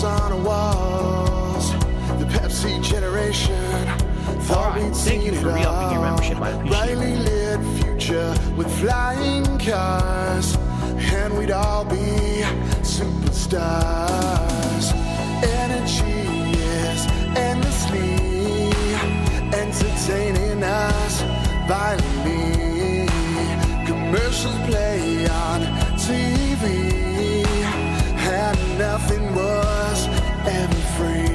On the walls, the Pepsi generation thought we'd seen it all. Brightly lit future with flying cars, and we'd all be superstars. Energy is endlessly entertaining us violently. Commercials play on TV, and nothing was ever free.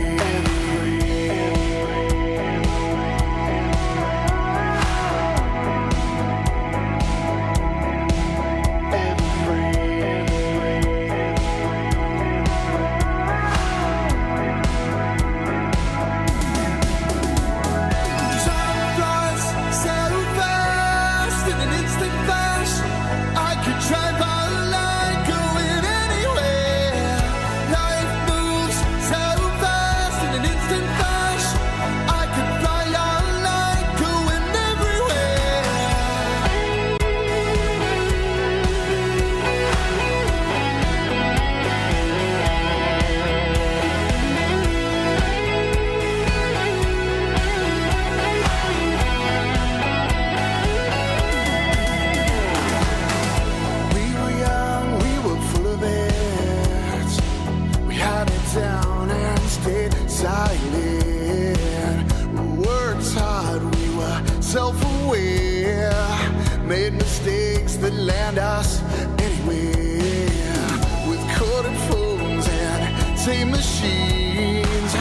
Made mistakes that land us anywhere. With corded phones and tape machines,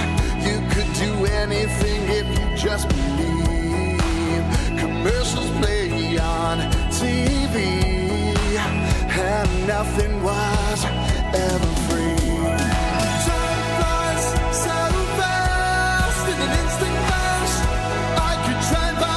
you could do anything if you just believe. Commercials play on TV, and nothing was ever free. Time flies so fast in an instant flash. I could drive by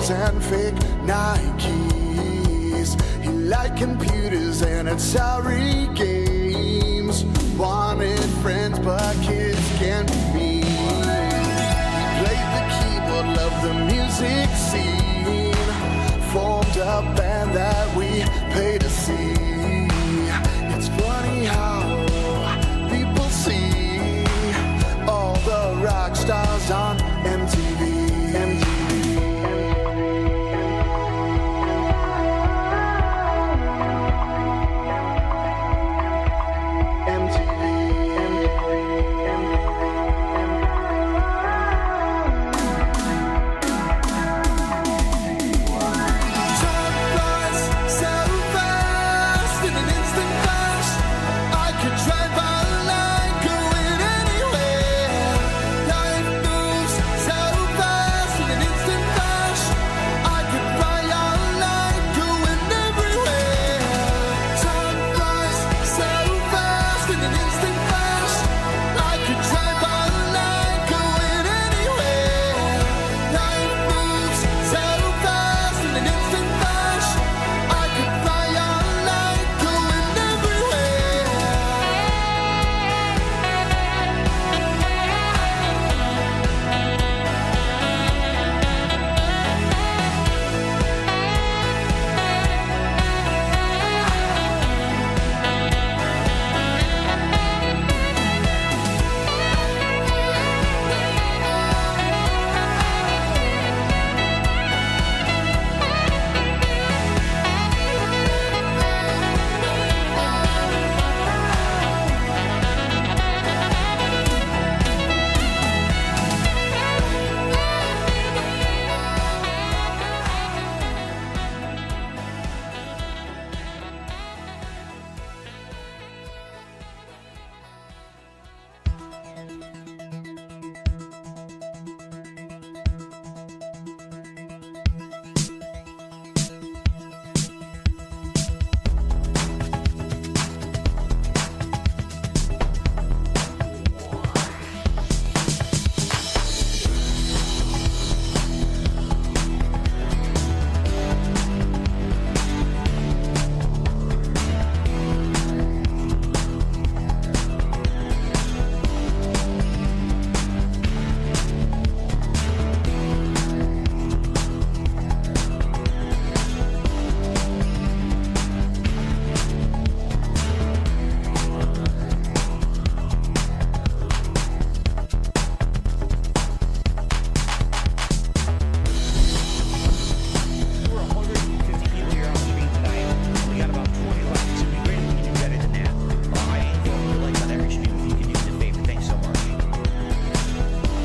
and fake Nikes. He liked computers and Atari games. Wanted friends, but kids can't be me. He played the keyboard, loved the music scene. Formed a band that we pay to see. It's funny how people see all the rock stars on MTV.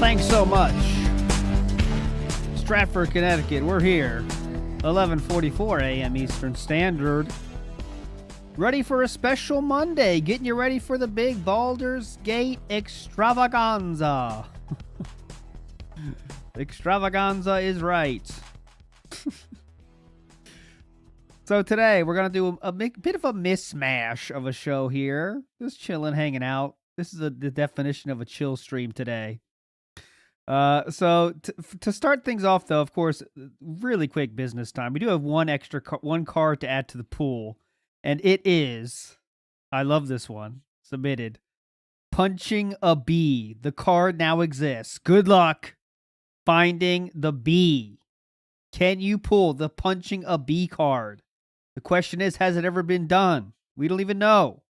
Thanks so much. Stratford, Connecticut. We're here. 11:44 a.m. Eastern Standard. Ready for a special Monday. Getting you ready for the big Baldur's Gate extravaganza. Extravaganza is right. So today we're going to do a bit of a mismatch of a show here. Just chilling, hanging out. This is the definition of a chill stream today. So to start things off, though, of course, really quick business time. We do have one card to add to the pool, and it is, I love this one, submitted, Punching a Bee. The card now exists. Good luck finding the bee. Can you pull the Punching a Bee card? The question is, has it ever been done? We don't even know.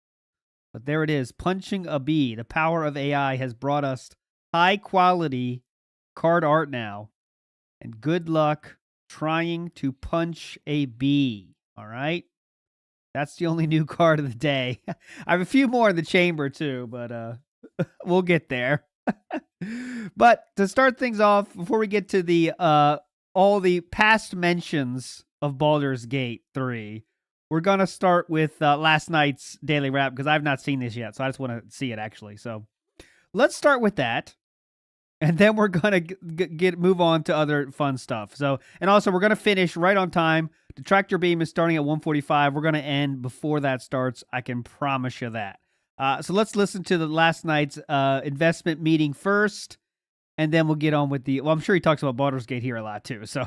But there it is, Punching a Bee. The power of AI has brought us high-quality card art now. And good luck trying to punch a bee. All right? That's the only new card of the day. I have a few more in the chamber, too, but we'll get there. But to start things off, before we get to the all the past mentions of Baldur's Gate 3, we're going to start with last night's Daily Wrap, because I've not seen this yet, so I just want to see it, actually. So let's start with that, and then we're going to move on to other fun stuff. So, and also, we're going to finish right on time. The Tractor Beam is starting at 1:45. We're going to end before that starts. I can promise you that. So let's listen to the last night's investment meeting first, and then we'll get on with the... Well, I'm sure he talks about Baldur's Gate here a lot, too, so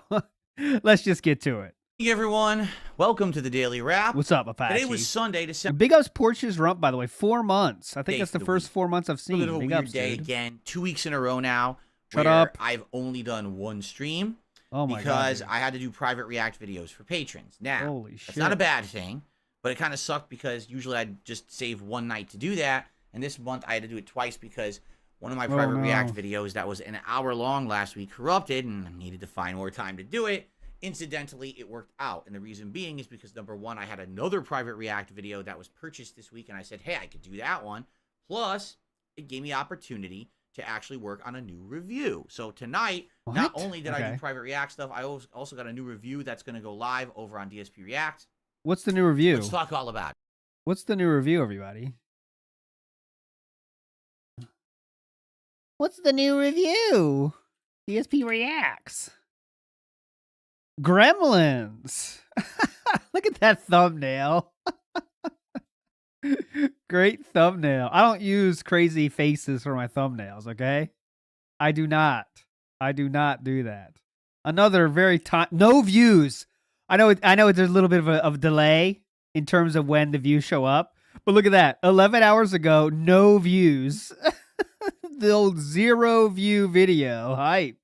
let's just get to it. Hey everyone, welcome to the Daily Wrap. What's up, Apache? Today was Sunday, December. Big Ups Porches Rump, by the way, 4 months. I think that's the first 4 months I've seen. A little Big weird ups, day dude. again. 2 weeks in a row now. Shut where up. I've only done one stream. Oh my because God, I had to do private react videos for patrons. Now, holy shit. It's not a bad thing, but it kind of sucked because usually I'd just save one night to do that, and this month I had to do it twice because one of my private react videos that was an hour long last week corrupted, and I needed to find more time to do it. Incidentally, it worked out, and the reason being is because, number one, I had another private react video that was purchased this week, and I said, hey, I could do that one. Plus, it gave me opportunity to actually work on a new review. So tonight, not only did I do private react stuff, I also got a new review that's going to go live over on DSPReacts. What's the new review? Let's talk all about it. What's the new review, everybody? What's the new review? DSPReacts. Gremlins. Look at that thumbnail. Great thumbnail. I don't use crazy faces for my thumbnails, okay? I do not. I do not do that. Another very no views. I know there's a little bit of a delay in terms of when the views show up, but look at that. 11 hours ago, no views. The old 0 view video. Hype.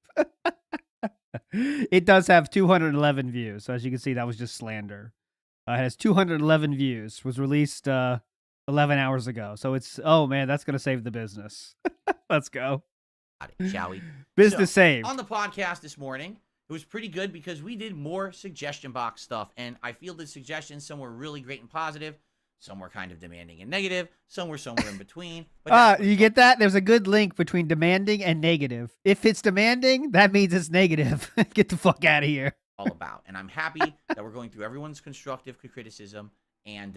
It does have 211 views. So as you can see, that was just slander. It has 211 views. Was released 11 hours ago. So it's, oh man, that's going to save the business. Let's go. Shall we? Business saved. On the podcast this morning, it was pretty good because we did more suggestion box stuff. And I fielded suggestions. Some were really great and positive. Some were kind of demanding and negative. Some were somewhere in between. But you get that? There's a good link between demanding and negative. If it's demanding, that means it's negative. Get the fuck out of here. All about. And I'm happy that we're going through everyone's constructive criticism and,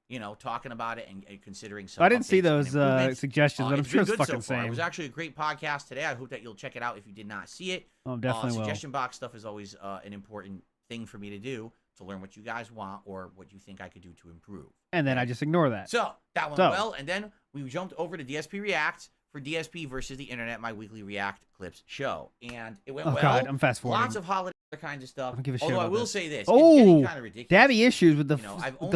you know, talking about it and considering some. I didn't see those suggestions, but I'm sure it's fucking same. It was actually a great podcast today. I hope that you'll check it out if you did not see it. Oh, definitely will. Suggestion box stuff is always an important thing for me to do, to learn what you guys want or what you think I could do to improve. And then I just ignore that. So that went well, and then we jumped over to DSPReacts for DSP versus the Internet, my weekly React Clips show, and it went well. Oh God, I'm fast forwarding. Lots of holiday kinds of stuff. I don't give a shit. Although about I will this. say this, oh, it's getting kind of ridiculous. Dabby issues with the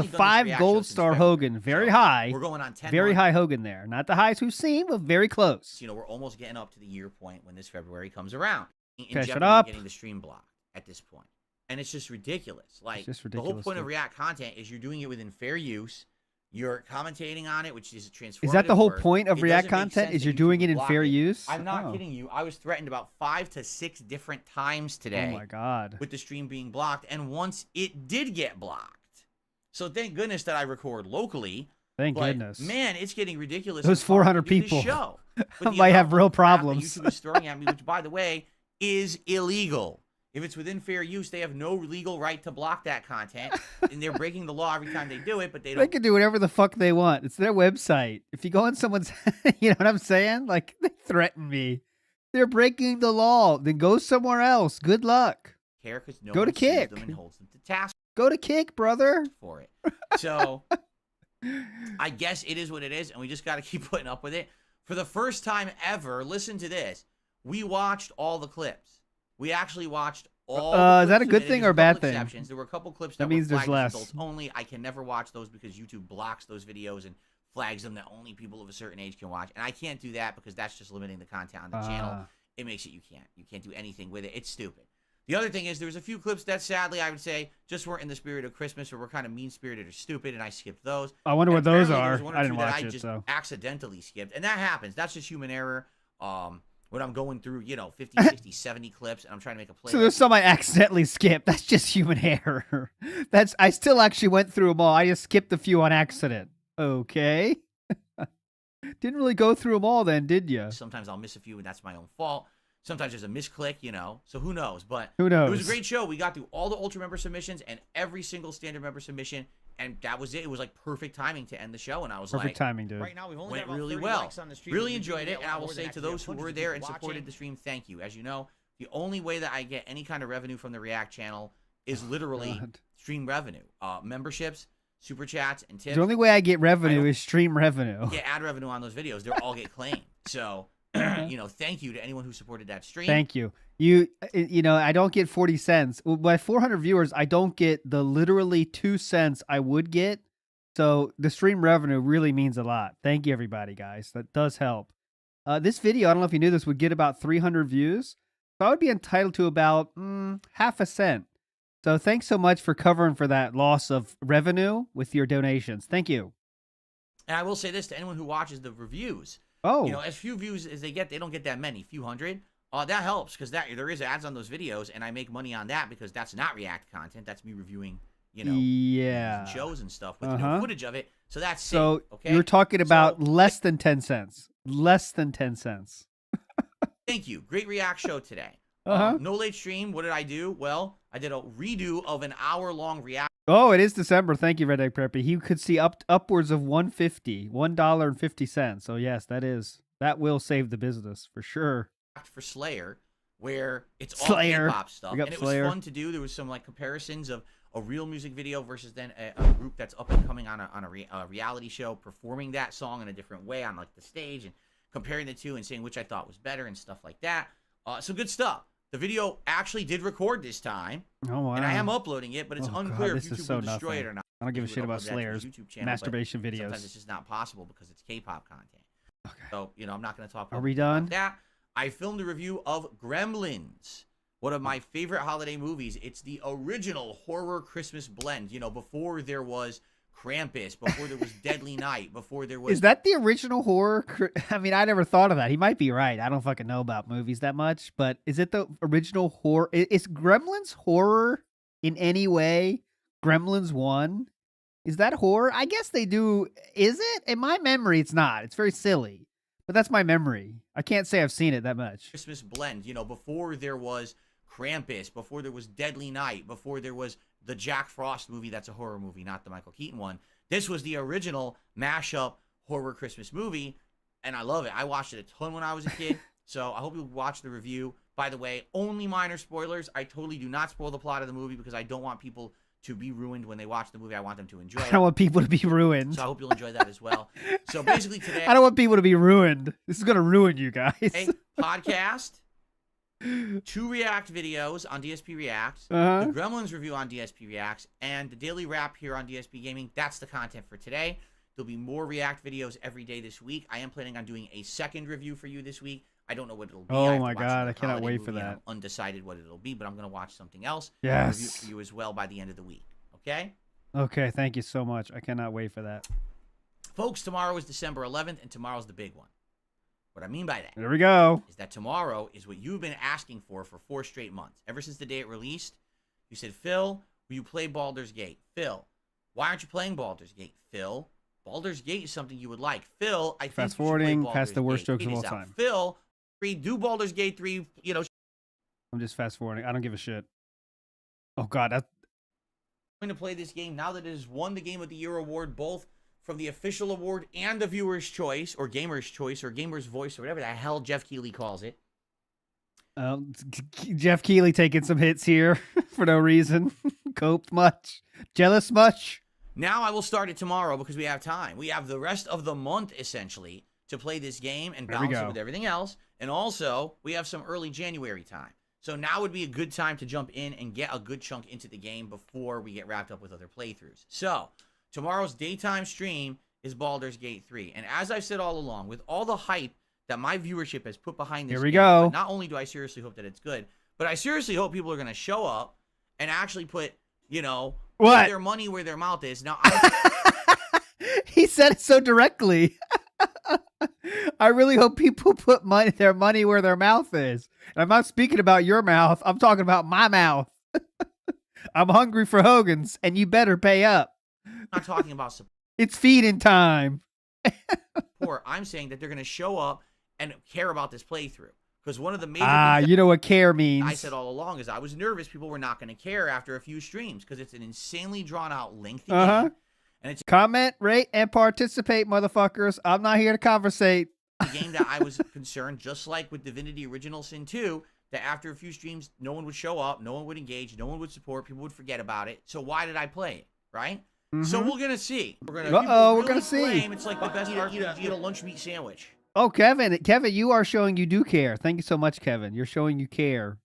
5 gold star Hogan, very high. We're going on 10. Very high Hogan there, not the highest we've seen, but very close. You know, we're almost getting up to the year point when this February comes around. Okay, shut up. Getting the stream blocked at this point. And it's just ridiculous. Like, just ridiculous, the whole point of React content is you're doing it within fair use. You're commentating on it, which is a transformative. Is that the whole work. point of React content? Is you're doing it in fair use? I'm not kidding you. I was threatened about 5 to 6 different times today. Oh my God. With the stream being blocked, and once it did get blocked. So thank goodness that I record locally. Thank But, goodness. man, it's getting ridiculous. Those how hard 400 to do this people show with the might have amount real of crap that problems. YouTube is throwing at me, which, by the way, is illegal. If it's within fair use, they have no legal right to block that content, and they're breaking the law every time they do it. But they don't. They can do whatever the fuck they want. It's their website. If you go on someone's, you know what I'm saying? Like, they threaten me. They're breaking the law. Then go somewhere else. Good luck. Care because no Go to one sues Kick. them and holds them to task Go to Kick, brother. for it. So I guess it is what it is, and we just got to keep putting up with it. For the first time ever, listen to this. We watched all the clips. We actually watched all. The Is that a clips good submitted. thing There's or a bad couple thing? exceptions. There were a couple clips That that means were there's flagged as less. adults only. I can never watch those because YouTube blocks those videos and flags them that only people of a certain age can watch. And I can't do that because that's just limiting the content on the channel. It makes it you can't do anything with it. It's stupid. The other thing is there was a few clips that sadly I would say just weren't in the spirit of Christmas or were kind of mean-spirited or stupid, and I skipped those. I wonder what And those apparently are. there was one or I didn't two that watch I it, just so. accidentally skipped, and that happens. That's just human error. When I'm going through, 50, 60, 70 clips, and I'm trying to make a playlist. So there's some I accidentally skipped. That's just human error. I still actually went through them all. I just skipped a few on accident. Okay. Didn't really go through them all then, did you? Sometimes I'll miss a few, and that's my own fault. Sometimes there's a misclick, so who knows? But Who knows? It was a great show. We got through all the Ultra member submissions and every single standard member submission, and that was it. It was like perfect timing to end the show, and I was Perfect like, timing, dude. Right now, we've only went got about really 30 well. likes on the stream. Really We've been enjoyed getting it, a and lot I will more say than to that. those who Hundreds were of there people and supported watching. the stream, thank you. As you know, the only way that I get any kind of revenue from the React channel is literally God. stream revenue, memberships, super chats, and tips. The only way I get revenue is stream revenue. Get ad revenue on those videos. They all get claimed. So, thank you to anyone who supported that stream. Thank you. I don't get 40 cents. Well, by 400 viewers, I don't get the literally 2 cents I would get. So the stream revenue really means a lot. Thank you, everybody, guys. That does help. This video, I don't know if you knew this, would get about 300 views. So I would be entitled to about half a cent. So thanks so much for covering for that loss of revenue with your donations. Thank you. And I will say this to anyone who watches the reviews. Oh. As few views as they get, they don't get that many, few hundred. That helps because there is ads on those videos, and I make money on that because that's not React content. That's me reviewing, yeah, shows and stuff with no footage of it. So that's so sick, okay? you're talking about less than 10 cents. Less than 10 cents. Thank you. Great React show today. No late stream. What did I do? Well, I did a redo of an hour-long React. Oh, it is December. Thank you, Red Egg Preppy. He could see upwards of $1.50. So yes, that will save the business for sure. For Slayer, where it's all Slayer. K-pop stuff, Big up and it Slayer. was fun to do. There was some comparisons of a real music video versus then a group that's up and coming on a reality show performing that song in a different way on the stage, and comparing the two and saying which I thought was better and stuff like that. Some good stuff. The video actually did record this time, Oh wow! and I am uploading it, but it's unclear if this is YouTube so will destroy nothing. it or not. I don't give a If shit we about upload that to the Slayer's YouTube channel, but masturbation videos. Sometimes it's just not possible because it's K-pop content. Okay. So I'm not going to talk. Are we about done? that. I filmed a review of Gremlins, one of my favorite holiday movies. It's the original horror Christmas blend. Before there was Krampus, before there was Deadly Night, before there was. Is that the original horror? I mean, I never thought of that. He might be right. I don't fucking know about movies that much, but is it the original horror? Is Gremlins horror in any way? Gremlins 1? Is that horror? I guess they do. Is it? In my memory, it's not. It's very silly. But that's my memory. I can't say I've seen it that much. Christmas blend, before there was Krampus, before there was Deadly Night, before there was the Jack Frost movie that's a horror movie, not the Michael Keaton one. This was the original mashup horror Christmas movie, and I love it. I watched it a ton when I was a kid, so I hope you'll watch the review. By the way, only minor spoilers. I totally do not spoil the plot of the movie because I don't want people to be ruined when they watch the movie. I want them to enjoy it. I don't want people to be ruined. So I hope you'll enjoy that as well. So basically today, I don't want people to be ruined. This is going to ruin you guys. a podcast, 2 React videos on DSPReacts, Uh-huh. the Gremlins review on DSPReacts, and the daily wrap here on DSP Gaming. That's the content for today. There'll be more React videos every day this week. I am planning on doing a second review for you this week. I don't know what it'll be. Oh I have to my watch God, the I cannot holiday wait for movie, and that. I'm undecided what it'll be, but I'm going to watch something else. Yes. Review it for you as well by the end of the week. Okay? Okay, thank you so much. I cannot wait for that. Folks, tomorrow is December 11th, and tomorrow's the big one. What I mean by that There we go. is that tomorrow is what you've been asking for 4 straight months. Ever since the day it released, you said, Phil, will you play Baldur's Gate? Phil, why aren't you playing Baldur's Gate? Phil, Baldur's Gate is something you would like. Phil, I think Fast you should play forwarding Baldur's past the worst Gate. jokes It of all is out. time. Phil, do Baldur's Gate 3, I'm just fast forwarding. I don't give a shit. Oh God, that going to play this game now that it has won the Game of the Year award, both from the official award and the viewer's choice, or gamer's choice, or gamer's voice, or whatever the hell Jeff Keighley calls it. Jeff Keighley taking some hits here for no reason. Coped much? Jealous much? Now I will start it tomorrow because we have time. We have the rest of the month, essentially, to play this game and balance it with everything else. And also, we have some early January time. So now would be a good time to jump in and get a good chunk into the game before we get wrapped up with other playthroughs. So, tomorrow's daytime stream is Baldur's Gate 3. And as I've said all along, with all the hype that my viewership has put behind this Here we game, go. not only do I seriously hope that it's good, but I seriously hope people are going to show up and actually put, what? their money where their mouth is. Now, he said it so directly. I really hope people put their money where their mouth is. And I'm not speaking about your mouth. I'm talking about my mouth. I'm hungry for Hogan's, and you better pay up. I'm not talking about support. It's feeding time. I'm saying that they're going to show up and care about this playthrough. Because one of the major things you know what care means. I said all along is I was nervous people were not going to care after a few streams because it's an insanely drawn out, lengthy game. And it's comment, rate, and participate, motherfuckers. I'm not here to conversate. a game that I was concerned, just like with Divinity Original Sin 2, that after a few streams, no one would show up, no one would engage, no one would support, people would forget about it. So why did I play it, right? So we're going to see. We're going to see. It's like the best RPG, eat a lunch meat sandwich. Oh, Kevin, you are showing you do care. Thank you so much, Kevin. You're showing you care.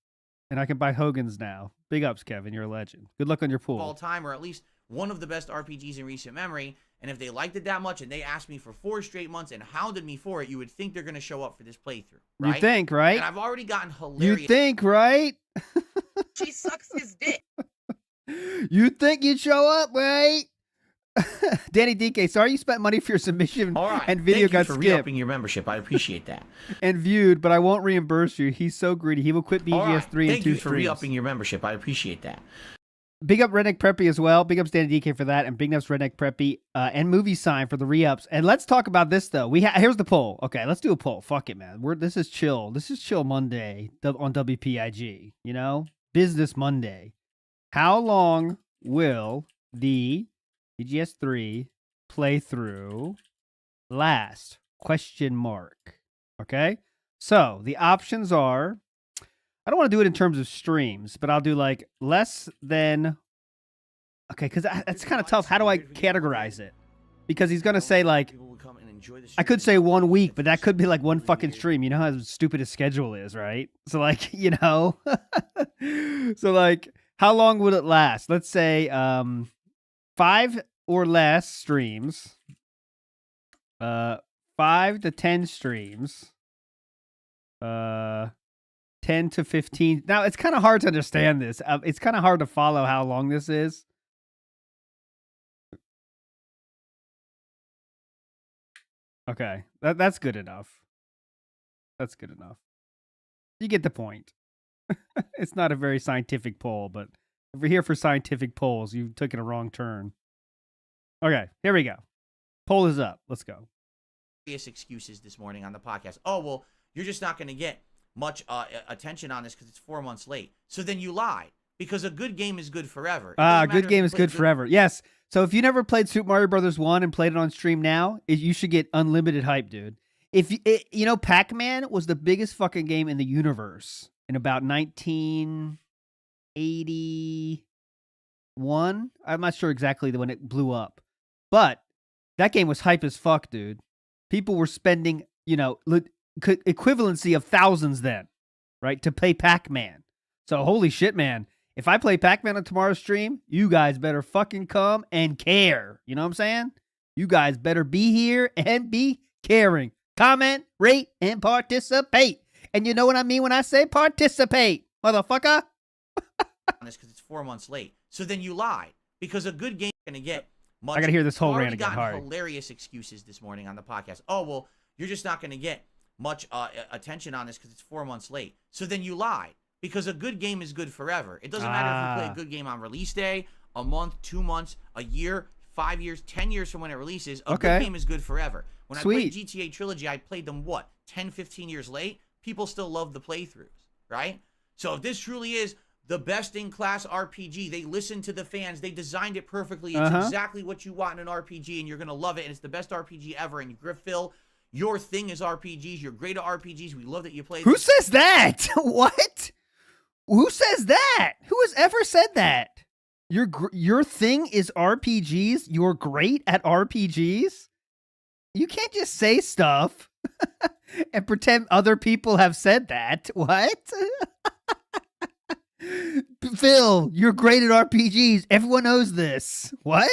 And I can buy Hogan's now. Big ups, Kevin. You're a legend. Good luck on your pool. All time, or at least one of the best RPGs in recent memory. And if they liked it that much and they asked me for 4 straight months and hounded me for it, you would think they're going to show up for this playthrough, right? You think, right? And I've already gotten hilarious. You think, right? She sucks his dick. You think you'd show up, right? Danny DK, sorry you spent money for your submission and video got Thank you for skipped. re-upping your membership. I appreciate that. And viewed, but I won't reimburse you. He's so greedy. He will quit BGS 3 and 2 Thank you for streams. re-upping your membership. I appreciate that. Big up Redneck Preppy as well. Big ups Danny DK for that, and big ups Redneck Preppy and Movie Sign for the re-ups. And let's talk about this though. Here's the poll. Okay, let's do a poll. Fuck it, man. This is chill. This is Chill Monday on WPIG. Business Monday. How long will the BGS 3 playthrough last? Question mark. Okay, so the options are. I don't want to do it in terms of streams, but I'll do like less than. Okay, because that's kind of tough. How do I categorize it? Because he's going to say like, I could say 1 week, but that could be like one fucking stream. You know how stupid his schedule is, right? So like, so like, how long would it last? Let's say 5 or less streams, 5 to 10 streams, 10 to 15. Now, it's kind of hard to understand this. It's kind of hard to follow how long this is. Okay, that's good enough. That's good enough. You get the point. It's not a very scientific poll, but if we're here for scientific polls, you took it a wrong turn. Okay, here we go. Poll is up. Let's go. Excuses this morning on the podcast. Oh, well, you're just not going to get much attention on this because it's 4 months late. So then you lied, because a good game is good forever. Good game is good forever. Yes. So if you never played Super Mario Brothers 1 and played it on stream now, you should get unlimited hype, dude. Pac-Man was the biggest fucking game in the universe in about 1981. I'm not sure exactly when it blew up, but that game was hype as fuck, dude. People were spending, equivalency of thousands then, right, to play Pac-Man. So holy shit, man. If I play Pac-Man on tomorrow's stream, you guys better fucking come and care. You know what I'm saying? You guys better be here and be caring. Comment, rate, and participate. And you know what I mean when I say participate, motherfucker? Because it's 4 months late. So then you lied, because a good game is going to get much. I got to hear this whole rant again. Hard. Hilarious excuses this morning on the podcast. Oh, well, you're just not going to get much attention on this because it's 4 months late. So then you lied, because a good game is good forever. It doesn't matter if you play a good game on release day, a month, 2 months, a year, 5 years, 10 years from when it releases, a Okay. good game is good forever. When Sweet. I played GTA Trilogy, I played them, 10, 15 years late? People still love the playthroughs, right? So if this truly is the best-in-class RPG, they listened to the fans, they designed it perfectly, it's exactly what you want in an RPG, and you're going to love it, and it's the best RPG ever, and Griffil, your thing is RPGs, you're great at RPGs, we love that you play them. Who says that? What? Who says that? Who has ever said that? Your thing is RPGs? You're great at RPGs? You can't just say stuff and pretend other people have said that. What? Phil, you're great at RPGs. Everyone knows this. What?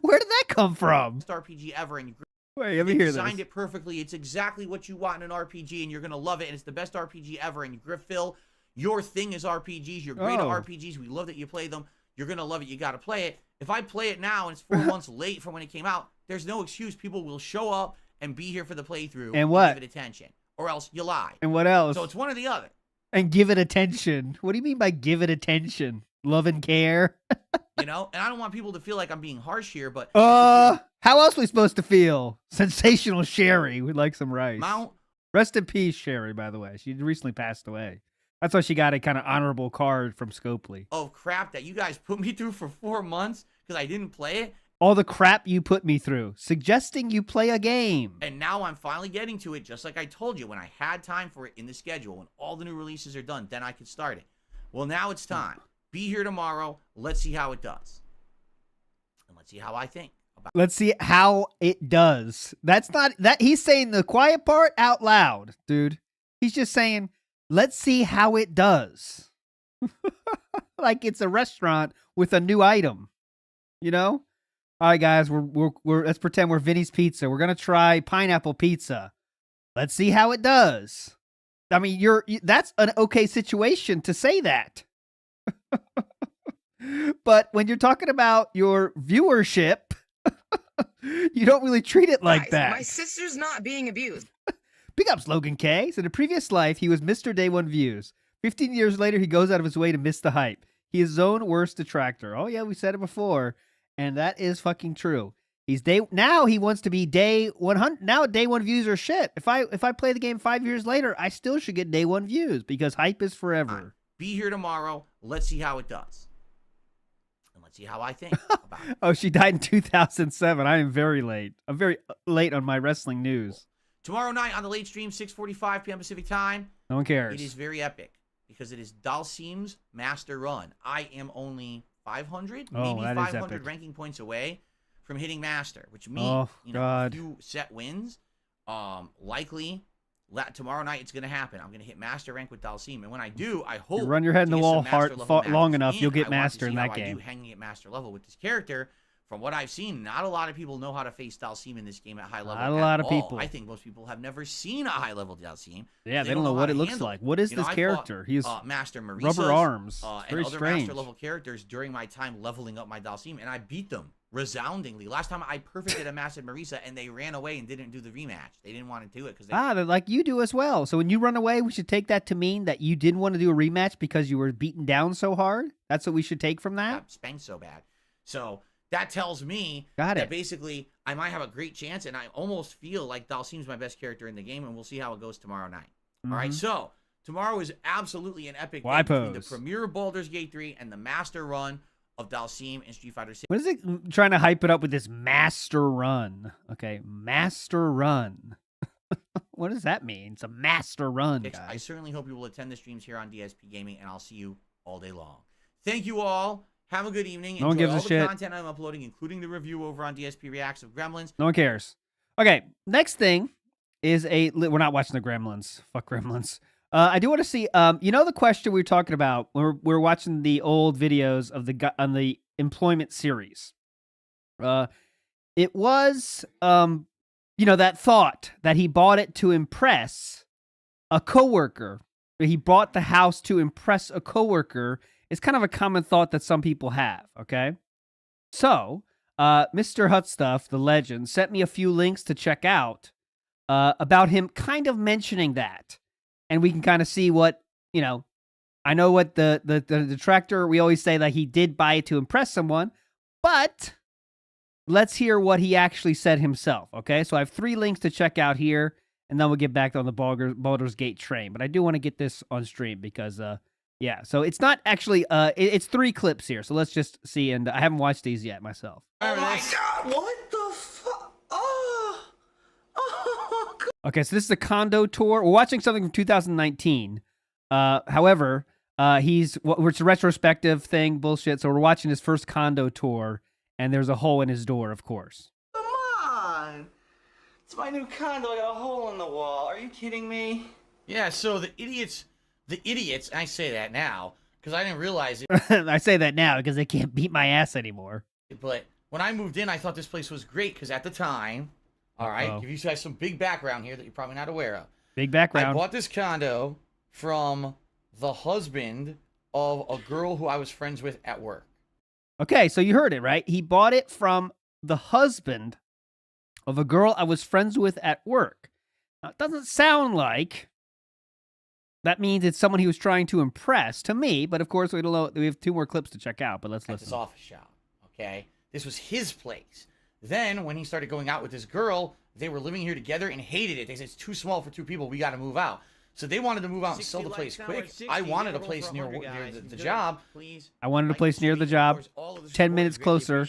Where did that come from? Best RPG ever, and Wait, let me they hear designed this. it perfectly. It's exactly what you want in an RPG, and you're going to love it, and it's the best RPG ever. And Griffil, your thing is RPGs. You're great at RPGs. We love that you play them. You're going to love it. You got to play it. If I play it now and it's 4 months late from when it came out, there's no excuse. People will show up and be here for the playthrough And what? give it attention. Or else you lie. And what else? So it's one or the other. And give it attention. What do you mean by give it attention? Love and care? You know? And I don't want people to feel like I'm being harsh here, but... How else are we supposed to feel? Sensational Sherry. We'd like some rice. Mount... Rest in peace, Sherry, by the way. She recently passed away. That's why she got a kind of honorable card from Scopely. Oh, crap that you guys put me through for 4 months because I didn't play it. All the crap you put me through, suggesting you play a game. And now I'm finally getting to it, just like I told you, when I had time for it in the schedule, when all the new releases are done, then I could start it. Well, now it's time. Be here tomorrow. Let's see how it does. And let's see how I think about it. Let's see how it does. That's not that he's saying the quiet part out loud, dude. He's just saying, let's see how it does. Like it's a restaurant with a new item, you know? All right, guys, we're let's pretend we're Vinny's Pizza. We're gonna try pineapple pizza. Let's see how it does. I mean, that's an okay situation to say that. But when you're talking about your viewership, you don't really treat it like Guys, that. My sister's not being abused. Big ups, Logan K. So in a previous life, he was Mr. Day One Views. 15 years later, he goes out of his way to miss the hype. He is his own worst detractor. Oh yeah, we said it before. And that is fucking true. Now he wants to be day 100. Now day one views are shit. If I play the game 5 years later, I still should get day one views because hype is forever. Be here tomorrow. Let's see how it does. And let's see how I think about it. Oh, she died in 2007. I am very late. I'm very late on my wrestling news. Tomorrow night on the late stream, 6:45 p.m. Pacific time. No one cares. It is very epic because it is Dalsim's Master Run. I am only 500, Oh, maybe that is 500 epic. ranking points away from hitting Master, which means God. a few set wins. Likely tomorrow night it's going to happen. I'm going to hit Master rank with Dalsim, and when I do, I hope You run your head in to the get wall some Master hard, level fought long matches. enough, And you'll get I want to Master in see that how I game. do hanging at Master level with this character. From what I've seen, not a lot of people know how to face Dalsim in this game at high level. Not a lot of at all. people. I think most people have never seen a high level Dalsim. Yeah, they don't know what how it to looks handle like. it. What is You know, this I character? fought, He's Master Marissa's, rubber arms. and Very other strange. Master level characters during my time leveling up my Dalsim, and I beat them resoundingly. Last time I perfected a Master Marissa, and they ran away and didn't do the rematch. They didn't want to do it because They're like you do as well. So when you run away, we should take that to mean that you didn't want to do a rematch because you were beaten down so hard. That's what we should take from that. got spanked so bad. So that tells me Got that it. basically I might have a great chance, and I almost feel like Dalsim's my best character in the game, and we'll see how it goes tomorrow night. All right, so tomorrow is absolutely an epic day between the WhoaMoses. premiere of Baldur's Gate 3 and the Master Run of Dalsim and Street Fighter 6. What is it trying to hype it up with this Master Run? Okay, Master Run. What does that mean? It's a Master Run, I guys. certainly hope you will attend the streams here on DSP Gaming, and I'll see you all day long. Thank you all. Have a good evening. No one Enjoy gives a all the shit. content I'm uploading, including the review over on DSPReacts of Gremlins. No one cares. Okay, next thing is we're not watching the Gremlins. Fuck Gremlins. I do want to see, you know the question we were talking about when we're watching the old videos of on the employment series. It was, that thought that he bought it to impress a coworker. He bought the house to impress a coworker. It's kind of a common thought that some people have, okay? So, Mr. Hutstuff, the legend, sent me a few links to check out about him kind of mentioning that. And we can kind of see what, I know what the detractor, we always say that he did buy it to impress someone, but But let's hear what he actually said himself, okay? So I have 3 links to check out here, and then we'll get back on the Baldur's Gate train. But I do want to get this on stream because, yeah. So it's not actually, it's 3 clips here. So let's just see, and I haven't watched these yet myself. Oh my God, what the fuck? Oh, God. Okay, so this is a Condo tour. We're watching something from 2019. However, it's a retrospective thing, bullshit. So we're watching his first Condo tour, and there's a hole in his door, of course. Come on. It's my new condo. I got a hole in the wall. Are you kidding me? Yeah, so the idiots, and I say that now because I didn't realize it, I say that now because they can't beat my ass anymore. but when I moved in, I thought this place was great because at the time, all right, give you guys some big background here that you're probably not aware of. Big background. I bought this condo from the husband of a girl who I was friends with at work. Okay, so you heard it, right? He bought it from the husband of a girl I was friends with at work. Now, it doesn't sound like that means it's someone he was trying to impress to me, but of course we don't know. We have 2 more clips to check out, but let's At this listen. office shop, okay? This was his place. Then, when he started going out with this girl, they were living here together and hated it. They said, it's too small for 2 people. We got to move out. So they wanted to move out and sell the place quick. I wanted a place near the job. I wanted a place near the job, 10 minutes closer.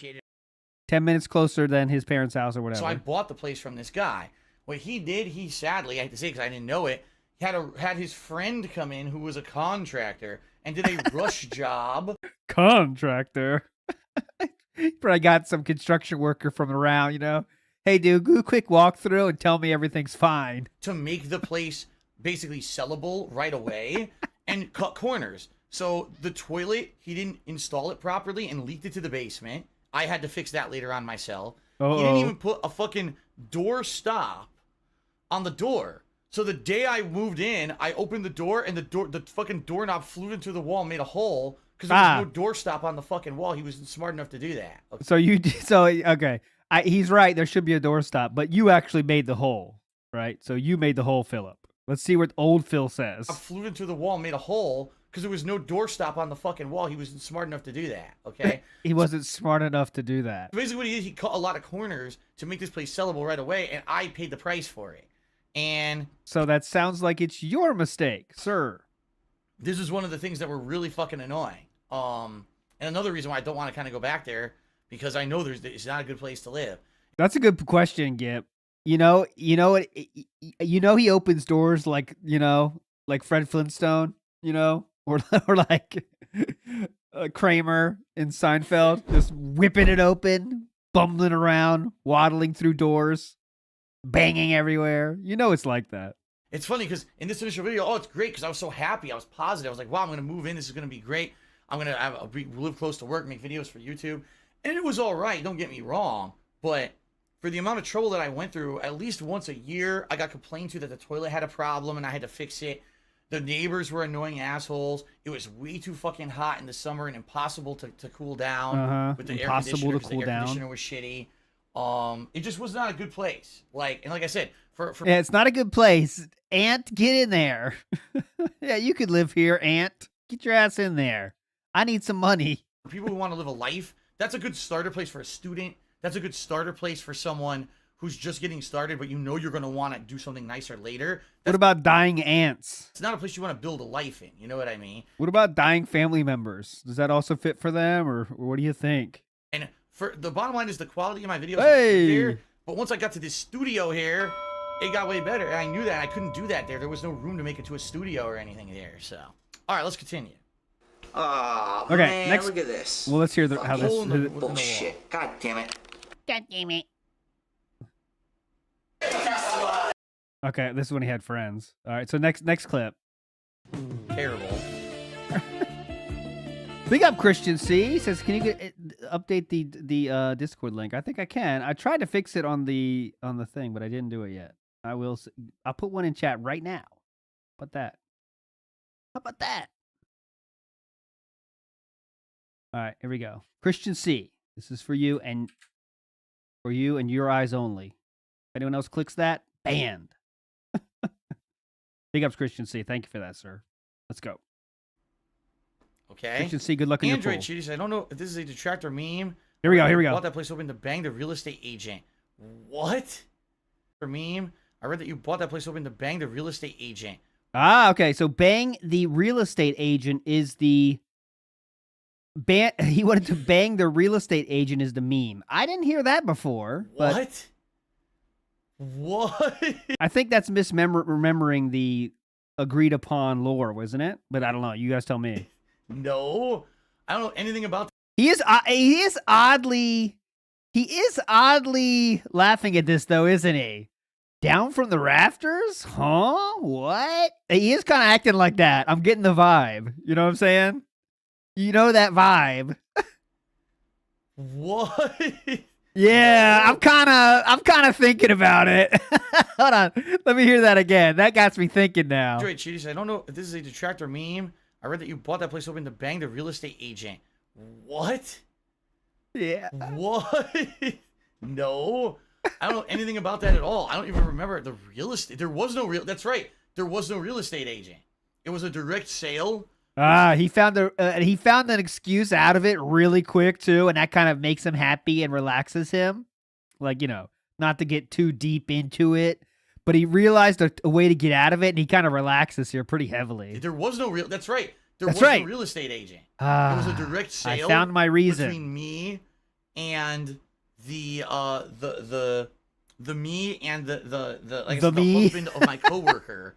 10 minutes closer than his parents' house or whatever. So I bought the place from this guy. What he did, he sadly, I hate to say because I didn't know it, he had his friend come in who was a contractor and did a rush job. Contractor. Probably got some construction worker from around, you know. Hey, dude, do a quick walkthrough and tell me everything's fine. To make the place basically sellable right away and cut corners. So the toilet, he didn't install it properly and leaked it to the basement. I had to fix that later on myself. Uh-oh. He didn't even put a fucking door stop on the door. So the day I moved in, I opened the door and the fucking doorknob flew into the wall and made a hole because there was no door stop on the fucking wall. He was smart enough to do that. Okay. Okay. He's right. There should be a door stop, but you actually made the hole, right? So you made the hole, Philip. Let's see what old Phil says. I flew into the wall and made a hole because there was no doorstop on the fucking wall. He wasn't smart enough to do that, okay? He wasn't smart enough to do that. Basically what he did, he cut a lot of corners to make this place sellable right away, and I paid the price for it. And so that sounds like it's your mistake, sir. This is one of the things that were really fucking annoying. And another reason why I don't want to kind of go back there, because I know it's not a good place to live. That's a good question, Gip. He opens doors like Fred Flintstone, or like Kramer in Seinfeld, just whipping it open, bumbling around, waddling through doors, banging everywhere. It's like that. It's funny because in this initial video, it's great because I was so happy. I was positive. I was like, wow, I'm going to move in. This is going to be great. I'm going to live close to work, make videos for YouTube. And it was all right. Don't get me wrong. But for the amount of trouble that I went through, at least once a year, I got complained to that the toilet had a problem and I had to fix it. The neighbors were annoying assholes. It was way too fucking hot in the summer and impossible to cool down with the air conditioner because the air conditioner was shitty. It just was not a good place. Like I said, yeah, it's not a good place. Ant, get in there. Yeah, you could live here, Ant. Get your ass in there. I need some money. For people who want to live a life, that's a good starter place for a student. That's a good starter place for someone who's just getting started, but you're going to want to do something nicer later. What about dying ants? It's not a place you want to build a life in. You know what I mean? What about dying family members? Does that also fit for them, or what do you think? And for the bottom line is the quality of my videos Hey! is here. But once I got to this studio here, it got way better. And I knew that I couldn't do that there. There was no room to make it to a studio or anything there. So, all right, let's continue. Oh, Okay, man, next- look at this. Well, let's hear how this. hole in the- Bullshit. God damn it. God damn it. Okay, this is when he had friends. All right, so next clip. Terrible. Big up Christian C. He says, can you update the Discord link? I think I can. I tried to fix it on the thing, but I didn't do it yet. I'll put one in chat right now. How about that? How about that? All right, here we go. Christian C. This is for you and your eyes only. If anyone else clicks that, banned. Big ups Christian C. Thank you for that, sir. Let's go. Okay. Christian C. Good luck in your Android pool. cheaters. I don't know if this is a detractor meme, Here we go. Here we Bought go. that place open to bang the real estate agent. What? For meme, I read that you bought that place open to bang the real estate agent. Ah, okay. So bang the real estate agent is the he wanted to bang the real estate agent is the meme. I didn't hear that before. But What? I think that's remembering the agreed upon lore, wasn't it? But I don't know. You guys tell me. No, I don't know anything about. He is oddly laughing at this though, isn't he? Down from the rafters? Huh? What? He is kind of acting like that. I'm getting the vibe. You know what I'm saying? You know that vibe. What? Yeah, I'm kind of thinking about it. Hold on. Let me hear that again. That got me thinking now. Wait, Cheaty, I don't know if this is a detractor meme. I read that you bought that place open to bang the real estate agent. What? Yeah. What? No, I don't know anything about that at all. I don't even remember the real estate. There was no real. That's right. There was no real estate agent. It was a direct sale. He found an excuse out of it really quick too, and that kind of makes him happy and relaxes him. Like, you know, not to get too deep into it, but he realized a way to get out of it, and he kind of relaxes here pretty heavily. There was no real. That's right. There That's was right. no real estate agent. It Ah, was a direct sale. I found my reason. Between me and the me and the like I said, the husband of my coworker.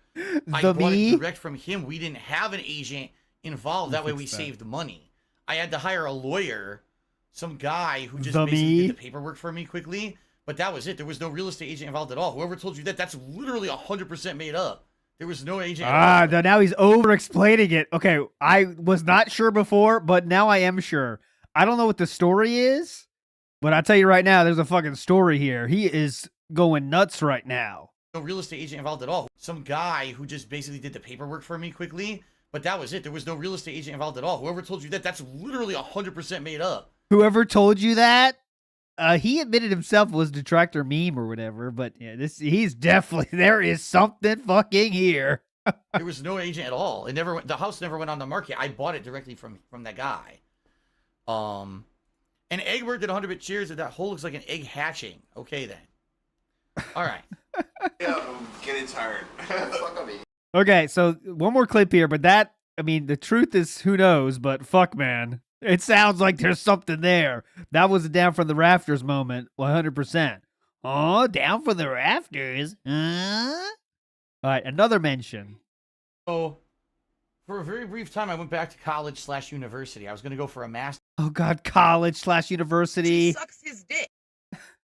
I bought it direct from him. We didn't have an agent involved. That way we saved money. I had to hire a lawyer, some guy who just basically did the paperwork for me quickly. But that was it. There was no real estate agent involved at all. Whoever told you that, that's literally 100% made up. There was no agent. Now he's over-explaining it. Okay, I was not sure before, but now I am sure. I don't know what the story is, but I'll tell you right now, there's a fucking story here. He is going nuts right now. No real estate agent involved at all. Some guy who just basically did the paperwork for me quickly. But that was it. There was no real estate agent involved at all. Whoever told you that, that's literally 100% made up. Whoever told you that, he admitted himself was detractor meme or whatever. But yeah, he's definitely, there is something fucking here. There was no agent at all. It never went, the house never went on the market. I bought it directly from that guy. An egg worked at 100-bit cheers. That hole looks like an egg hatching. Okay then. All right. Yeah, I'm getting tired. Fuck on me. Okay, so one more clip here, but the truth is, who knows, but fuck, man. It sounds like there's something there. That was a down from the rafters moment, 100%. Oh, down from the rafters? Huh? All right, another mention. So, for a very brief time, I went back to college/university. I was going to go for a master's. Oh, God, college/university. Sucks his dick.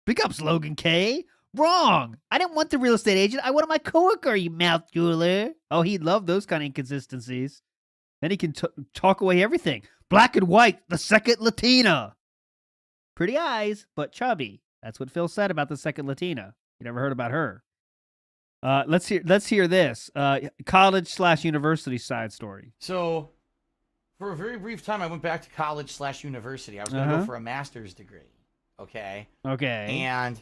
Pick up Logan K. Wrong. I didn't want the real estate agent. I wanted my coworker, you mouth jeweler. Oh, he'd love those kind of inconsistencies. Then he can talk away everything. Black and white, the second Latina. Pretty eyes, but chubby. That's what Phil said about the second Latina. You never heard about her. Let's hear this. College/university side story. So, for a very brief time, I went back to college/university. I was going to go for a master's degree. Okay. And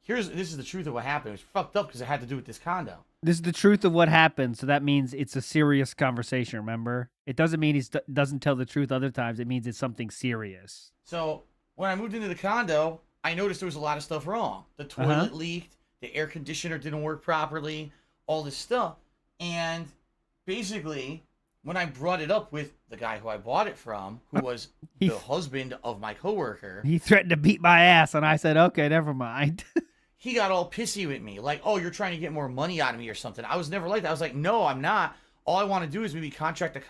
this is the truth of what happened. It was fucked up because it had to do with this condo. This is the truth of what happened, so that means it's a serious conversation, remember? It doesn't mean he doesn't tell the truth other times. It means it's something serious. So, when I moved into the condo, I noticed there was a lot of stuff wrong. The toilet leaked, the air conditioner didn't work properly, all this stuff. And basically, when I brought it up with the guy who I bought it from, who was the husband of my coworker... He threatened to beat my ass, and I said, okay, never mind. He got all pissy with me, like, oh, you're trying to get more money out of me or something. I was never like that. I was like, no, I'm not. All I want to do is maybe contact the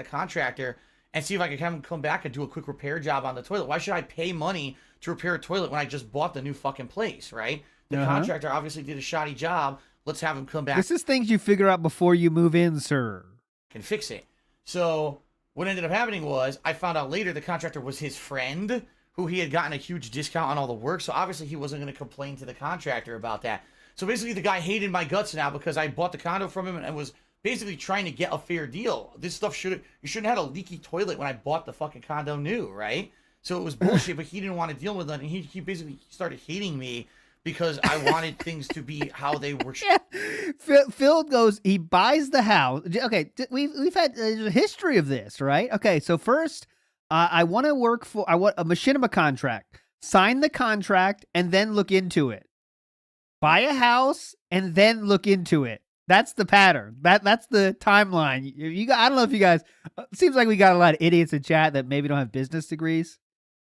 contractor and see if I can have him come back and do a quick repair job on the toilet. Why should I pay money to repair a toilet when I just bought the new fucking place, right? The contractor obviously did a shoddy job. Let's have him come back. This is things you figure out before you move in, sir. And fix it. So what ended up happening was I found out later the contractor was his friend, who he had gotten a huge discount on all the work. So obviously he wasn't going to complain to the contractor about that. So basically the guy hated my guts now because I bought the condo from him and was basically trying to get a fair deal. This stuff you shouldn't have had a leaky toilet when I bought the fucking condo new, right? So it was bullshit, but he didn't want to deal with it. And he basically started hating me because I wanted things to be how they were. Phil goes, he buys the house. Okay, we've had a history of this, right? Okay, so first, I want to work for, I want a machinima contract. Sign the contract and then look into it. Buy a house and then look into it. That's the pattern. That's the timeline. I don't know if you guys, it seems like we got a lot of idiots in chat that maybe don't have business degrees.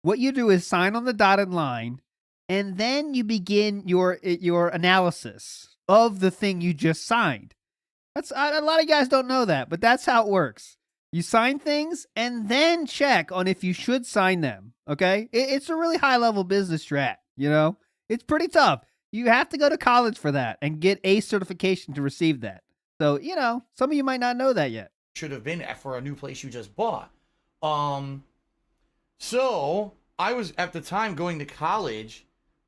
What you do is sign on the dotted line, and then you begin your analysis of the thing you just signed. That's a lot of guys don't know that, but that's how it works. You sign things and then check on if you should sign them. Okay, it's a really high level business strat. You know, it's pretty tough. You have to go to college for that and get a certification to receive that. So, you know, some of you might not know that yet. Should have been for a new place you just bought. So I was at the time going to college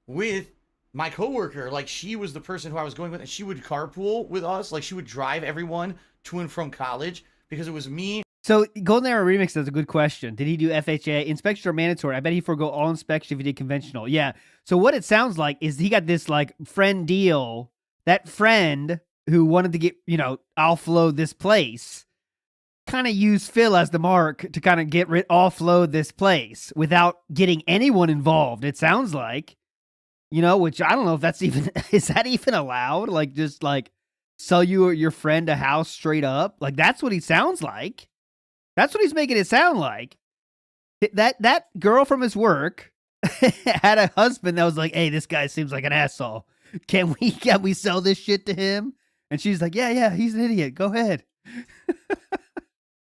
with my coworker. Like, she was the person who I was going with, and she would carpool with us. Like, she would drive everyone to and from college because it was me. So Golden Era Remix does a good question. Did he do FHA? Inspection or mandatory? I bet he forego all inspection if he did conventional. Yeah. So what it sounds like is he got this like friend deal. That friend who wanted to get, you know, offload this place, kind of used Phil as the mark to kind of offload this place without getting anyone involved. It sounds like, you know, which I don't know if that's even, is that even allowed? Like, just like sell you or your friend a house straight up? Like, that's what he sounds like. That's what he's making it sound like. That girl from his work had a husband that was like, hey, this guy seems like an asshole. Can we sell this shit to him? And she's like, yeah, he's an idiot. Go ahead.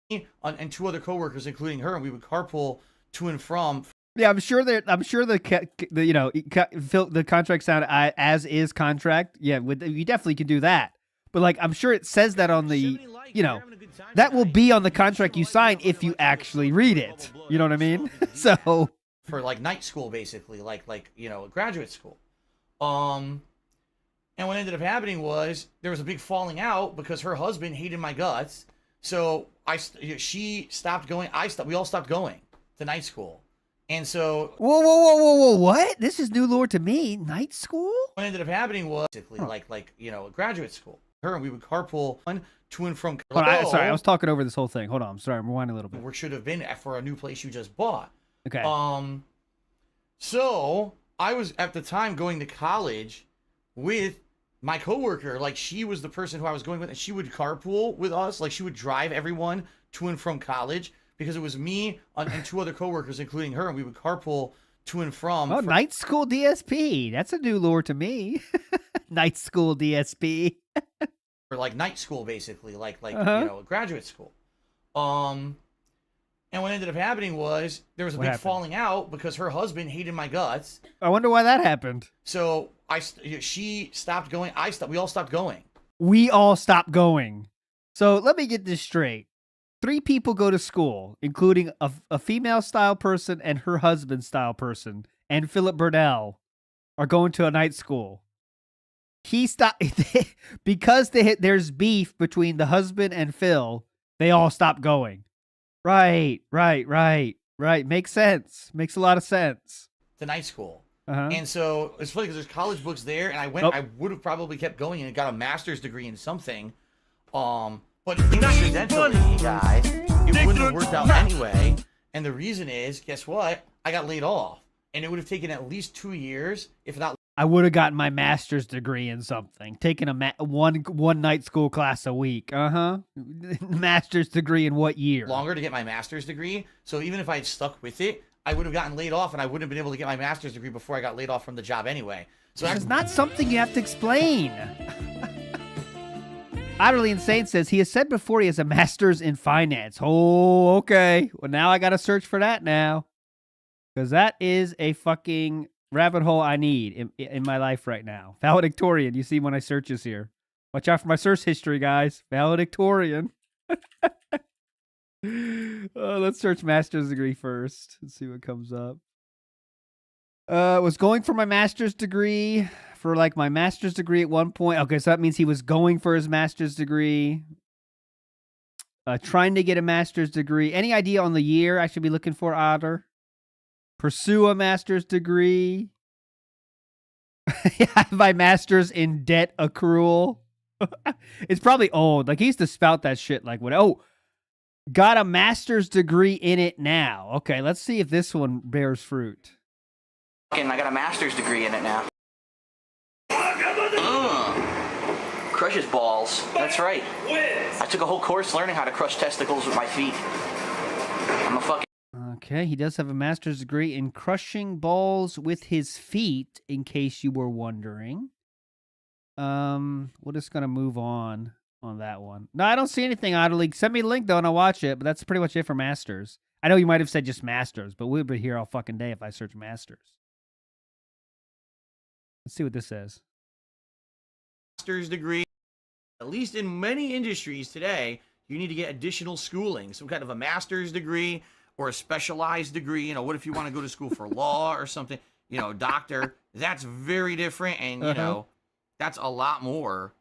And two other coworkers, including her, and we would carpool to and from. Yeah, I'm sure the you know, the contract sound as is contract. Yeah, you definitely can do that. But like, I'm sure it says that on the, you know, that will be on the contract you sign if you actually read it. You know what I mean? So for like night school, basically, like you know, graduate school. And what ended up happening was there was a big falling out because her husband hated my guts. So she stopped going. We all stopped going to night school. And so whoa, what? This is new lore to me. Night school? What ended up happening was basically like you know, graduate school. Her and we would carpool to and from. Sorry, I was talking over this whole thing. Hold on, I'm sorry, I'm rewinding a little bit. Where should have been for a new place you just bought. Okay. So I was at the time going to college with my coworker. Like, she was the person who I was going with, and she would carpool with us. Like, she would drive everyone to and from college because it was me and two other coworkers, including her, and we would carpool to and from. Oh, night school DSP. That's a new lore to me. Night school DSP. For like night school, basically, like you know, graduate school. And what ended up happening was there was a big falling out because her husband hated my guts. I wonder why that happened. So she stopped going. We all stopped going. We all stopped going. So let me get this straight. 3 people go to school, including a female style person and her husband style person, and Philip Burnell are going to a night school. He stopped because there's beef between the husband and Phil. They all stopped going. Right. Makes sense. Makes a lot of sense. The night school. And so it's funny because there's college books there, and I would have probably kept going and got a master's degree in something. But incidentally, guys, it wouldn't have worked out anyway. And the reason is, guess what? I got laid off, and it would have taken at least 2 years, if not. I would have gotten my master's degree in something, taking one night school class a week. Master's degree in what year? Longer to get my master's degree. So even if I had stuck with it, I would have gotten laid off, and I wouldn't have been able to get my master's degree before I got laid off from the job anyway. So it's not something you have to explain. Utterly Insane says he has said before he has a master's in finance. Oh, okay. Well, now I got to search for that now, because that is a fucking rabbit hole I need in my life right now. Valedictorian. You see when I search this here. Watch out for my search history, guys. Valedictorian. Let's search master's degree first and see what comes up. Was going for my master's degree for like my master's degree at one point. Okay, so that means he was going for his master's degree. Trying to get a master's degree. Any idea on the year I should be looking for, Otter? Pursue a master's degree. My master's in debt accrual. It's probably old. Like, he used to spout that shit like what? Oh, Got a master's degree in it now. Okay, let's see if this one bears fruit. And I got a master's degree in it now. Crushes balls. That's right. I took a whole course learning how to crush testicles with my feet. I'm a fucking... Okay, he does have a master's degree in crushing balls with his feet, in case you were wondering. We're just gonna move on that one. No, I don't see anything, Oddly. Send me a link, though, and I'll watch it, but that's pretty much it for masters. I know you might have said just masters, but we'll be here all fucking day if I search masters. Let's see what this says. Master's degree. At least in many industries today, you need to get additional schooling, some kind of a master's degree or a specialized degree. You know, what if you want to go to school for law or something? You know, doctor. That's very different, and you know, that's a lot more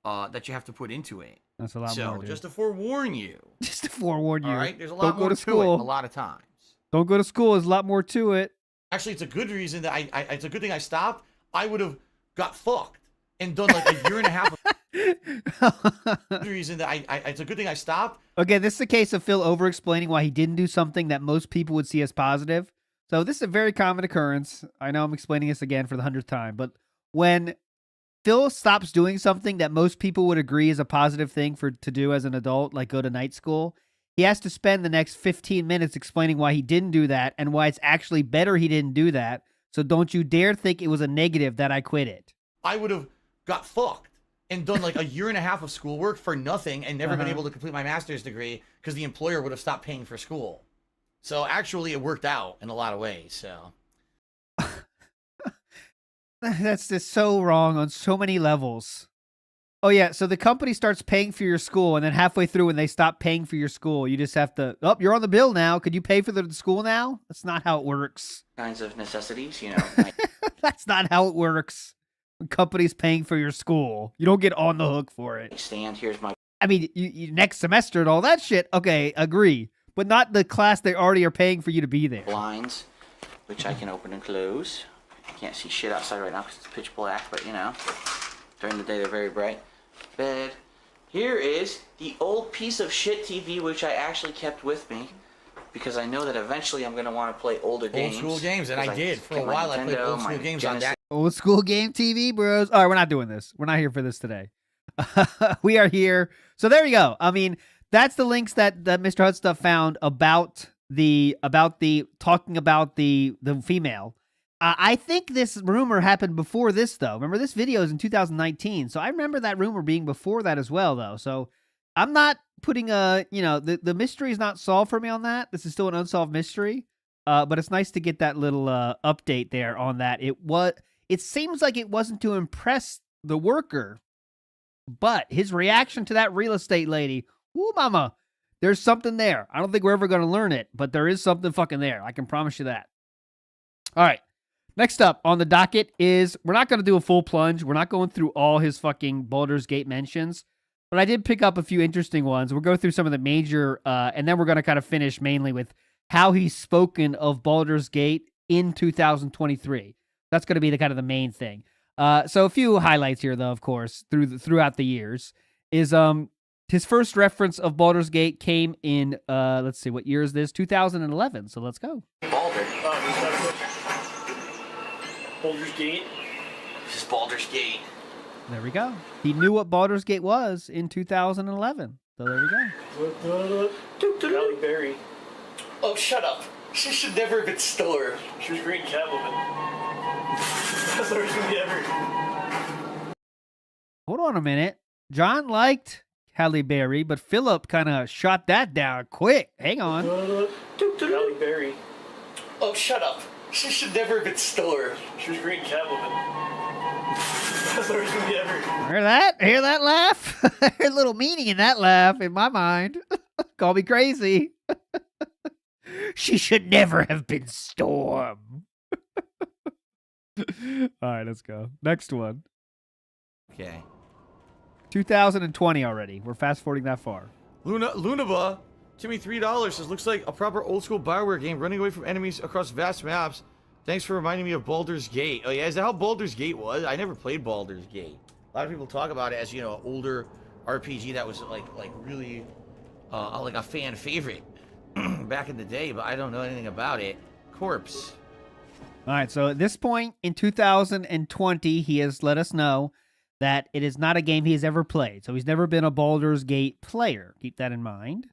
that you have to put into it. That's a lot more. So, just to forewarn you. Just to forewarn you. All right, there's a lot Don't more go to to school. it. A lot of times. Don't go to school. There's a lot more to it. Actually, it's a good reason that it's a good thing I stopped. I would have got fucked and done like a year and a half. The reason that it's a good thing I stopped. Okay, this is a case of Phil over-explaining why he didn't do something that most people would see as positive. So this is a very common occurrence. I know I'm explaining this again for the 100th time, but when Phil stops doing something that most people would agree is a positive thing to do as an adult, like go to night school, he has to spend the next 15 minutes explaining why he didn't do that and why it's actually better he didn't do that. So don't you dare think it was a negative that I quit it. I would have got fucked and done like a year and a half of schoolwork for nothing and never been able to complete my master's degree because the employer would have stopped paying for school. So actually it worked out in a lot of ways. So that's just so wrong on so many levels. Oh yeah, so the company starts paying for your school, and then halfway through when they stop paying for your school, you just have to, oh, you're on the bill now. Could you pay for the school now? That's not how it works. kinds of necessities, you know. That's not how it works. When company's paying for your school, you don't get on the hook for it. Stand, here's my... I mean, you next semester and all that shit, okay, agree. But not the class they already are paying for you to be there. blinds, which I can open and close. I can't see shit outside right now because it's pitch black, but you know, during the day they're very bright. Bed. Here is the old piece of shit TV which I actually kept with me because I know that eventually I'm going to want to play older games. Old school games, and I did. For a while I played old school games on that. Old school game TV, bros. All right, we're not doing this. We're not here for this today. We are here. So there you go. I mean, that's the links that Mr. Hud Stuff found about the talking about the female. I think this rumor happened before this, though. Remember, this video is in 2019, so I remember that rumor being before that as well, though. So I'm not putting the mystery is not solved for me on that. This is still an unsolved mystery, but it's nice to get that little update there on that. It seems like it wasn't to impress the worker, but his reaction to that real estate lady, woo mama, there's something there. I don't think we're ever going to learn it, but there is something fucking there. I can promise you that. All right. Next up on the docket is, we're not going to do a full plunge. We're not going through all his fucking Baldur's Gate mentions, but I did pick up a few interesting ones. We'll go through some of the major, and then we're going to kind of finish mainly with how he's spoken of Baldur's Gate in 2023. That's going to be the kind of the main thing. So a few highlights here, though, of course, throughout the years, is his first reference of Baldur's Gate came in, let's see, what year is this? 2011. So let's go. Baldur. Baldur's Gate. This is Baldur's Gate. There we go. He knew what Baldur's Gate was in 2011. So there we go. Halle Berry. Oh, shut up. She should never have been stolen. She was Green Catwoman. That's the worst movie ever. Hold on a minute. John liked Halle Berry, but Philip kind of shot that down quick. Hang on. Halle Berry. Oh, shut up. She should never have been stolen. She was Green Catwoman. That's the worst movie ever. Hear that? Hear that laugh? There's a little meaning in that laugh in my mind. Call me crazy. She should never have been Storm. All right, let's go. Next one. Okay. 2020 already. We're fast forwarding that far. Lunaba, Timmy $3 says, looks like a proper old school Bioware game, running away from enemies across vast maps. Thanks for reminding me of Baldur's Gate. Oh yeah, is that how Baldur's Gate was? I never played Baldur's Gate. A lot of people talk about it as, you know, an older RPG that was like really like a fan favorite back in the day, but I don't know anything about it. Corpse. All right, so at this point in 2020, he has let us know that it is not a game he has ever played. So he's never been a Baldur's Gate player. Keep that in mind.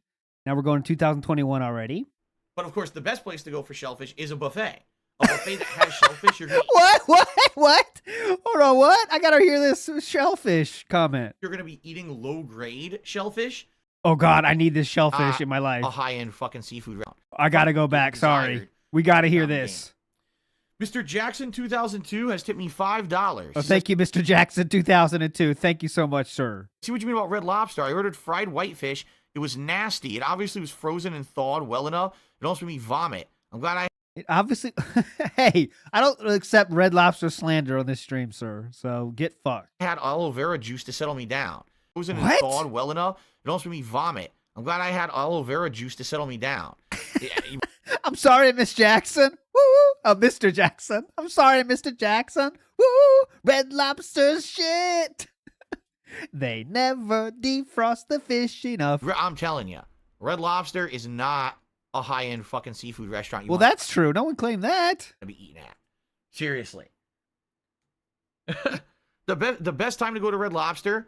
Now we're going to 2021 already. But of course, the best place to go for shellfish is a buffet. A buffet that has shellfish, you're gonna eat. What? Hold on, what? I gotta hear this shellfish comment. You're gonna be eating low-grade shellfish. Oh God, I need this shellfish in my life. A high-end fucking seafood round. I gotta go back. Sorry, we gotta hear this. Mr. Jackson 2002 has tipped me $5. Oh, thank you, Mr. Jackson 2002. Thank you so much, sir. See what you mean about Red Lobster. I ordered fried whitefish. It was nasty. It obviously was frozen and thawed well enough. It almost made me vomit. I'm glad I... It obviously... Hey, I don't accept Red Lobster slander on this stream, sir. So get fucked. I had aloe vera juice to settle me down. Frozen and What? thawed well enough. It almost made me vomit. I'm glad I had aloe vera juice to settle me down. I'm sorry, Miss Jackson. Woo! Mr. Jackson. I'm sorry, Mr. Jackson. Woo! Red Lobster's shit. They never defrost the fish enough. I'm telling you, Red Lobster is not a high-end fucking seafood restaurant. Well, that's true. No one claimed that. To be eating at. Seriously. The best time to go to Red Lobster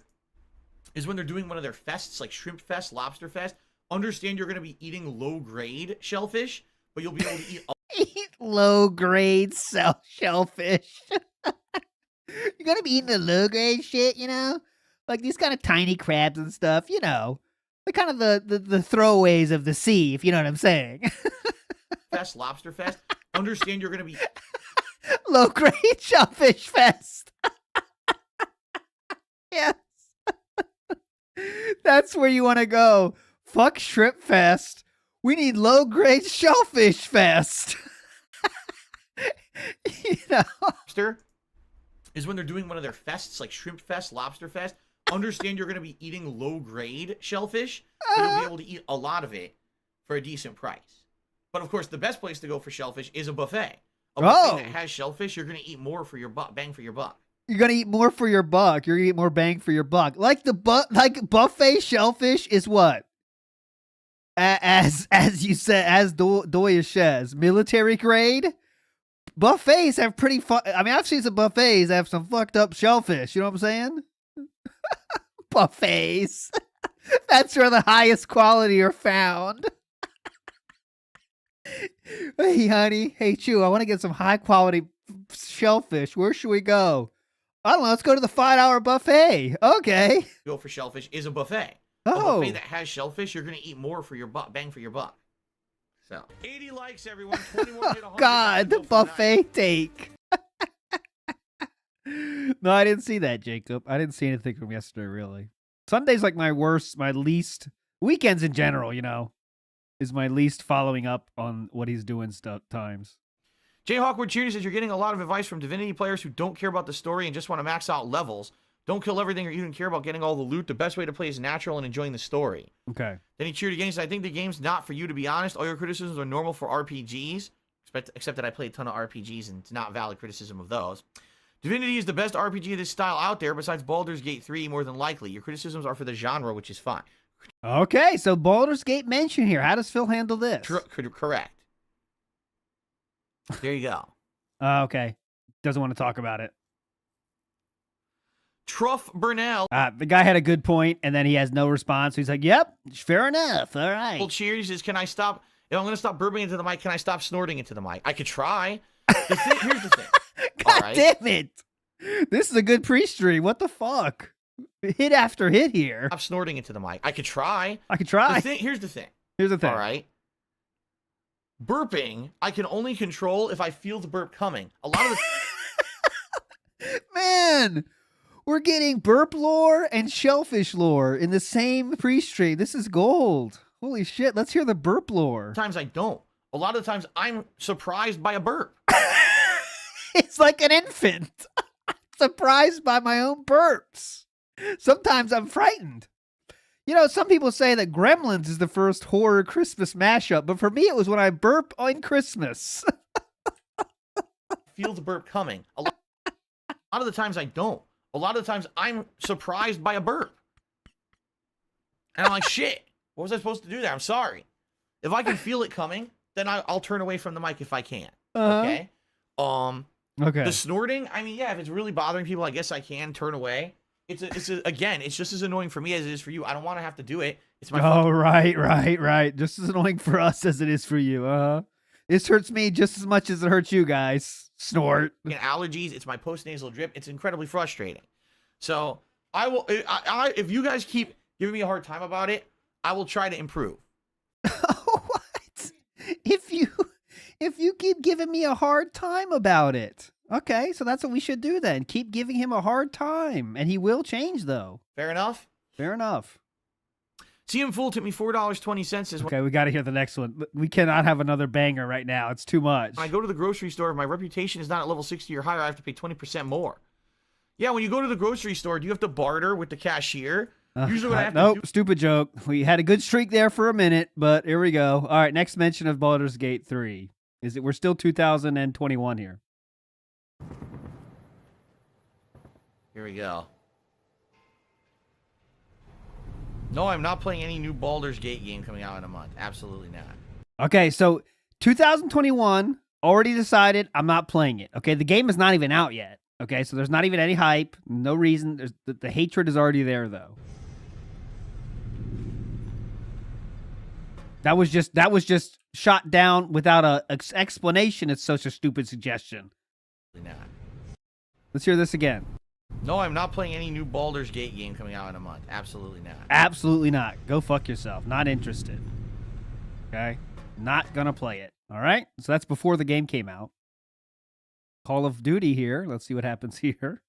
is when they're doing one of their fests, like Shrimp Fest, Lobster Fest. Understand you're going to be eating low-grade shellfish, but you'll be able to eat... Eat low-grade shellfish. You're going to be eating the low-grade shit, you know? Like these kind of tiny crabs and stuff, you know? They're kind of the throwaways of the sea, if you know what I'm saying. Fest, Lobster Fest. Understand you're going to be... Low-grade shellfish fest. Yes. That's where you want to go. Fuck Shrimp Fest. We need low-grade shellfish fest. You know? Lobster is when they're doing one of their fests, like Shrimp Fest, Lobster Fest. Understand you're going to be eating low-grade shellfish, but you'll be able to eat a lot of it for a decent price. But of course, the best place to go for shellfish is a buffet. A buffet that has shellfish, you're going to eat more for your bang for your buck. You're gonna eat more for your buck. You're gonna eat more bang for your buck. Like buffet shellfish is what? As you said, as Dewie says, military grade. Buffets have pretty I mean, I've seen some buffets that have some fucked up shellfish. You know what I'm saying? Buffets. That's where the highest quality are found. Hey, honey. Hey, Chew. I want to get some high quality shellfish. Where should we go? I don't know. Let's go to the $5 buffet. Okay. Go for shellfish is a buffet. Oh. A buffet that has shellfish, you're going to eat more for your bang for your buck. So 80 likes, everyone. 21 hit 100. God, the buffet take. No, I didn't see that, Jacob. I didn't see anything from yesterday, really. Sunday's like my least. Weekends in general, you know, is my least following up on what he's doing times. Jay Hawkwood Cheers says you're getting a lot of advice from Divinity players who don't care about the story and just want to max out levels. Don't kill everything or even care about getting all the loot. The best way to play is natural and enjoying the story. Okay. Then he cheered again. He said, I think the game's not for you, to be honest. All your criticisms are normal for RPGs. Except that I play a ton of RPGs and it's not valid criticism of those. Divinity is the best RPG of this style out there besides Baldur's Gate 3, more than likely. Your criticisms are for the genre, which is fine. Okay, so Baldur's Gate mention here. How does Phil handle this? Correct. There you go. Okay. Doesn't want to talk about it. Truff Burnell. The guy had a good point, and then he has no response. So he's like, yep, fair enough. All right. Well, cheers. He says, can I stop? If I'm going to stop burping into the mic, can I stop snorting into the mic? I could try. Here's the thing. God damn it. This is a good pre-stream. What the fuck? Hit after hit here. Stop snorting into the mic. I could try. Here's the thing. All right. Burping, I can only control if I feel the burp coming. A lot of the... Man, we're getting burp lore and shellfish lore in the same pre-stream. This is gold. Holy shit. Let's hear the burp lore. Sometimes I don't. A lot of the times I'm surprised by a burp. It's like an infant. Surprised by my own burps. Sometimes I'm frightened. You know, some people say that Gremlins is the first horror Christmas mashup, but for me it was when I burp on Christmas. Feel the burp coming. A lot of the times I don't. A lot of the times I'm surprised by a burp. And I'm like, shit, What was I supposed to do there? I'm sorry. If I can feel it coming, then I'll turn away from the mic if I can. Okay. Okay. The snorting, I mean, yeah, if it's really bothering people, I guess I can turn away. Again, it's just as annoying for me as it is for you. I don't want to have to do it. It's my Oh, right. Just as annoying for us as it is for you. This hurts me just as much as it hurts you guys. Snort. allergies. It's my postnasal drip. It's incredibly frustrating. So I will. If you guys keep giving me a hard time about it, I will try to improve. What? If you keep giving me a hard time about it. Okay, so that's what we should do then. Keep giving him a hard time, and he will change, though. Fair enough? Fair enough. CM Fool took me $4.20. Okay, we got to hear the next one. We cannot have another banger right now. It's too much. When I go to the grocery store, if my reputation is not at level 60 or higher, I have to pay 20% more. Yeah, when you go to the grocery store, do you have to barter with the cashier? Usually what I have to do... Stupid joke. We had a good streak there for a minute, but here we go. All right, next mention of Baldur's Gate 3. We're still 2021 here. Here we go. No, I'm not playing any new Baldur's Gate game coming out in a month. Absolutely not. Okay, so 2021, already decided I'm not playing it. Okay, the game is not even out yet. Okay, so there's not even any hype. No reason. The hatred is already there, though. That was just shot down without an explanation. It's such a stupid suggestion. Not. Let's hear this again. No, I'm not playing any new Baldur's Gate game coming out in a month. Absolutely not. Absolutely not. Go fuck yourself. Not interested. Okay? Not gonna play it. All right? So that's before the game came out. Call of Duty here. Let's see what happens here.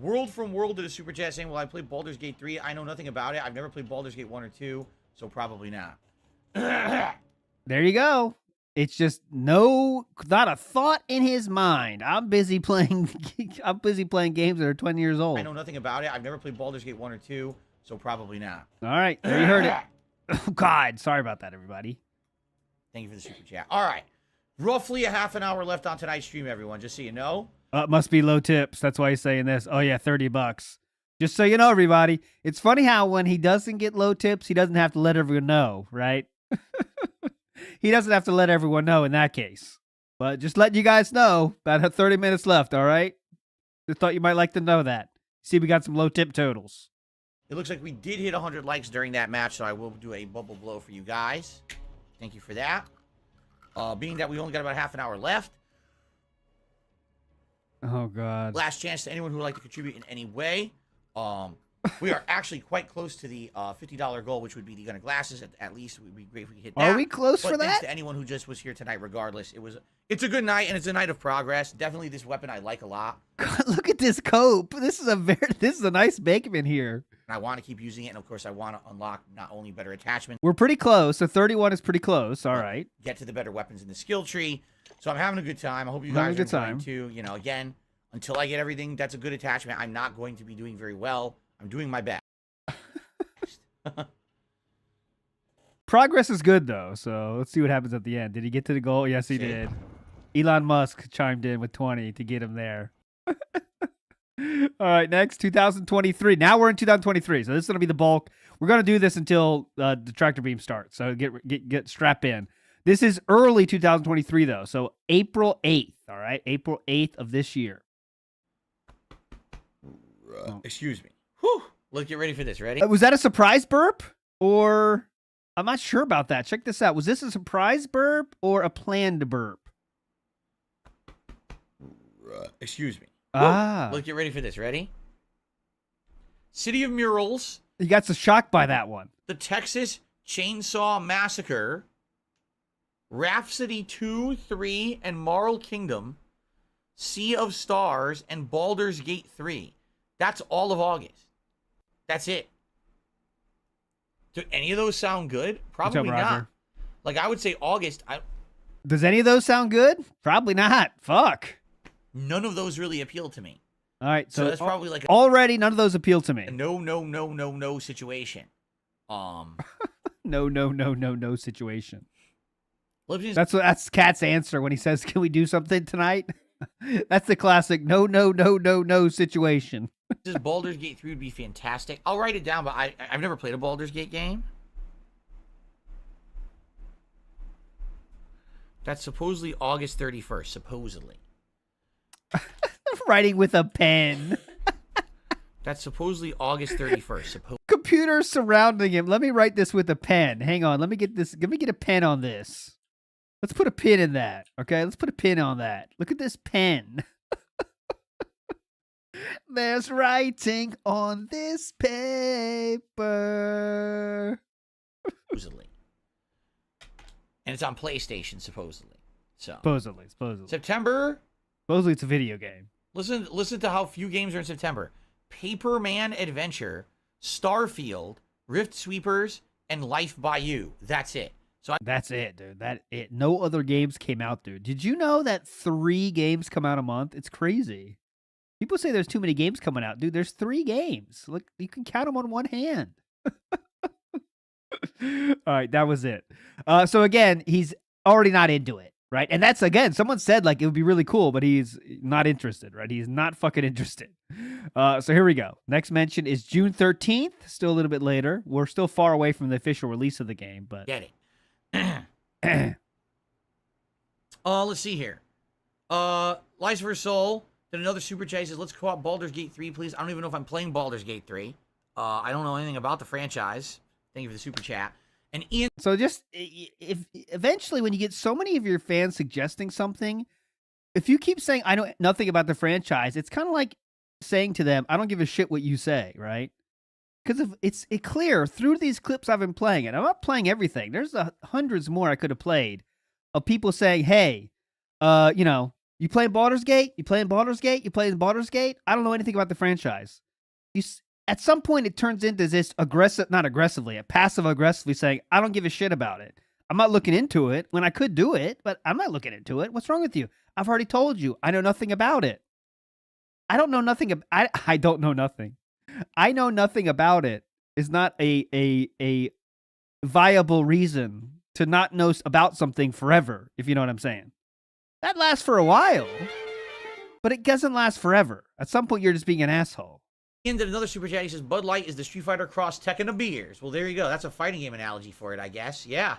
World from World did a super chat saying, well, I played Baldur's Gate 3. I know nothing about it. I've never played Baldur's Gate 1 or 2, so probably not. There you go. It's just not a thought in his mind. I'm busy playing games that are 20 years old. I know nothing about it. I've never played Baldur's Gate 1 or 2, so probably not. All right, there you heard it. Oh, God, sorry about that, everybody. Thank you for the super chat. All right, roughly a half an hour left on tonight's stream, everyone, just so you know. It must be low tips. That's why he's saying this. Oh, yeah, $30. Just so you know, everybody. It's funny how when he doesn't get low tips, he doesn't have to let everyone know, right? He doesn't have to let everyone know in that case. But just letting you guys know, about 30 minutes left, all right? Just thought you might like to know that. See, we got some low tip totals. It looks like we did hit 100 likes during that match, so I will do a bubble blow for you guys. Thank you for that. Being that we only got about half an hour left. Oh, God. Last chance to anyone who would like to contribute in any way. We are actually quite close to the $50 goal, which would be the gun of glasses. At least it would be great if we could hit that. Are we close for that? Thanks to anyone who just was here tonight, regardless. It's a good night, and it's a night of progress. Definitely this weapon I like a lot. God, look at this cope. This is a nice Bakeman here. And I want to keep using it, and of course I want to unlock not only better attachments. We're pretty close. So 31 is pretty close. All right. Get to the better weapons in the skill tree. So I'm having a good time. I hope you guys are enjoying too. You know, again, until I get everything that's a good attachment, I'm not going to be doing very well. I'm doing my best. Progress is good, though, so let's see what happens at the end. Did he get to the goal? Yes, he did. Elon Musk chimed in with 20 to get him there. All right, next, 2023. Now we're in 2023, so this is going to be the bulk. We're going to do this until the tractor beam starts, so get strapped in. This is early 2023, though, so April 8th, all right? April 8th of this year. Excuse me. Whew. Let's get ready for this. Ready? Was that a surprise burp? Or I'm not sure about that. Check this out. Was this a surprise burp or a planned burp? Excuse me. Let's get ready for this. Ready? City of Murals. You got so shocked by that one. The Texas Chainsaw Massacre. Rhapsody 2, 3, and Marl Kingdom. Sea of Stars, and Baldur's Gate 3. That's all of August. That's it. Do any of those sound good? Probably not. Like, I would say August. Does any of those sound good? Probably not. Fuck. None of those really appeal to me. All right. So that's probably like already none of those appeal to me. No situation. No situation. That's That's Cat's answer when he says, "Can we do something tonight?" That's the classic no situation. This Baldur's Gate 3 would be fantastic. I'll write it down, but I've never played a Baldur's Gate game. That's supposedly August 31st, supposedly. Writing with a pen. That's supposedly August 31st, Computers surrounding him. Let me write this with a pen. Hang on. Let me get this. Let me get a pen on this. Let's put a pin in that. Okay, let's put a pin on that. Look at this pen. There's writing on this paper. supposedly. And it's on PlayStation, supposedly. So Supposedly. September. Supposedly it's a video game. Listen to how few games are in September. Paperman Adventure, Starfield, Rift Sweepers, and Life by You. That's it. So That's it, dude. That it. No other games came out, dude. Did you know that 3 games come out a month? It's crazy. People say there's too many games coming out, dude. There's 3 games. Look, you can count them on one hand. All right, that was it. So again, he's already not into it, right? And that's, again, someone said like it would be really cool, but he's not interested, right? He's not fucking interested. So here we go. Next mention is June 13th. Still a little bit later. We're still far away from the official release of the game, but get it. Let's see here. Lies for Soul did another super chat. He says, let's co-op Baldur's Gate 3, please. I don't even know if I'm playing Baldur's Gate 3. I don't know anything about the franchise. Thank you for the super chat. And Ian. So just if eventually when you get so many of your fans suggesting something, if you keep saying I know nothing about the franchise, it's kind of like saying to them, I don't give a shit what you say, right? Because it's clear through these clips I've been playing, and I'm not playing everything. There's hundreds more I could have played of people saying, hey, you playing Baldur's Gate? You playing Baldur's Gate? You playing Baldur's Gate? I don't know anything about the franchise. At some point, it turns into this passive-aggressively saying, I don't give a shit about it. I'm not looking into it when I could do it, but I'm not looking into it. What's wrong with you? I've already told you. I know nothing about it. I don't know nothing. I don't know nothing. I know nothing about it is not a viable reason to not know about something forever, if you know what I'm saying. That lasts for a while, but it doesn't last forever. At some point, you're just being an asshole. Ian did another super chat. He says, Bud Light is the Street Fighter Cross Tekken of beers. Well, there you go. That's a fighting game analogy for it, I guess. Yeah.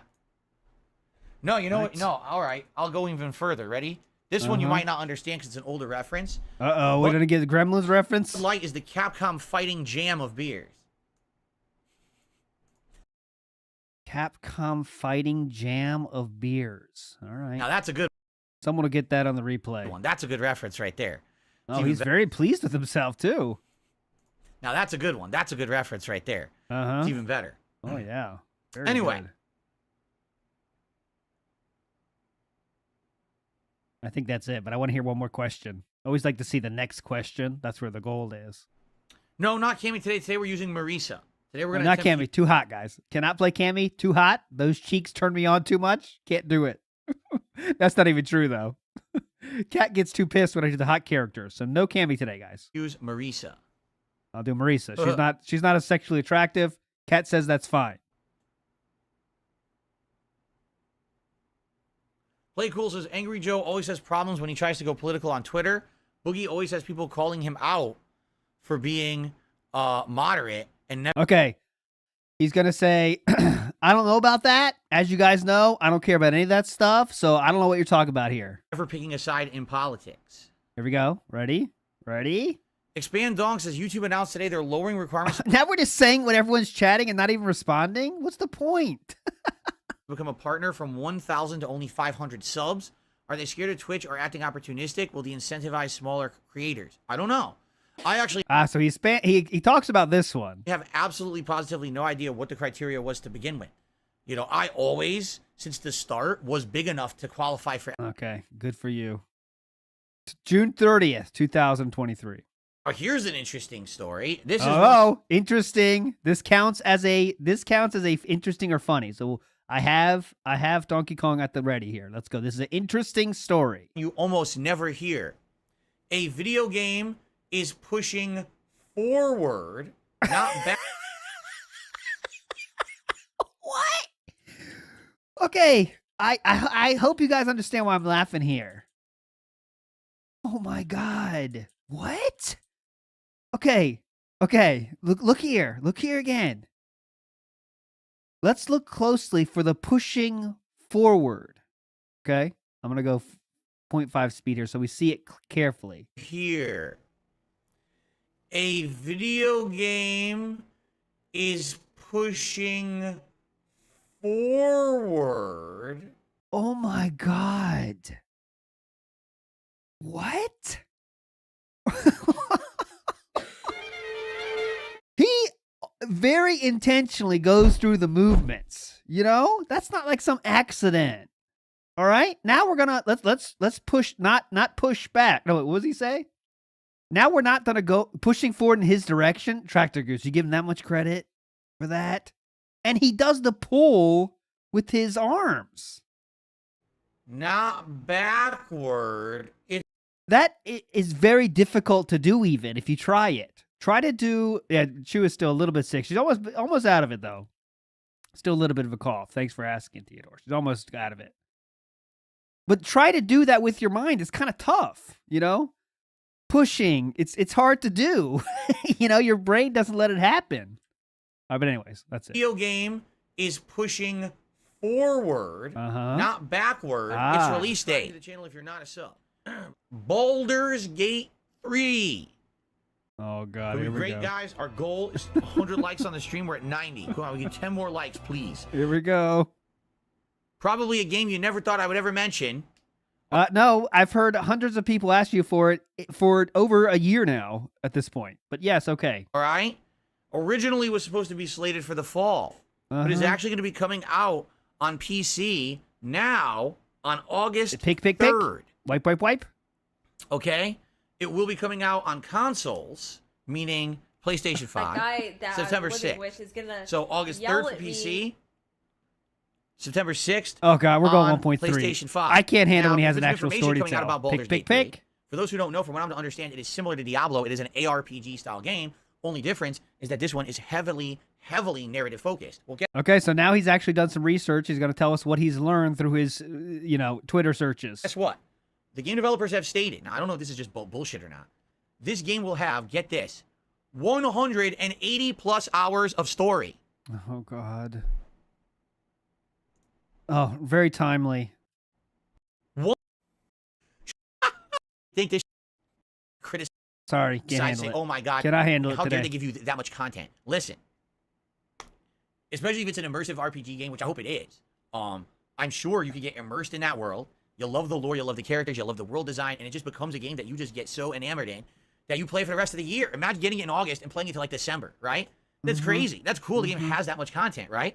No, you know what? No, all right. I'll go even further. Ready? This one you might not understand because it's an older reference. Uh-oh, we're going to get the Gremlins reference? Bud Light is the Capcom fighting jam of beers. Capcom fighting jam of beers. All right. Now, that's a good Someone will get that on the replay. one. That's a good reference right there. Oh, he's very pleased with himself, too. Now, that's a good one. That's a good reference right there. It's even better. Oh, yeah. Very anyway. good. I think that's it, but I want to hear one more question. I always like to see the next question. That's where the goal is. No, not Cammy today. Today we're using Marisa. Today we're going to not Cammy. Too hot, guys. Cannot play Cammy. Too hot. Those cheeks turn me on too much. Can't do it. That's not even true, though. Cat gets too pissed when I do the hot characters. So no Cammy today, guys. Use Marisa. I'll do Marisa. She's not as sexually attractive. Cat says that's fine. Play Cool says, Angry Joe always has problems when he tries to go political on Twitter. Boogie always has people calling him out for being moderate and never. Okay. He's going to say, I don't know about that. As you guys know, I don't care about any of that stuff. So I don't know what you're talking about here. Never picking a side in politics. Here we go. Ready? Expand Dong says, YouTube announced today they're lowering requirements. Now we're just saying when everyone's chatting and not even responding? What's the point? Become a partner from 1,000 to only 500 subs. Are they scared of Twitch or acting opportunistic? Will they incentivize smaller creators? I don't know. I actually so he talks about this one. have absolutely positively no idea what the criteria was to begin with. You know, I always, since the start, was big enough to qualify for. Okay, good for you. June 30th, 2023. Oh, here's an interesting story. This is interesting. This counts as a interesting or funny. So I have Donkey Kong at the ready here. Let's go. This is an interesting story. You almost never hear. A video game is pushing forward, not back. What? Okay. I hope you guys understand why I'm laughing here. Oh my God. What? Okay. Look here. Look here again. Let's look closely for the pushing forward. Okay, I'm gonna go 0.5 speed here so we see it carefully. Here. A video game is pushing forward. Oh my god. What? He very intentionally goes through the movements. You know? That's not like some accident. All right? Now we're gonna let's push not push back. No, what does he say? Now we're not gonna go pushing forward in his direction. Tractor Goose, you give him that much credit for that? And he does the pull with his arms. Not backward. That is very difficult to do even if you try it. Try to do, yeah, Chew is still a little bit sick. She's almost out of it though. Still a little bit of a cough. Thanks for asking, Theodore. She's almost out of it. But try to do that with your mind. It's kind of tough, you know? Pushing, it's hard to do. You know, your brain doesn't let it happen. But anyways, that's it. Video game is pushing forward, not backward. Its release date. To the channel if you're not a sub. Baldur's Gate 3. Oh god, here we great, go. Guys. Our goal is 100 likes on the stream. We're at 90. Come on, we get 10 more likes, please. Here we go. Probably a game you never thought I would ever mention. No, I've heard hundreds of people ask you for it for over a year now at this point. But yes, okay. All right. Originally was supposed to be slated for the fall, but is actually going to be coming out on PC now on August 3rd. Wipe, wipe, wipe. Okay. It will be coming out on consoles, meaning PlayStation 5, September 6th. So August 3rd for PC, September 6th. Oh god, we're going 1.3. PlayStation 5. I can't handle now, when he has an there's actual information story to coming out tell. about Baldur's Pick. Gate 3. For those who don't know, from what I'm to understand, it is similar to Diablo. It is an ARPG style game. Only difference is that this one is heavily narrative focused. Okay, so now he's actually done some research. He's going to tell us what he's learned through his, Twitter searches. Guess what? The game developers have stated, now I don't know if this is just bullshit or not, this game will have, get this, 180 plus hours of story. Oh, God. Oh, very timely. What? Think this criticism. Sorry, can't handle say, it. Oh my God. Can I handle it How today? dare they give you that much content? Listen. Especially if it's an immersive RPG game, which I hope it is. I'm sure you can get immersed in that world. You'll love the lore, you'll love the characters, you'll love the world design, and it just becomes a game that you just get so enamored in that you play for the rest of the year. Imagine getting it in August and playing it till like December, right? That's crazy. That's cool. The game has that much content, right?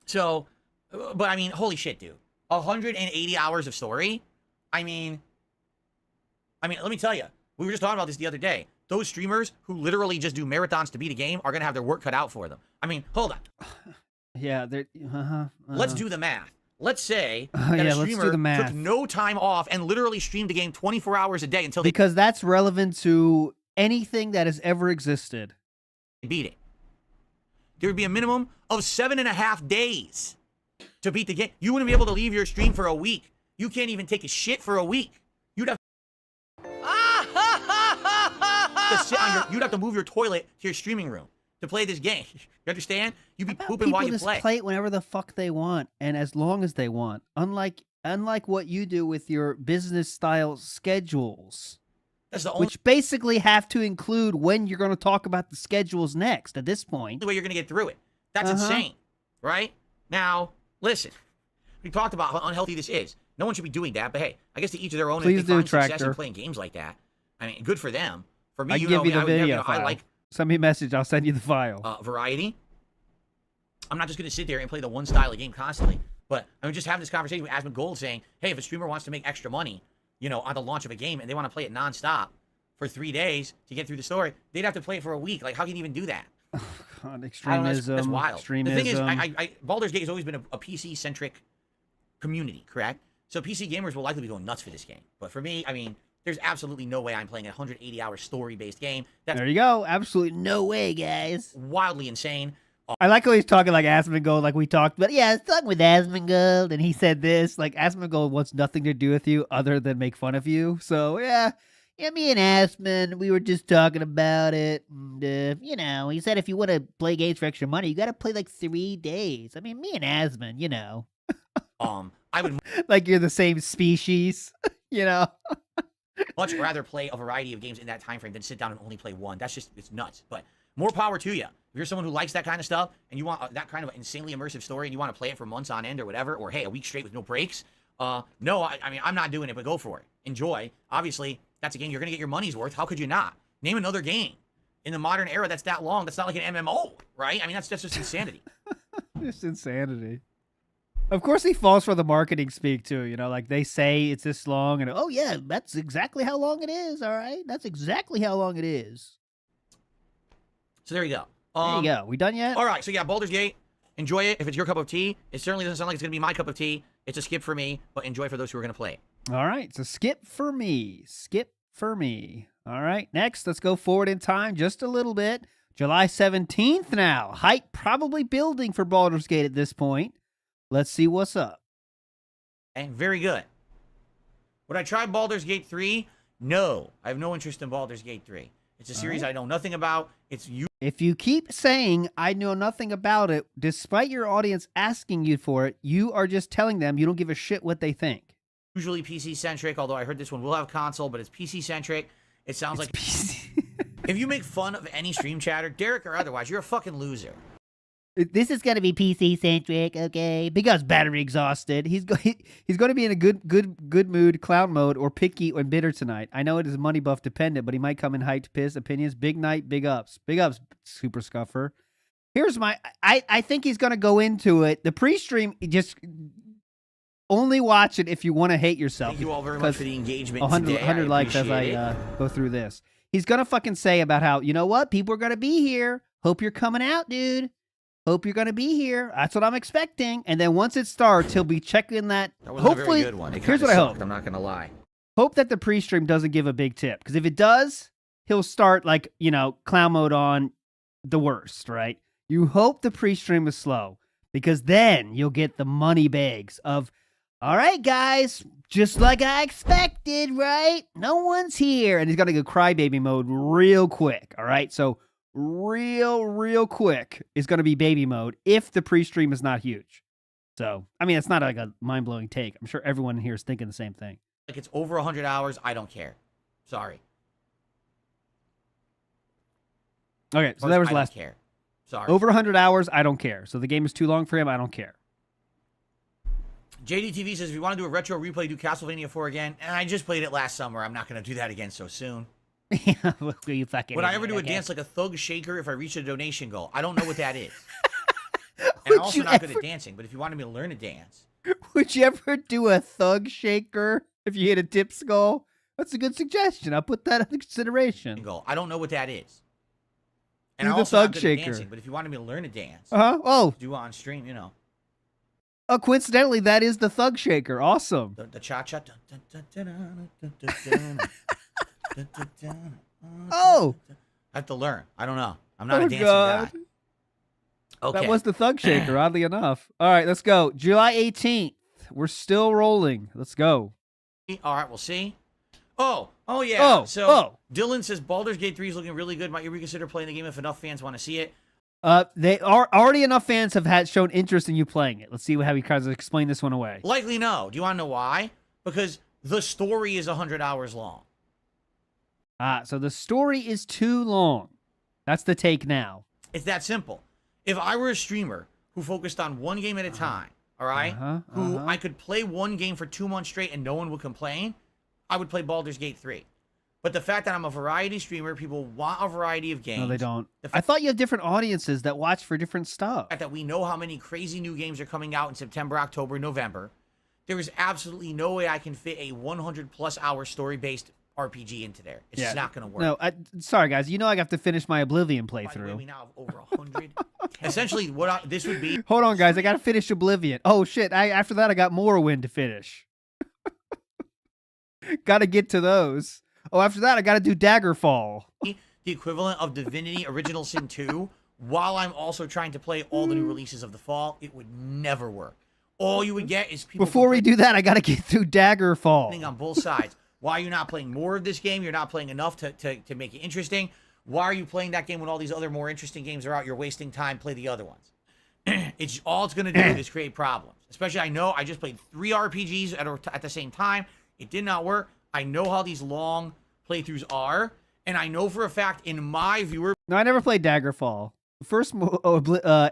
So, but I mean, holy shit, dude. 180 hours of story? I mean, let me tell you. We were just talking about this the other day. Those streamers who literally just do marathons to beat a game are going to have their work cut out for them. I mean, hold on. Yeah, they're... Let's do the math. Let's say that a streamer took no time off and literally streamed the game 24 hours a day until they... Because that's relevant to anything that has ever existed. Beat it. There would be a minimum of 7.5 days to beat the game. You wouldn't be able to leave your stream for a week. You can't even take a shit for a week. You'd have to sit on you'd have to move your toilet to your streaming room to play this game. You understand? You'd be pooping while you People just play it whenever the fuck they want and as long as they want. Unlike what you do with your business style schedules. That's the only which basically have to include when you're going to talk about the schedules next at this point. way you're going to get through it. That's insane, right? Now, listen. We talked about how unhealthy this is. No one should be doing that, but hey, I guess to each of their own. Please if they do, find success in Tractor. playing games like that. I mean, good for them. For me, I you give know, you the I would video never, file. I like Send me a message. I'll send you the file. Variety. I'm not just going to sit there and play the one style of game constantly, but I'm just having this conversation with Asmongold saying, hey, if a streamer wants to make extra money, on the launch of a game and they want to play it nonstop for 3 days to get through the story, they'd have to play it for a week. Like, how can you even do that? Oh, God, extremism. That's wild. Extremism. The thing is, Baldur's Gate has always been a PC-centric community, correct? So PC gamers will likely be going nuts for this game. But for me, I mean, there's absolutely no way I'm playing a 180-hour story-based game. That's there you go. Absolutely no way, guys. wildly insane. I like how he's talking like Asmongold, like we talked about. Yeah, I was talking with Asmongold, and he said this. Like, Asmongold wants nothing to do with you other than make fun of you. So, yeah, me and Asmon, we were just talking about it. And, he said if you want to play games for extra money, you got to play like 3 days. I mean, me and Asmon, I would Like you're the same species, you know? much rather play a variety of games in that time frame than sit down and only play one. That's just, it's nuts. But more power to you. If you're someone who likes that kind of stuff and you want that kind of insanely immersive story and you want to play it for months on end or whatever, or hey, a week straight with no breaks, no, I mean, I'm not doing it, but go for it. Enjoy. Obviously, that's a game you're going to get your money's worth. How could you not? Name another game in the modern era that's that long. That's not like an MMO, right? I mean, that's just insanity. Just insanity. Of course, he falls for the marketing speak too. You know, like they say it's this long, and oh yeah, that's exactly how long it is. All right, that's exactly how long it is. So there you go. There you go. We done yet? All right. So yeah, Baldur's Gate. Enjoy it if it's your cup of tea. It certainly doesn't sound like it's going to be my cup of tea. It's a skip for me, but enjoy for those who are going to play it. All right. So skip for me. Skip for me. All right. Next, let's go forward in time just a little bit. July 17th now. Hype probably building for Baldur's Gate at this point. Let's see what's up. And very good. Would I try Baldur's Gate 3? No. I have no interest in Baldur's Gate 3. It's a series I know nothing about. It's you. If you keep saying, I know nothing about it, despite your audience asking you for it, you are just telling them you don't give a shit what they think. Usually PC-centric, although I heard this one will have console, but it's PC-centric. It sounds like PC. if you make fun of any stream chatter, Derek or otherwise, you're a fucking loser. This is going to be PC-centric, okay? Because battery exhausted. He's going to be in a good mood, clown mode, or picky or bitter tonight. I know it is money buff dependent, but he might come in hyped, piss, opinions. Big night, big ups. Big ups, Super Scuffer. Here's my... I think he's going to go into it. The pre-stream, just only watch it if you want to hate yourself. Thank you all very much for the engagement 100 likes as I go through this. He's going to fucking say about how, you know what? People are going to be here. Hope you're coming out, dude. Hope you're going to be here. That's what I'm expecting. And then once it starts, he'll be checking that. That wasn't Hopefully, a very good one. Here's what I hope. I'm not going to lie. Hope that the pre-stream doesn't give a big tip. Because if it does, he'll start like, you know, clown mode on the worst, right? You hope the pre-stream is slow. Because then you'll get the money bags of, all right, guys, just like I expected, right? No one's here. And he's going to go crybaby mode real quick, all right? So real quick is going to be baby mode if the pre-stream is not huge. So, I mean, it's not like a mind-blowing take. I'm sure everyone here is thinking the same thing. Like it's over 100 hours. I don't care. Sorry. Okay, so that was last. I don't care. Sorry. Over 100 hours, I don't care. So the game is too long for him, I don't care. JDTV says, if you want to do a retro replay, do Castlevania 4 again. And I just played it last summer. I'm not going to do that again so soon. You fucking Would I ever do a dance like a thug shaker if I reach a donation goal? I don't know what that is. And I'm also not good at dancing, but if you wanted me to learn to dance. Would you ever do a thug shaker if you hit a tip skull? That's a good suggestion. I'll put that into consideration. Goal. I don't know what that is. And Do I'm the also not thug good shaker. at dancing, but if you wanted me to learn to dance, Oh, do on stream, you know. oh, coincidentally, that is the thug shaker. Awesome. The cha-cha. Oh. I have to learn. I don't know. I'm not a dancing God. guy. Okay. That was the thug shaker, oddly enough. All right, let's go. July 18th. We're still rolling. Let's go. All right, we'll see. Oh yeah. Oh. Dylan says Baldur's Gate 3 is looking really good. Might you reconsider playing the game if enough fans want to see it? They are already enough fans have shown interest in you playing it. Let's see how he tries to explain this one away. Likely no. Do you want to know why? Because the story is 100 hours long. So the story is too long. That's the take now. It's that simple. If I were a streamer who focused on one game at a time, all right, who I could play one game for 2 months straight and no one would complain, I would play Baldur's Gate 3. But the fact that I'm a variety streamer, people want a variety of games. No, they don't. The I thought you have different audiences that watch for different stuff. fact that we know how many crazy new games are coming out in September, October, November, there is absolutely no way I can fit a 100+ hour story-based RPG into there. It's just not going to work. No, sorry guys. You know I have to finish my Oblivion By the way, playthrough. we now have over 100. Essentially, this would be. Hold on, guys. I got to finish Oblivion. Oh shit! After that, I got Morrowind to finish. Got to get to those. Oh, after that, I got to do Daggerfall. The equivalent of Divinity Original Sin 2, while I'm also trying to play all the new releases of the fall. It would never work. All you would get is people. Before we do that, I got to get through Daggerfall. On both sides. Why are you not playing more of this game? You're not playing enough to make it interesting. Why are you playing that game when all these other more interesting games are out? You're wasting time. Play the other ones. it's all it's going to do is create problems. Especially, I know I just played 3 RPGs at the same time. It did not work. I know how these long playthroughs are, and I know for a fact in my viewer No, I never played Daggerfall. The first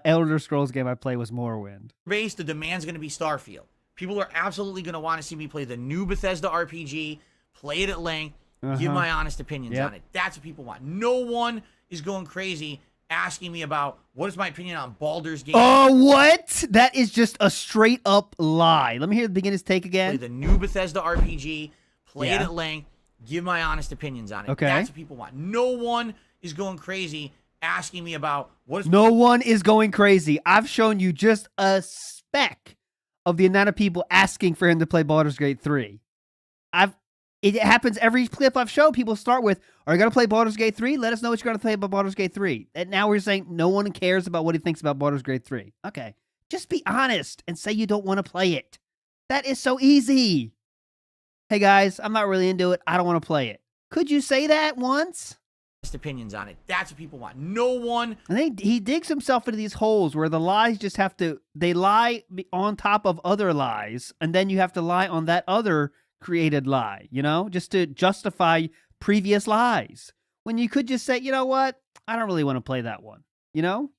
Elder Scrolls game I played was Morrowind. base, the demand's going to be Starfield. People are absolutely going to want to see me play the new Bethesda RPG, play it at length, give my honest opinions on it. That's what people want. No one is going crazy asking me about what is my opinion on Baldur's Gate. Oh, what? That is just a straight up lie. Let me hear the beginner's take again. Play the new Bethesda RPG, play it at length, give my honest opinions on it. Okay. That's what people want. No one is going crazy asking me about what is... No one is going crazy. I've shown you just a speck of the amount of people asking for him to play Baldur's Gate 3. It happens every clip I've shown. People start with, are you going to play Baldur's Gate 3? Let us know what you're going to play about Baldur's Gate 3. And now we're saying no one cares about what he thinks about Baldur's Gate 3. Okay. Just be honest and say you don't want to play it. That is so easy. Hey guys, I'm not really into it. I don't want to play it. Could you say that once? opinions on it. That's what people want. No one... And he digs himself into these holes where the lies just have to... They lie on top of other lies, and then you have to lie on that other created lie, you know, just to justify previous lies. When you could just say, you know what, I don't really want to play that one, you know?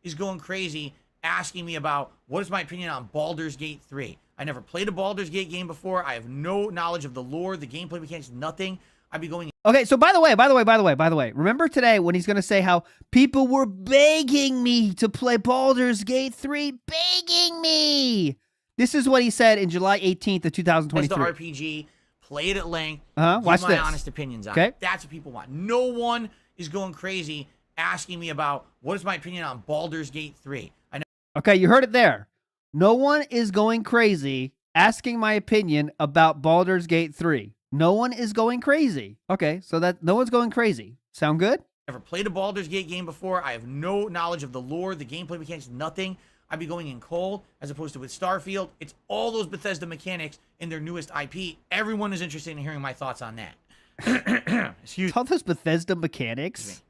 Is going crazy asking me about what is my opinion on Baldur's Gate 3. I never played a Baldur's Gate game before. I have no knowledge of the lore, the gameplay mechanics, nothing. I'd be going... Okay, so by the way, remember today when he's going to say how people were begging me to play Baldur's Gate 3, begging me. This is what he said in July 18th of 2023. As the RPG, play it at length, Watch give my this. honest opinions on Okay. it. That's what people want. No one is going crazy asking me about what is my opinion on Baldur's Gate 3. I know. Okay, you heard it there. No one is going crazy asking my opinion about Baldur's Gate 3. No one is going crazy. Okay, so that no one's going crazy. Sound good? Never played a Baldur's Gate game before. I have no knowledge of the lore, the gameplay mechanics, nothing. I'd be going in cold, as opposed to with Starfield. It's all those Bethesda mechanics in their newest IP. Everyone is interested in hearing my thoughts on that. Excuse All those Bethesda mechanics?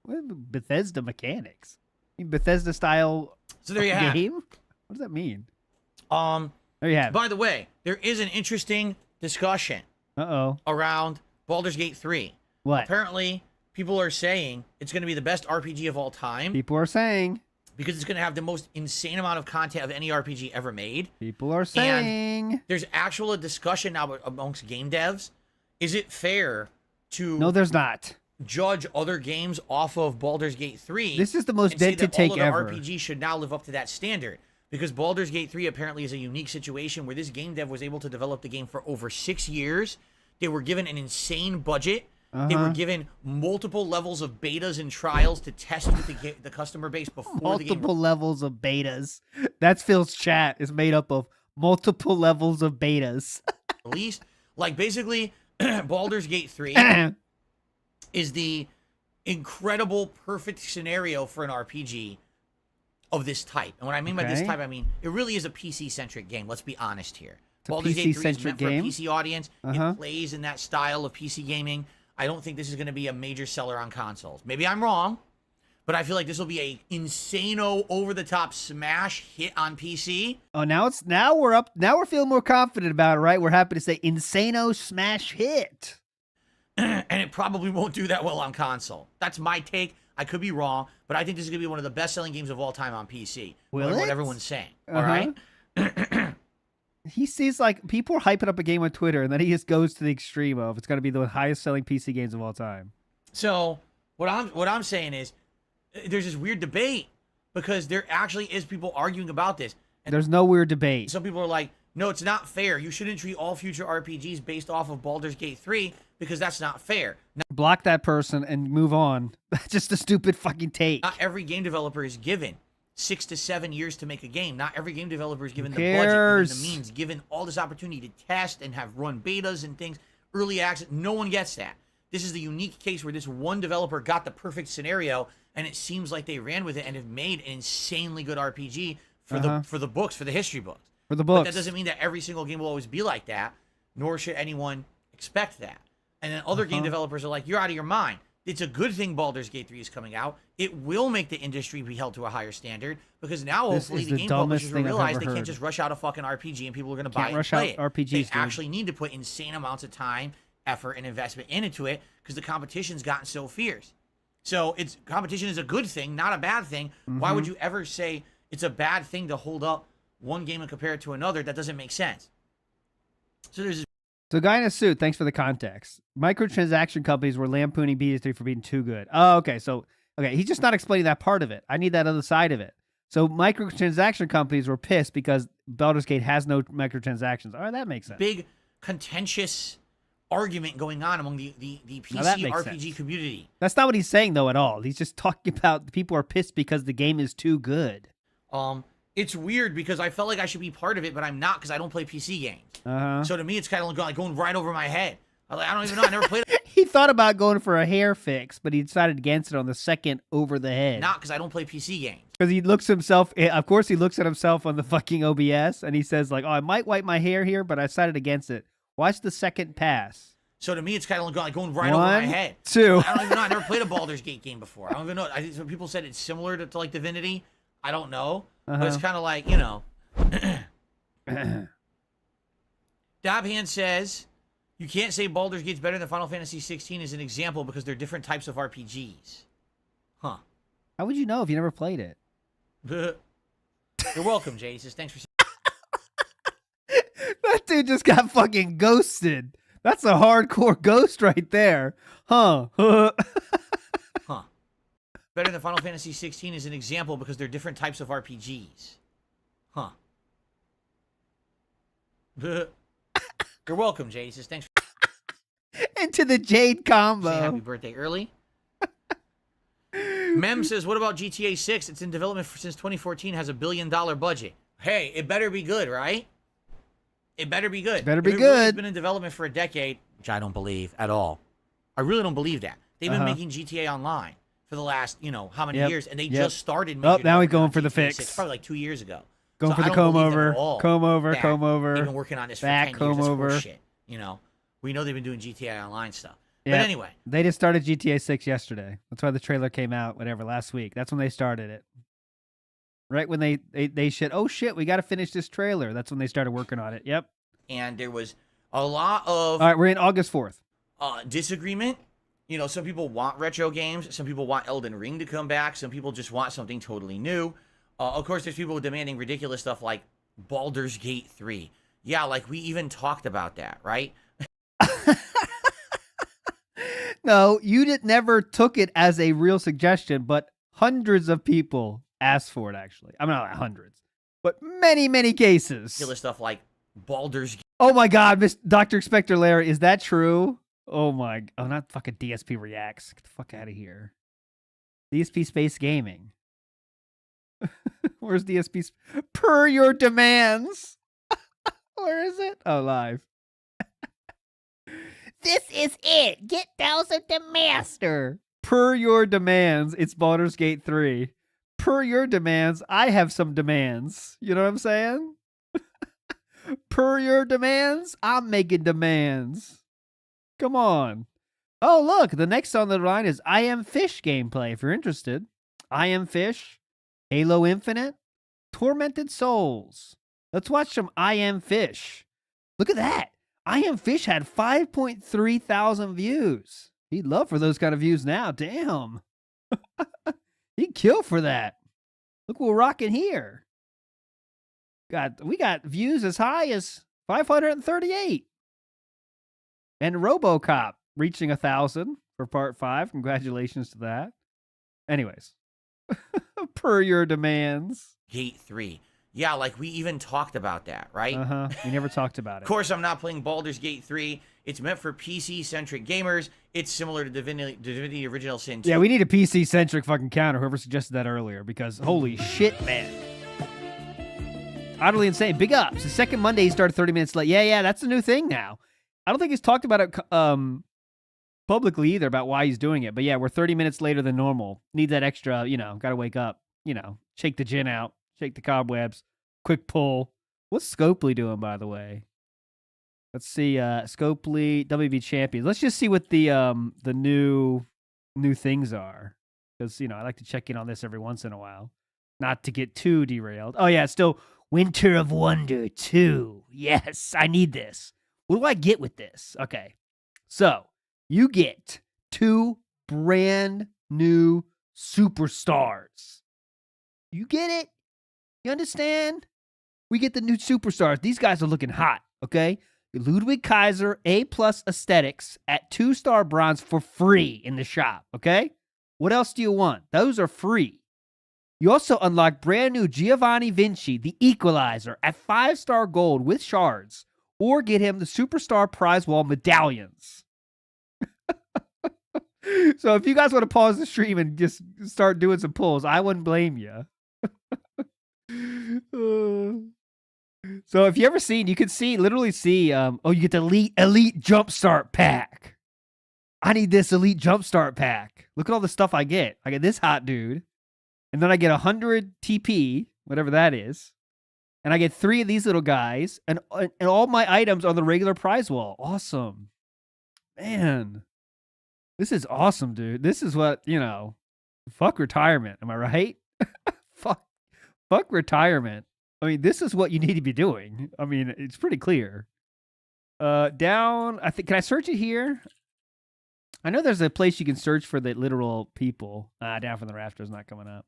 What are Bethesda mechanics? Bethesda style So there you have it. game? What does that mean? There you have it. By the way, there is an interesting discussion Uh-oh. around Baldur's Gate 3. What? Apparently, people are saying it's going to be the best RPG of all time People are saying. because it's going to have the most insane amount of content of any RPG ever made. People are saying. There's actual discussion now amongst game devs. Is it fair to No, there's not. judge other games off of Baldur's Gate 3? This is the most and say dead to that take all of ever. the RPGs should now live up to that standard. Because Baldur's Gate 3 apparently is a unique situation where this game dev was able to develop the game for over 6 years. They were given an insane budget. They were given multiple levels of betas and trials to test with the customer base before the game. Multiple levels of betas. That's Phil's chat is made up of multiple levels of betas. Released. Like, basically, Baldur's Gate 3 is the incredible, perfect scenario for an RPG of this type. And what I mean by this Okay. type, I mean, it really is a PC-centric game. Let's be honest here. a Baldur's Gate 3 is PC-centric meant for a game? PC audience. Uh-huh. It plays in that style of PC gaming. I don't think this is going to be a major seller on consoles. Maybe I'm wrong, but I feel like this will be a insano, over-the-top smash hit on PC. Oh, now we're feeling more confident about it, right? We're happy to say insano smash hit. And it probably won't do that well on console. That's my take. I could be wrong, but I think this is going to be one of the best-selling games of all time on PC. Will What it? everyone's saying. Uh-huh. All right? He sees like people are hyping up a game on Twitter, and then he just goes to the extreme of it's going to be the highest selling PC games of all time. So what I'm saying is there's this weird debate because there actually is people arguing about this. And There's no weird debate. some people are like, no, it's not fair. You shouldn't treat all future RPGs based off of Baldur's Gate 3 because that's not fair. Block that person and move on. That's just a stupid fucking take. Not every game developer is given 6 to 7 years to make a game. Not every game developer is given the budget, given cares? the means, given all this opportunity to test and have run betas and things, early access. No one gets that. This is the unique case where this one developer got the perfect scenario, and it seems like they ran with it and have made an insanely good RPG for the books, for the history books. For the But books. that doesn't mean that every single game will always be like that, nor should anyone expect that. And then other game developers are like, you're out of your mind. It's a good thing Baldur's Gate 3 is coming out. It will make the industry be held to a higher standard because now This hopefully is the the game dumbest publishers will thing I've realize ever they heard. can't just rush out a fucking RPG and people are going to buy Can't it rush and play out it. RPGs, They dude. actually need to put insane amounts of time, effort, and investment into it because the competition's gotten so fierce. So competition is a good thing, not a bad thing. Why would you ever say it's a bad thing to hold up one game and compare it to another? That doesn't make sense. So there's So, guy in a suit, thanks for the context. Microtransaction companies were lampooning BS3 for being too good. Oh, okay. So, he's just not explaining that part of it. I need that other side of it. So, microtransaction companies were pissed because Baldur's Gate has no microtransactions. All right, that makes sense. big contentious argument going on among the Now that PC makes RPG sense. community. That's not what he's saying, though, at all. He's just talking about the people are pissed because the game is too good. It's weird because I felt like I should be part of it, but I'm not because I don't play PC games. Uh-huh. So to me, it's kind of like going right over my head. I don't even know. I never played it. He thought about going for a hair fix, but he decided against it on the second over the head. Not because I don't play PC games. Because he looks himself, of course he looks at himself on the fucking OBS, and he says like, oh, I might wipe my hair here, but I decided against it. Watch the second pass. So to me, it's kind of like going right over my head. 2. I don't even know. I never played a Baldur's Gate game before. I don't even know. Some people said it's similar to like Divinity. I don't know. But it's kind of like, Dabhand says, you can't say Baldur's Gate's better than Final Fantasy 16 as an example because they're different types of RPGs. Huh. How would you know if you never played it? You're welcome, Jay. He says, thanks for That dude just got fucking ghosted. That's a hardcore ghost right there. Huh. Huh. Better than Final Fantasy 16 as an example because they're different types of RPGs. Huh. You're welcome, Jay. He says, thanks for Into the Jade combo. saying happy birthday early. Mem says, what about GTA 6? It's in development since 2014, has $1 billion budget. Hey, it better be good, right? It better be good. Better be If it really has good. been in development for a decade, which I don't believe at all. I really don't believe that. They've been making GTA Online for the last, how many years, and they just started making Oh, now it he's going on for the GTA 6, fix. probably like 2 years ago. Going So for I the don't comb believe them over. at all Comb over, that comb over. They've been working on this for Back 10 years. comb That's over. bullshit. We know they've been doing GTA Online stuff. Yeah. But anyway, They just started GTA 6 yesterday. That's why the trailer came out, last week. That's when they started it. Right when they said, oh shit, we got to finish this trailer. That's when they started working on it. Yep. and there was a lot of All right, we're in August 4th. disagreement. Some people want retro games. Some people want Elden Ring to come back. Some people just want something totally new. Of course, there's people demanding ridiculous stuff like Baldur's Gate 3. Yeah, like we even talked about that, right? No, you never took it as a real suggestion, but hundreds of people asked for it, actually. I mean, not hundreds, but many, many cases. Ridiculous stuff like Baldur's Gate. Oh my God, Dr. Inspector Larry, is that true? Oh my, not fucking DSPReacts. Get the fuck out of here. DSP Space Gaming. Where's DSP? Per your demands. Where is it? Oh, live. This is it. Get Bowser the Master. Per your demands, it's Baldur's Gate 3. Per your demands, I have some demands. You know what I'm saying? Per your demands, I'm making demands. Come on. Oh, look, the next on the line is I Am Fish gameplay, if you're interested. I Am Fish, Halo Infinite, Tormented Souls. Let's watch some I Am Fish. Look at that. I Am Fish had 5.3 thousand views. He'd love for those kind of views now. Damn. He'd kill for that. Look what we're rocking here. We got views as high as 538. And RoboCop reaching 1,000 for part 5. Congratulations to that. Anyways, per your demands. Gate 3. Yeah, like we even talked about that, right? We never talked about it. Of course, I'm not playing Baldur's Gate 3. It's meant for PC-centric gamers. It's similar to Divinity Original Sin 2. Yeah, we need a PC-centric fucking counter, whoever suggested that earlier, because holy shit, man. Utterly insane. Big ups. The second Monday, he started 30 minutes late. Yeah, that's a new thing now. I don't think he's talked about it publicly either, about why he's doing it. But yeah, we're 30 minutes later than normal. Need that extra, gotta wake up, shake the gin out, shake the cobwebs, quick pull. What's Scopely doing, by the way? Let's see, Scopely, WB Champions. Let's just see what the new new things are. Because, I like to check in on this every once in a while. Not to get too derailed. Oh, yeah, it's still Winter of Wonder 2. Yes, I need this. What do I get with this? Okay, so you get 2 brand new superstars. You get it? You understand? We get the new superstars. These guys are looking hot, okay? Ludwig Kaiser A+ aesthetics at 2-star bronze for free in the shop, okay? What else do you want? Those are free. You also unlock brand new Giovanni Vinci, the Equalizer, at 5-star gold with shards, or get him the Superstar Prize Wall medallions. So if you guys want to pause the stream and just start doing some pulls, I wouldn't blame you. So if you ever seen, you could literally see, you get the elite jumpstart pack. I need this elite jumpstart pack. Look at all the stuff I get. I get this hot dude. And then I get 100 TP, whatever that is. And I get 3 of these little guys. And all my items on the regular prize wall. Awesome. Man. This is awesome, dude. This is what, fuck retirement. Am I right? Fuck retirement. I mean, this is what you need to be doing. I mean, it's pretty clear. Down, can I search it here? I know there's a place you can search for the literal people. Down from the rafters, not coming up.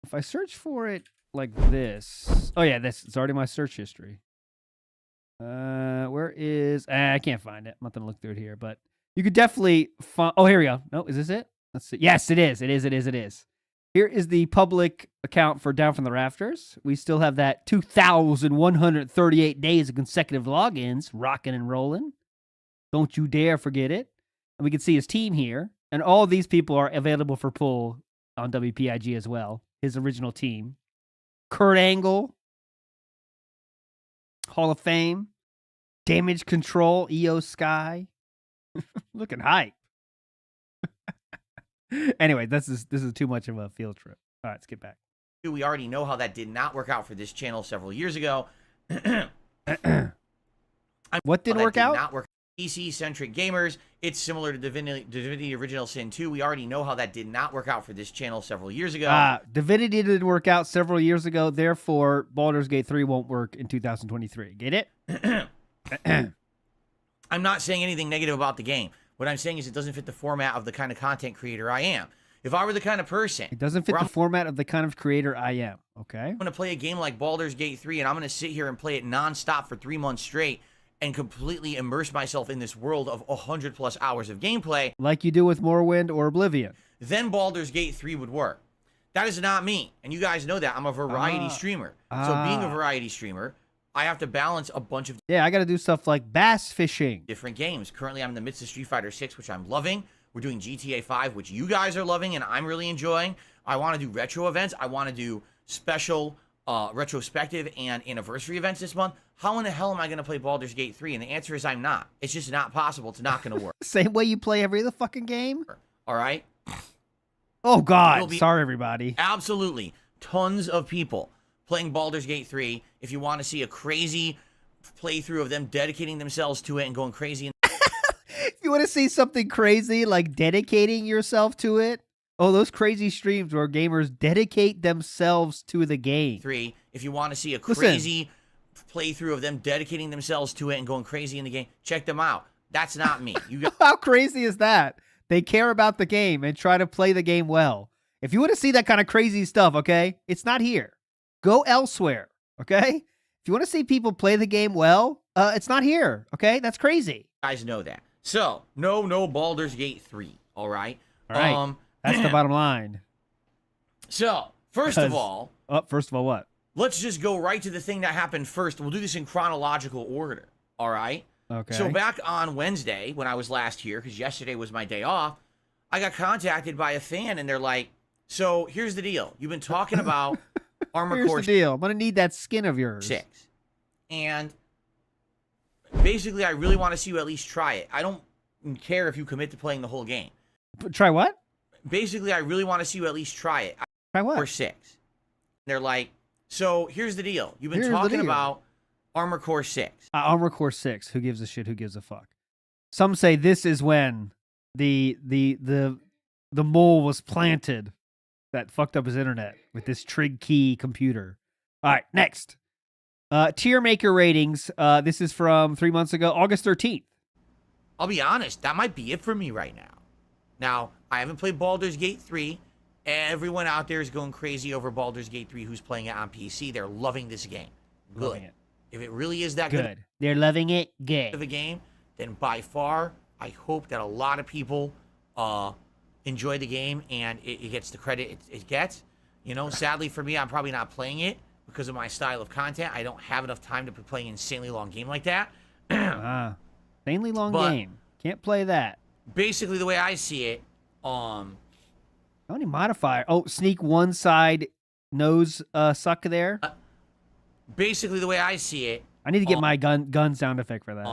If I search for it like this. Oh, yeah, it's already my search history. Where is... I can't find it. I'm not going to look through it here, but you could definitely find... Oh, here we go. No, is this it? Let's see. Yes, it is. It is. Here is the public account for Down from the Rafters. We still have that 2,138 days of consecutive logins rocking and rolling. Don't you dare forget it. And we can see his team here. And all of these people are available for pull on WPIG as well. His original team. Kurt Angle. Hall of Fame. Damage Control. EO Sky. Looking hype. Anyway, this is too much of a field trip. All right, let's get back. We already know how that did not work out for this channel several years ago. What didn't work out? Not work. PC-centric gamers. It's similar to Divinity Original Sin 2. We already know how that did not work out for this channel several years ago. Divinity didn't work out several years ago. Therefore, Baldur's Gate 3 won't work in 2023. Get it? I'm not saying anything negative about the game. What I'm saying is it doesn't fit the format of the kind of content creator I am. If I were the kind of person... It doesn't fit the format of the kind of creator I am, okay? I'm going to play a game like Baldur's Gate 3, and I'm going to sit here and play it nonstop for 3 months straight and completely immerse myself in this world of 100+ hours of gameplay. Like you do with Morrowind or Oblivion. Then Baldur's Gate 3 would work. That is not me. And you guys know that. I'm a variety streamer. So being a variety streamer, I have to balance a bunch of... Yeah, I got to do stuff like bass fishing. Different games. Currently, I'm in the midst of Street Fighter 6, which I'm loving. We're doing GTA 5, which you guys are loving and I'm really enjoying. I want to do retro events. I want to do special retrospective and anniversary events this month. How in the hell am I going to play Baldur's Gate 3? And the answer is I'm not. It's just not possible. It's not going to work. Same way you play every other fucking game? All right? Oh, God. Sorry, everybody. Absolutely. Tons of people playing Baldur's Gate 3. If you want to see a crazy playthrough of them dedicating themselves to it and going crazy. If you want to see something crazy, like dedicating yourself to it. Oh, those crazy streams where gamers dedicate themselves to the game. 3. If you want to see a crazy playthrough of them dedicating themselves to it and going crazy in the game, check them out. That's not me. How crazy is that? They care about the game and try to play the game well. If you want to see that kind of crazy stuff, okay, it's not here. Go elsewhere, okay? If you want to see people play the game well, it's not here, okay? That's crazy. You guys know that. So, no Baldur's Gate 3, all right? All right. That's the bottom line. So, first of all... first of all what? Let's just go right to the thing that happened first. We'll do this in chronological order, all right? Okay. So back on Wednesday, when I was last here, because yesterday was my day off, I got contacted by a fan, and they're like, so here's the deal. You've been talking about Armor Core Here's the deal. I'm going to need that skin of yours. 6. And basically, I really want to see you at least try it. I don't care if you commit to playing the whole game. Try what? Basically, I really want to see you at least try it. Try what? Core 6. They're like, so here's the deal. You've been talking about Armor Core 6. Armor Core 6. Who gives a shit? Who gives a fuck? Some say this is when the the mole was planted that fucked up his internet with this trig key computer. All right, next. Tier maker ratings. This is from 3 months ago, August 13th. I'll be honest, that might be it for me right now. Now, I haven't played Baldur's Gate 3. Everyone out there is going crazy over Baldur's Gate 3 who's playing it on PC. They're loving this game. Good. Loving it. If it really is that good They're loving it. Good. of a game, then by far, I hope that a lot of people enjoy the game and it gets the credit it gets. You know, sadly for me, I'm probably not playing it because of my style of content. I don't have enough time to be playing an insanely long game like that. Insanely long But- game. Can't play that. Basically, the way I see it, How many modifier? Oh, sneak one side nose suck there. basically the way I see it, I need to get my gun sound effect for that.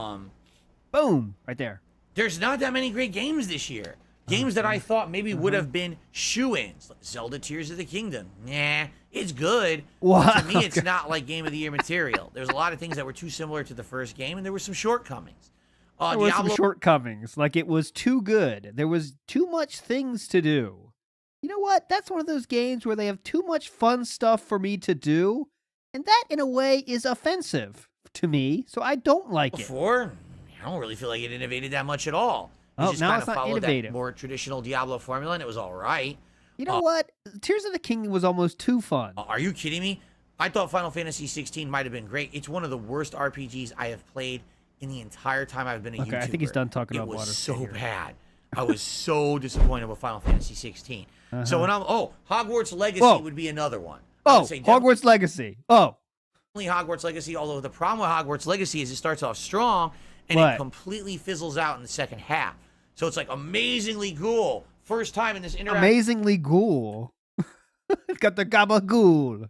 Boom, right there. there's not that many great games this year. Games that I thought maybe would have been shoo-ins. Like Zelda Tears of the Kingdom. Nah, it's good. What? But to me, it's not like Game of the Year material. There's a lot of things that were too similar to the first game, and there were some shortcomings. There were some shortcomings. Like, it was too good. There was too much things to do. You know what? That's one of those games where they have too much fun stuff for me to do, and that, in a way, is offensive to me, so I don't like it. Before, I don't really feel like it innovated that much at all. It Oh, just now kind it's of not followed innovative. that more traditional Diablo formula, and it was all right. You know what? Tears of the Kingdom was almost too fun. Are you kidding me? I thought Final Fantasy 16 might have been great. It's one of the worst RPGs I have played in the entire time I've been a YouTuber. I think he's done talking about It was Baldur's so Gate here. bad. I was so disappointed with Final Fantasy 16. So when Hogwarts Legacy Whoa. would be another one. I Oh, would say Hogwarts Legacy. Oh, definitely Hogwarts Legacy, although the problem with Hogwarts Legacy is it starts off strong and What? it completely fizzles out in the second half. So it's like amazingly cool. First time in this interaction. amazingly ghoul. It's got the gabagool.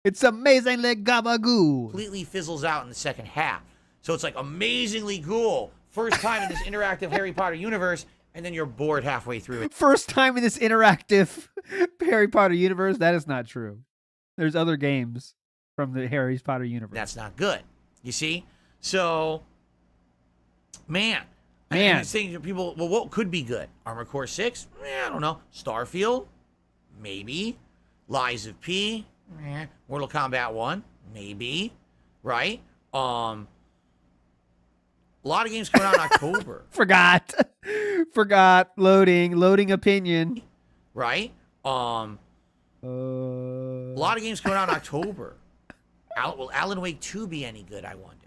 It's amazingly gabagool. Completely fizzles out in the second half. So it's like amazingly cool. First time in this interactive Harry Potter universe, and then you're bored halfway through it. First time in this interactive Harry Potter universe. That is not true. There's other games from the Harry Potter universe. That's not good. You see? So, man. And it's saying to people, well, what could be good? Armored Core 6? I don't know. Starfield? Maybe. Lies of P? Mortal Kombat 1? Maybe. Right? A lot of games coming out in October. Forgot. Loading opinion. Right? A lot of games coming out in October. Will Alan Wake 2 be any good, I wonder?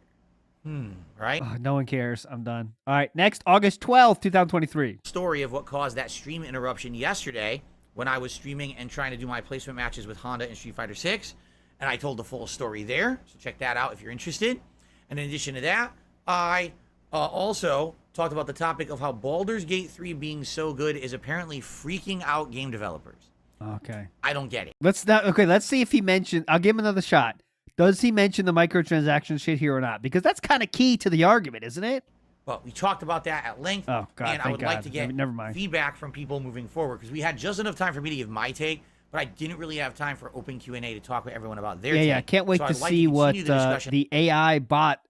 Right? Oh, no one cares. I'm done. All right, next, August 12th, 2023. Story of what caused that stream interruption yesterday when I was streaming and trying to do my placement matches with Honda and Street Fighter 6. And I told the full story there, so check that out if you're interested. And in addition to that, I also talked about the topic of how Baldur's Gate 3 being so good is apparently freaking out game developers. Okay. I don't get it. Let's see if he mentioned. I'll give him another shot. Does he mention the microtransaction shit here or not? Because that's kind of key to the argument, isn't it? Well, we talked about that at length. Oh, God, and I thank would like God. to get Never mind. feedback from people moving forward because we had just enough time for me to give my take, but I didn't really have time for open Q&A to talk with everyone about their take. Yeah. Can't wait So to I'd like see what continue the discussion the AI bot,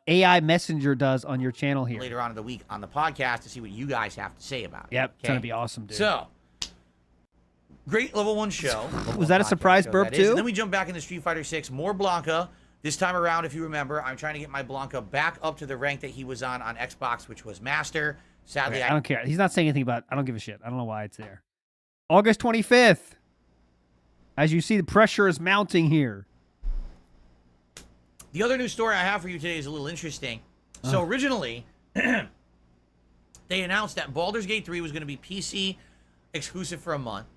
AI messenger does on your channel here. later on in the week on the podcast to see what you guys have to say about it. Yep, it's gonna okay? be awesome, dude. So, great level 1 show. Was that a surprise burp, too? And then we jump back into Street Fighter 6, more Blanca. This time around, if you remember, I'm trying to get my Blanca back up to the rank that he was on Xbox, which was Master. Sadly, Okay, I don't care. He's not saying anything about. I don't give a shit. I don't know why it's there. August 25th. As you see, the pressure is mounting here. The other news story I have for you today is a little interesting. So originally, they announced that Baldur's Gate 3 was going to be PC exclusive for a month.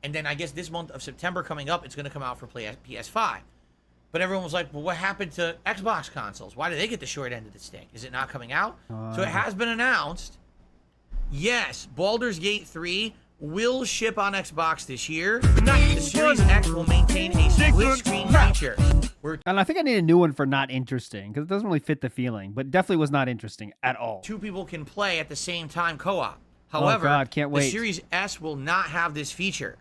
And then I guess this month of September coming up, it's going to come out for PS5. But everyone was like, well, what happened to Xbox consoles? Why do they get the short end of the stick? Is it not coming out? So it has been announced. Yes, Baldur's Gate 3 will ship on Xbox this year. The Series X will maintain a split screen feature. And I think I need a new one for not interesting because it doesn't really fit the feeling, but definitely was not interesting at all. Two people can play at the same time co-op. However, God, can't the wait. Series S will not have this feature.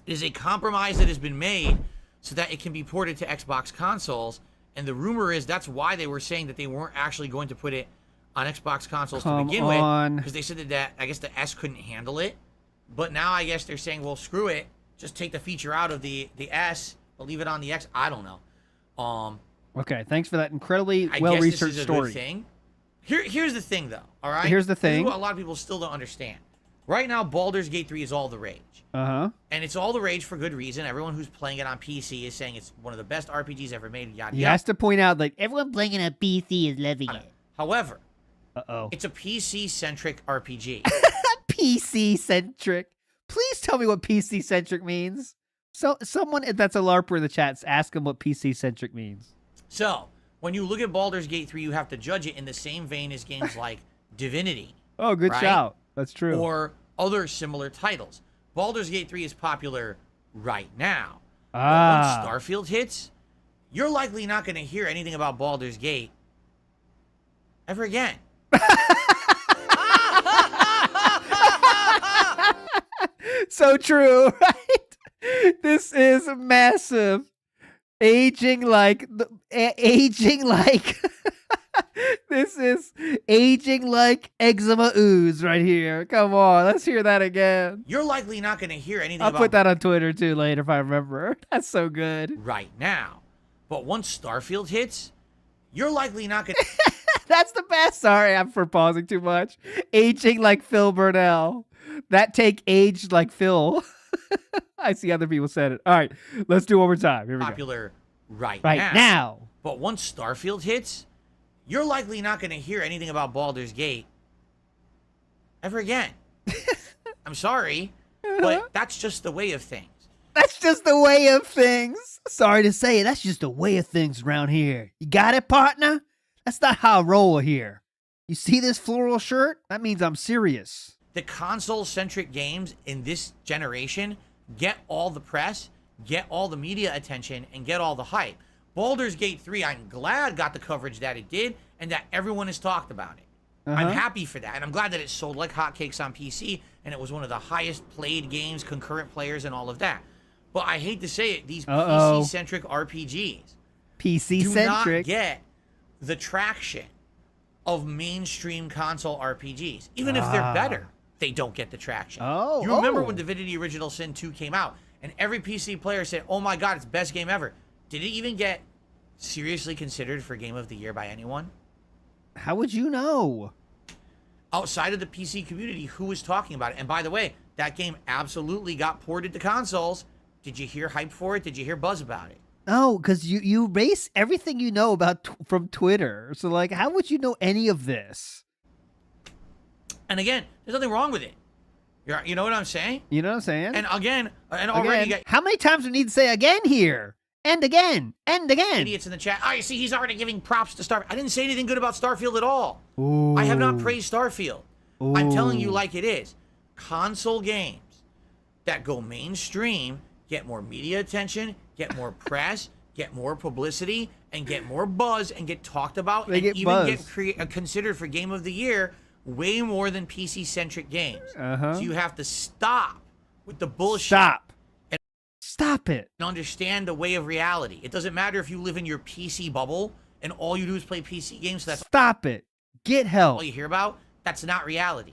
It is a compromise that has been made so that it can be ported to Xbox consoles. And the rumor is that's why they were saying that they weren't actually going to put it on Xbox consoles to begin with. Because they said that I guess the S couldn't handle it. But now I guess they're saying, well, screw it. Just take the feature out of the S, but leave it on the X. I don't know. Okay, thanks for that incredibly I well-researched guess this is a story. good thing. Here's the thing, though. All right. Here's the This thing. is what a lot of people still don't understand. Right now, Baldur's Gate 3 is all the rage. Uh-huh. And it's all the rage for good reason. Everyone who's playing it on PC is saying it's one of the best RPGs ever made. Yada He yada. has to point out, like, everyone playing it on PC is loving it. However, Uh-oh. it's a PC-centric RPG. PC-centric. Please tell me what PC-centric means. So, someone that's a LARPer in the chat, ask him what PC-centric means. So, when you look at Baldur's Gate 3, you have to judge it in the same vein as games like Divinity. Oh, good right? shout. That's true. Or other similar titles. Baldur's Gate 3 is popular right now. But Ah. once Starfield hits, you're likely not going to hear anything about Baldur's Gate ever again. So true, right? This is massive. Aging like this is aging like eczema ooze right here. Come on, let's hear that again. You're likely not going to hear anything I'll about put that on Twitter too later if I remember. That's so good. right now. But once Starfield hits, you're likely not going to... That's the best. Sorry, I'm for pausing too much. Aging like Phil Burnell. That take aged like Phil. I see other people said it. All right, let's do it one more time. Here we go. popular right Right now. But once Starfield hits, you're likely not going to hear anything about Baldur's Gate ever again. I'm sorry, but that's just the way of things. That's just the way of things. Sorry to say, that's just the way of things around here. You got it, partner? That's not how I roll here. You see this floral shirt? That means I'm serious. The console-centric games in this generation get all the press, get all the media attention, and get all the hype. Baldur's Gate 3, I'm glad got the coverage that it did, and that everyone has talked about it. I'm happy for that, and I'm glad that it sold like hotcakes on PC, and it was one of the highest played games, concurrent players, and all of that. But I hate to say it, these PC-centric RPGs do not PC-centric. get the traction of mainstream console RPGs. Even if they're better, they don't get the traction. Oh, You remember when Divinity Original Sin 2 came out, and every PC player said, oh my god, it's the best game ever. Did it even get seriously considered for Game of the Year by anyone? How would you know? Outside of the PC community, who was talking about it? And by the way, that game absolutely got ported to consoles. Did you hear hype for it? Did you hear buzz about it? No, because you base everything you know about from Twitter. So, like, how would you know any of this? And again, there's nothing wrong with it. You know what I'm saying? You know what I'm saying? And again, and already you got how many times do we need to say again here? And again. And again. idiots in the chat. Oh, you see, he's already giving props to Starfield. I didn't say anything good about Starfield at all. Ooh. I have not praised Starfield. I'm telling you Ooh. like it is. Console games that go mainstream get more media attention, get more press, get more publicity, and get more buzz, and get talked about, They and get even buzz. get considered for Game of the Year way more than PC-centric games. Uh-huh. So you have to stop with the bullshit. Stop. And- Stop it. And understand the way of reality. It doesn't matter if you live in your PC bubble and all you do is play PC games. So that's Stop it. Get help. all you hear about. That's not reality.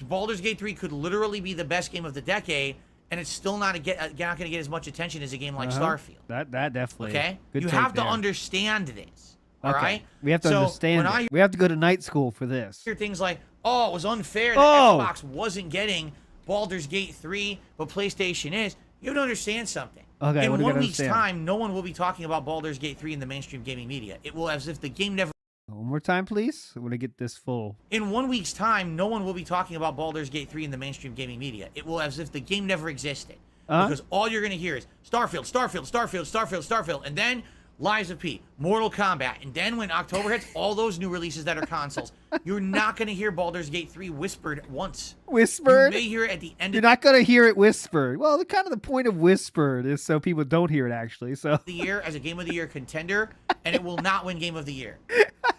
Baldur's Gate 3 could literally be the best game of the decade, and it's still not going to get as much attention as a game like Starfield. That definitely. Okay? Good You take have to there. understand this. All Okay. right? We have to So, understand when it. We have to go to night school for this. hear things like, oh, it was unfair that Oh. Xbox wasn't getting Baldur's Gate 3, but PlayStation is. You have to understand something. Okay, in what do we 1 gotta week's understand? time, no one will be talking about Baldur's Gate 3 in the mainstream gaming media. It will as if the game never... One more time, please. I want to get this full. In 1 week's time, no one will be talking about Baldur's Gate 3 in the mainstream gaming media. It will as if the game never existed. Because all you're going to hear is Starfield, Starfield, Starfield, Starfield, Starfield, and then Lies of P, Mortal Kombat, and then when October hits, all those new releases that are consoles. You're not going to hear Baldur's Gate 3 whispered once. Whispered? You may hear it at the end You're of not going to hear it whispered. Well, the kind of the point of whispered is so people don't hear it, actually. So the year as a Game of the Year contender, and it will not win Game of the Year.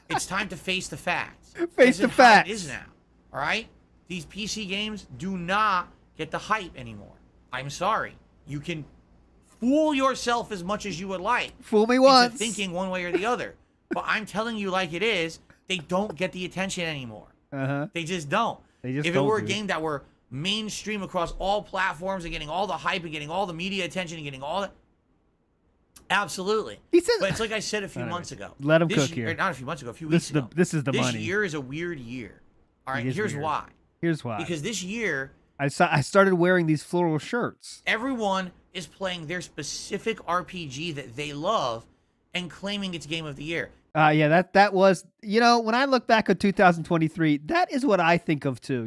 It's time to face the facts. Face This the is how facts. It is now. All right? These PC games do not get the hype anymore. I'm sorry. You can fool yourself as much as you would like. Fool me into once. thinking one way or the other. But I'm telling you like it is, they don't get the attention anymore. Uh-huh. They just don't. They just if don't, it were a dude. game that were mainstream across all platforms and getting all the hype and getting all the media attention and getting all that. Absolutely. He says, but it's like I said a few months ago. Let him This cook year, here. Not a few months ago, a few weeks ago. This is the money. This year is a weird year. All right, It is here's weird. why. Here's why. Because this year, I started wearing these floral shirts. everyone is playing their specific RPG that they love and claiming it's game of the year. Yeah, that was, when I look back at 2023, that is what I think of too,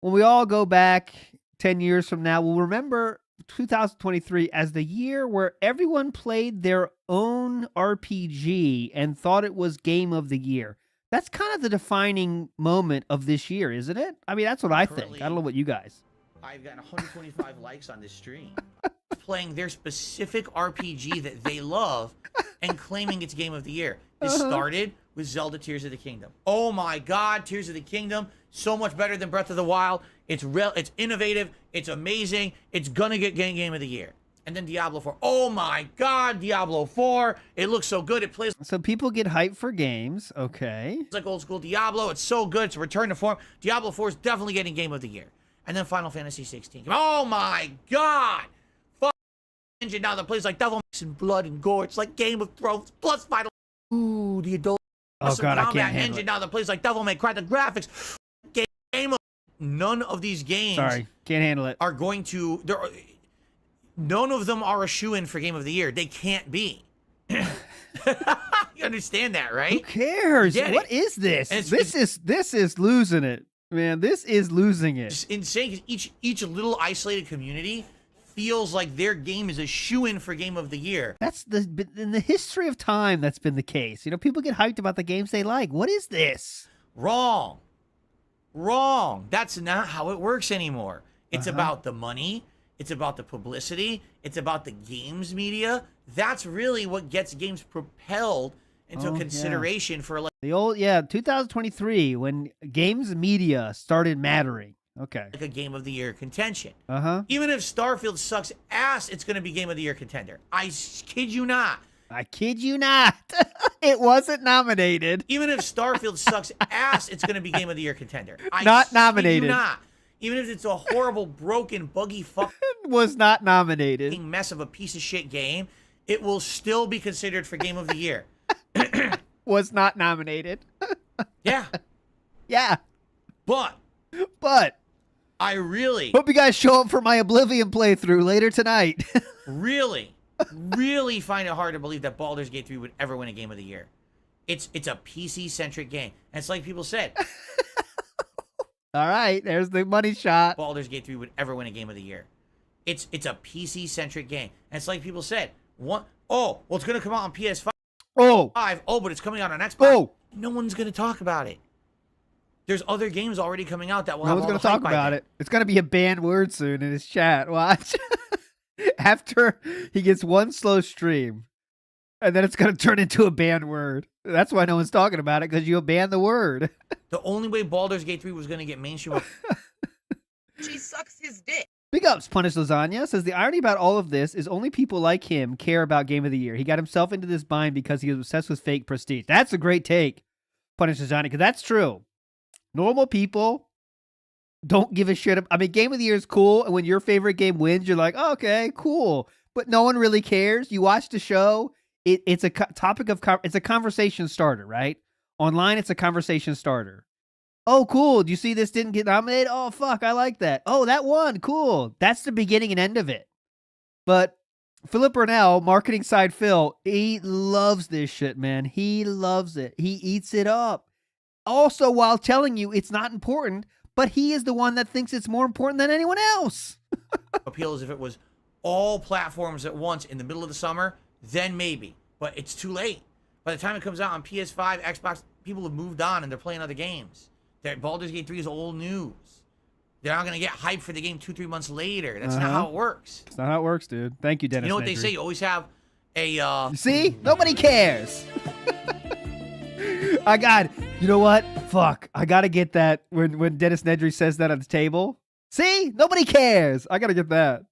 When we all go back 10 years from now, we'll remember 2023 as the year where everyone played their own RPG and thought it was game of the year. That's kind of the defining moment of this year, isn't it? I mean, that's what I think. I don't know what you guys. I've gotten 125 likes on this stream. Playing their specific RPG that they love and claiming it's game of the year. This started with Zelda Tears of the Kingdom. Oh my God, Tears of the Kingdom, so much better than Breath of the Wild. It's innovative, it's amazing, it's gonna get game of the year. And then Diablo 4. Oh my God, Diablo 4. It looks so good. It plays So people get hyped for games. Okay. it's like old school Diablo. It's so good. It's a return to form. Diablo 4 is definitely getting game of the year. And then Final Fantasy 16. Oh my God. Fuck engine now that plays like Devil May Cry and blood and gore. It's like Game of Thrones plus Final. Ooh, the adult. Oh God, I can't combat handle engine it. now that plays like Devil May Cry. The graphics. Game of none of these games. Sorry, can't handle it. Are going to. None of them are a shoo-in for game of the year. They can't be. You understand that, right? Who cares? Get What it. is this? And This is losing it, man. This is losing it. It's insane because each little isolated community feels like their game is a shoo-in for game of the year. That's in the history of time. That's been the case. People get hyped about the games they like. What is this? Wrong. That's not how it works anymore. It's about the money. It's about the publicity. It's about the games media. That's really what gets games propelled into consideration for like The old 2023 when games media started mattering. Okay. a game of the year contention. Uh-huh. Even if Starfield sucks ass, it's going to be game of the year contender. I kid you not. I kid you not. It wasn't nominated. Even if Starfield sucks ass, it's going to be game of the year contender. Not kid nominated. you not. Even if it's a horrible, broken, buggy, fucking Was not nominated. mess of a piece of shit game, it will still be considered for game of the year. Was not nominated. Yeah. Yeah. But But I really, hope you guys show up for my Oblivion playthrough later tonight. really find it hard to believe that Baldur's Gate 3 would ever win a game of the year. It's a PC-centric game. And it's like people said, All right, there's the money shot. Baldur's Gate 3 would ever win a game of the year. It's a PC-centric game. And it's like people said, well, it's going to come out on PS5. Oh, But it's coming out on Xbox. Oh. No one's going to talk about it. There's other games already coming out that will no have one's all going the to talk hype by about then. it. It's going to be a banned word soon in his chat. Watch. After he gets one slow stream, and then it's going to turn into a banned word. That's why no one's talking about it, because you'll ban the word. The only way Baldur's Gate 3 was going to get mainstream. She sucks his dick. Big ups, Punish Lasagna says the irony about all of this is only people like him care about Game of the Year. He got himself into this bind because he was obsessed with fake prestige. That's a great take, Punish Lasagna, because that's true. Normal people don't give a shit. I mean, Game of the Year is cool, and when your favorite game wins, you're like, oh, okay, cool. But no one really cares. You watch the show. It's a topic of it's a conversation starter, right? Online, it's a conversation starter. Oh, cool. Do you see this didn't get nominated? Oh, fuck. I like that. Oh, that won. Cool. That's the beginning and end of it. But Philip Burnell, marketing side Phil, he loves this shit, man. He loves it. He eats it up. Also, while telling you it's not important, but he is the one that thinks it's more important than anyone else. Appeal is if it was all platforms at once in the middle of the summer, then maybe. But it's too late. By the time it comes out on PS5, Xbox, people have moved on and they're playing other games. Baldur's Gate 3 is old news. They're not going to get hyped for the game 2-3 months later. That's not how it works. It's not how it works, dude. Thank you, Dennis. You know what they Nedry. say? You always have a... See? Nobody cares. You know what? Fuck. I got to get that when Dennis Nedry says that on the table. See? Nobody cares. I got to get that.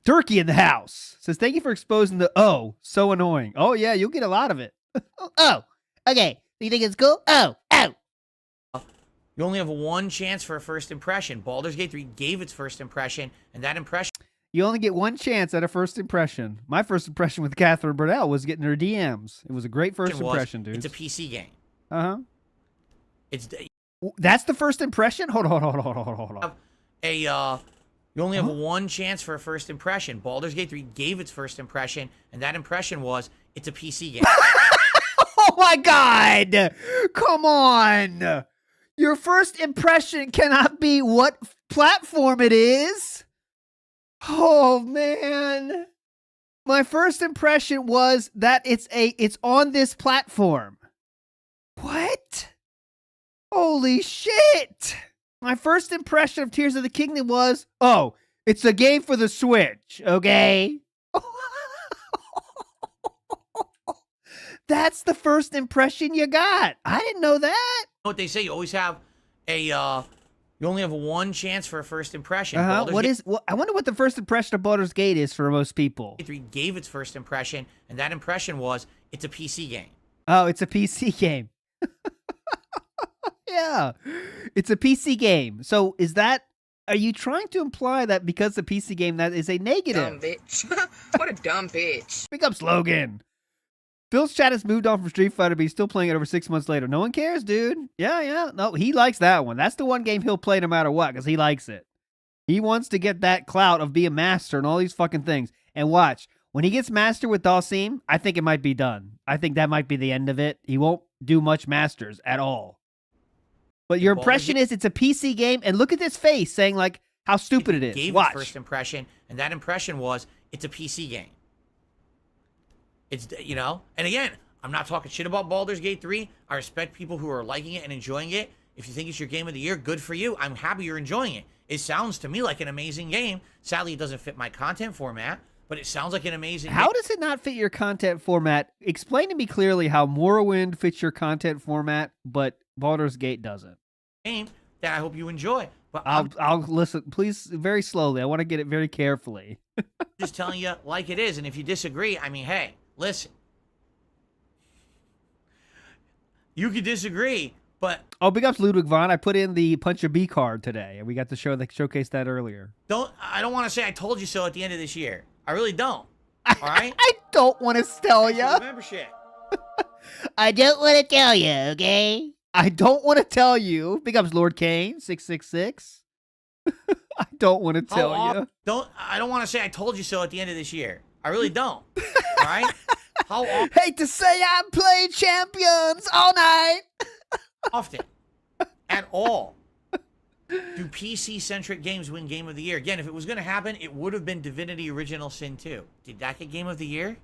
Turkey in the house says, thank you for exposing the so annoying. Oh, yeah, you'll get a lot of it. Oh, okay. Do you think it's cool? Oh. You only have one chance for a first impression. Baldur's Gate 3 gave its first impression, and that impression You only get one chance at a first impression. My first impression with Catherine Burnell was getting her DMs. It was a great first impression, dude. It's a PC game. Uh-huh. It's That's the first impression? Hold on. you only have one chance for a first impression. Baldur's Gate 3 gave its first impression, and that impression was it's a PC game. Oh my God! Come on! Your first impression cannot be what platform it is. Oh man. My first impression was that it's on this platform. What? Holy shit! My first impression of Tears of the Kingdom was, oh, it's a game for the Switch, okay? That's the first impression you got. I didn't know that. What they say, you always have you only have one chance for a first impression. I Baldur's wonder what the first impression of Baldur's Gate is for most people. Gate 3 gave its first impression, and that impression was it's a PC game. Oh, it's a PC game. Yeah, it's a PC game. So are you trying to imply that because it's a PC game, that is a negative? Dumb bitch. What a dumb bitch. Pick up Logan. Phil's chat has moved on from Street Fighter, but he's still playing it over 6 months later. No one cares, dude. Yeah. No, he likes that one. That's the one game he'll play no matter what, because he likes it. He wants to get that clout of being master and all these fucking things. And watch, when he gets master with Dalsim, I think it might be done. I think that might be the end of it. He won't do much masters at all. But your impression is it's a PC game, and look at this face saying like how stupid it is. Gave Watch. its first impression, and that impression was it's a PC game. It's, and again, I'm not talking shit about Baldur's Gate 3. I respect people who are liking it and enjoying it. If you think it's your game of the year, good for you. I'm happy you're enjoying it. It sounds to me like an amazing game. Sadly, it doesn't fit my content format, but it sounds like an amazing game. How does it not fit your content format? Explain to me clearly how Morrowind fits your content format, but Baldur's Gate doesn't. Game that I hope you enjoy. But I'll listen, please, very slowly. I want to get it very carefully. just telling you like it is, and if you disagree, I mean, hey, listen. You could disagree, but Oh, big ups Ludwig Vaughn. I put in the Punch a B card today, and we got to showcase that earlier. I don't want to say I told you so at the end of this year. I really don't. All right? I don't want to tell you. Membership. I don't want to tell you, okay? I don't want to tell you. Big ups Lord Kane, 666. I don't want to tell you. I don't want to say I told you so at the end of this year. I really don't. All right? How Hate to say I played champions all night. often at all do PC-centric games win Game of the Year? Again, if it was going to happen, it would have been Divinity Original Sin 2. Did that get Game of the Year?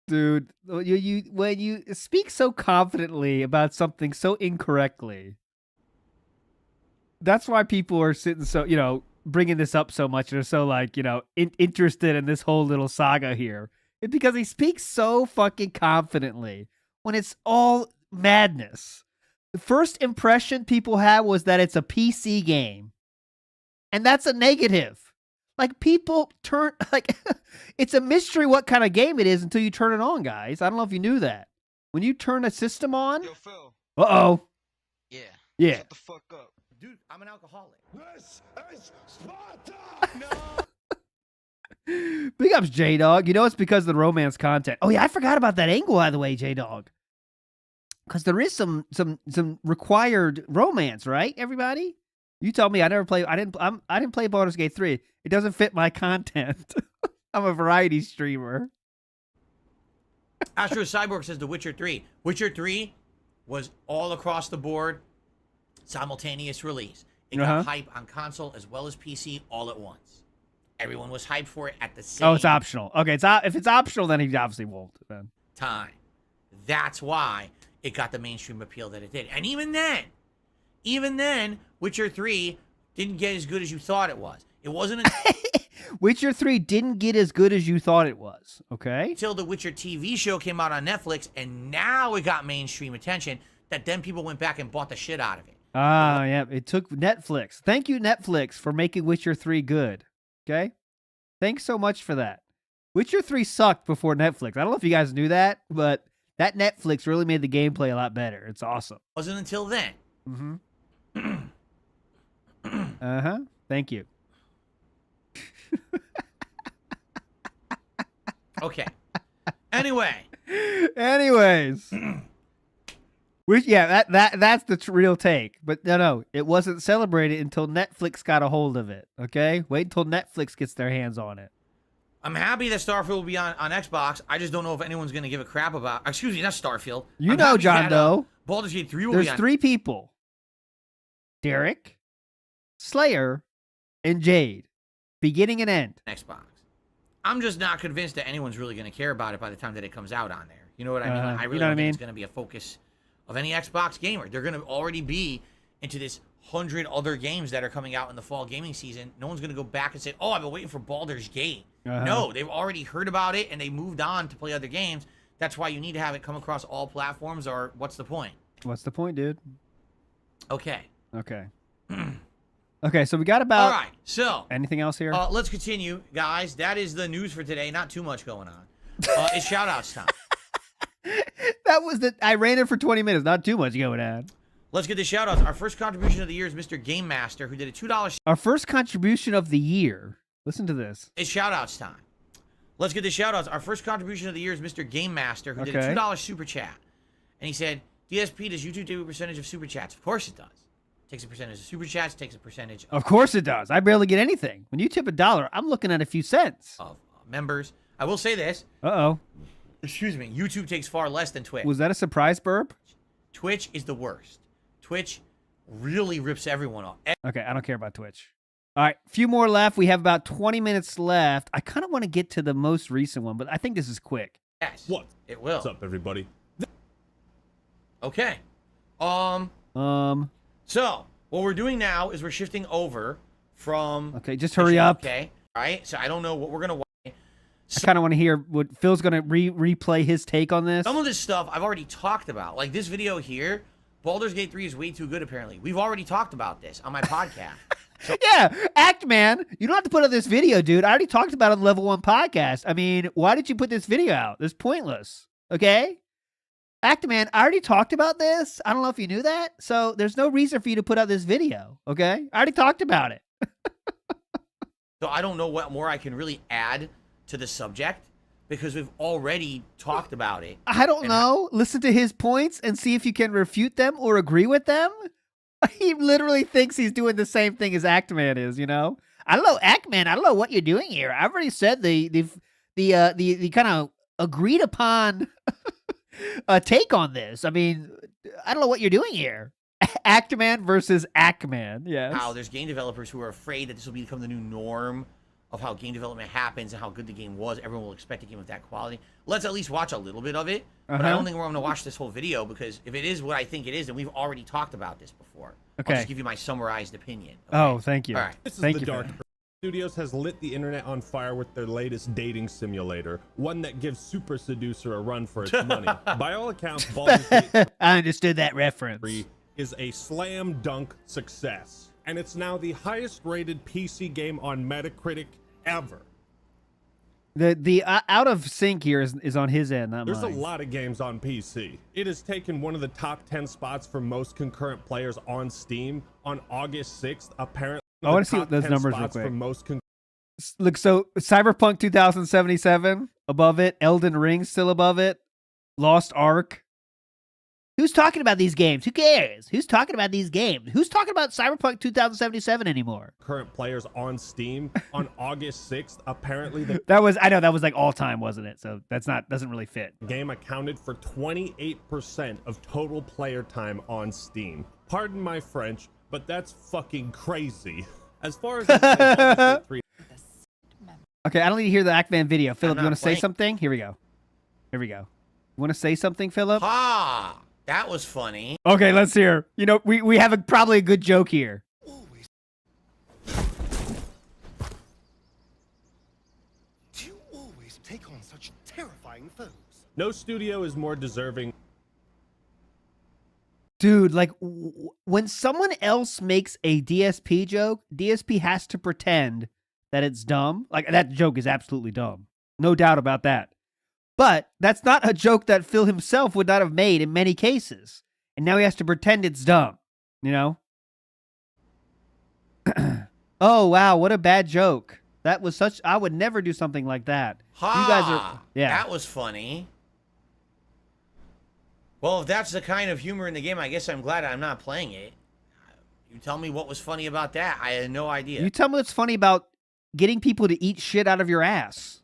Dude, when you speak so confidently about something so incorrectly, that's why people are sitting so, bringing this up so much and are so like, interested in this whole little saga here. It's because he speaks so fucking confidently when it's all madness. The first impression people had was that it's a PC game. And that's a negative. Like, people turn, it's a mystery what kind of game it is until you turn it on, guys. I don't know if you knew that. When you turn a system on. Yo, Phil. Uh-oh. Yeah. Shut the fuck up. Dude, I'm an alcoholic. This is Sparta! No. Big ups, J-Dog. It's because of the romance content. Oh, yeah, I forgot about that angle, by the way, J-Dog. Because there is some required romance, right, everybody? You tell me. I didn't play Baldur's Gate 3. It doesn't fit my content. I'm a variety streamer. Astro Cyborg says The Witcher 3. Witcher 3 was all across the board, simultaneous release. It got hype on console as well as PC all at once. Everyone was hyped for it at the same Oh, it's optional. Okay, if it's optional, then he obviously won't. Then. time. That's why it got the mainstream appeal that it did. And even then, Witcher 3 didn't get as good as you thought it was. It wasn't Witcher 3 didn't get as good as you thought it was, okay? until the Witcher TV show came out on Netflix, and now it got mainstream attention, that then people went back and bought the shit out of it. Ah, yeah, it took Netflix. Thank you, Netflix, for making Witcher 3 good, okay? Thanks so much for that. Witcher 3 sucked before Netflix. I don't know if you guys knew that, but that Netflix really made the gameplay a lot better. It's awesome. Wasn't until then. Uh-huh. Thank you. Okay. Anyway. Anyways. That's the real take. But no, it wasn't celebrated until Netflix got a hold of it. Okay? Wait until Netflix gets their hands on it. I'm happy that Starfield will be on Xbox. I just don't know if anyone's going to give a crap about... Excuse me, not Starfield. You know, John Doe. Baldur's Gate 3 will be on... There's 3 people. Derek, Slayer, and Jade. Beginning and end. Xbox. I'm just not convinced that anyone's really going to care about it by the time that it comes out on there. You know what I mean? I really don't think it's going to be a focus of any Xbox gamer. They're going to already be into this 100 other games that are coming out in the fall gaming season. No one's going to go back and say, oh, I've been waiting for Baldur's Gate. No, they've already heard about it and they moved on to play other games. That's why you need to have it come across all platforms, or what's the point? What's the point, dude? Okay. Okay, so we got about... All right, so... Anything else here? Let's continue, guys. That is the news for today. Not too much going on. It's shout-outs time. That was the... I ran it for 20 minutes. Not too much going on. Let's get the shout-outs. Our first contribution of the year is Mr. Game Master, who did a $2... Our first contribution of the year. Listen to this. It's shout-outs time. Let's get the shout-outs. Our first contribution of the year is Mr. Game Master, who did a $2 super chat. And he said, DSP, does YouTube do a percentage of super chats? Of course it does. Takes a percentage of super chats, takes a percentage of course it does. I barely get anything. When you tip $1, I'm looking at a few cents. Of members. I will say this. Uh-oh. Excuse me. YouTube takes far less than Twitch. Was that a surprise burp? Twitch is the worst. Twitch really rips everyone off. Okay, I don't care about Twitch. All right, a few more left. We have about 20 minutes left. I kind of want to get to the most recent one, but I think this is quick. Yes. What? It will. What's up, everybody? Okay. So, what we're doing now is we're shifting over from... Okay, just hurry up. Okay. All right, so I don't know what we're going to watch. I kind of want to hear what Phil's going to replay his take on this. Some of this stuff I've already talked about. Like this video here, Baldur's Gate 3 is way too good, apparently. We've already talked about this on my podcast. So yeah, Act Man, you don't have to put out this video, dude. I already talked about it on the Level 1 podcast. I mean, why did you put this video out? It's pointless, okay? Act Man, I already talked about this. I don't know if you knew that. So there's no reason for you to put out this video, okay? I already talked about it. So I don't know what more I can really add to the subject because we've already talked about it. I don't know. Listen to his points and see if you can refute them or agree with them. He literally thinks he's doing the same thing as Act Man is, you know? I don't know, Act Man, I don't know what you're doing here. I've already said the kind of agreed upon take on this. I mean, I don't know what you're doing here. Act Man versus Act Man, yes. How there's game developers who are afraid that this will become the new norm of how game development happens and how good the game was. Everyone will expect a game of that quality. Let's at least watch a little bit of it. But I don't think we're going to watch this whole video because if it is what I think it is, then we've already talked about this before. Okay. I'll just give you my summarized opinion. Okay? Oh, thank you. All right. This is Thank the you for Dark that. Studios has lit the internet on fire with their latest dating simulator, one that gives Super Seducer a run for its money. By all accounts, Baldur's Gate I understood that reference. 3 is a slam dunk success, and it's now the highest rated PC game on Metacritic ever. The out of sync here is on his end, not There's mine. a lot of games on PC. It has taken one of the top 10 spots for most concurrent players on Steam on August 6th. Apparently, I want to see what those numbers real for quick. most Look, so Cyberpunk 2077 above it, Elden Ring still above it, Lost Ark. Who's talking about these games? Who cares? Who's talking about these games? Who's talking about Cyberpunk 2077 anymore? current players on Steam on August 6th. Apparently, the I know that was like all time, wasn't it? So doesn't really fit. game accounted for 28% of total player time on Steam. Pardon my French, but that's fucking crazy. As far as Baldur's Gate 3, Okay, I don't need to hear the Act Man video. Philip, I'm you want not to say playing. something? Here we go. You want to say something, Philip? Ah, that was funny. Okay, let's hear. You know, we have probably a good joke here. Do you always take on such terrifying foes? no studio is more deserving. Dude, like, when someone else makes a DSP joke, DSP has to pretend that it's dumb. Like, that joke is absolutely dumb. No doubt about that. But that's not a joke that Phil himself would not have made in many cases. And now he has to pretend it's dumb, you know? Oh, wow, what a bad joke. That was such... I would never do something like that. Ha! You guys are... Yeah. That was funny. Well, if that's the kind of humor in the game, I guess I'm glad I'm not playing it. You tell me what was funny about that. I had no idea. You tell me what's funny about getting people to eat shit out of your ass.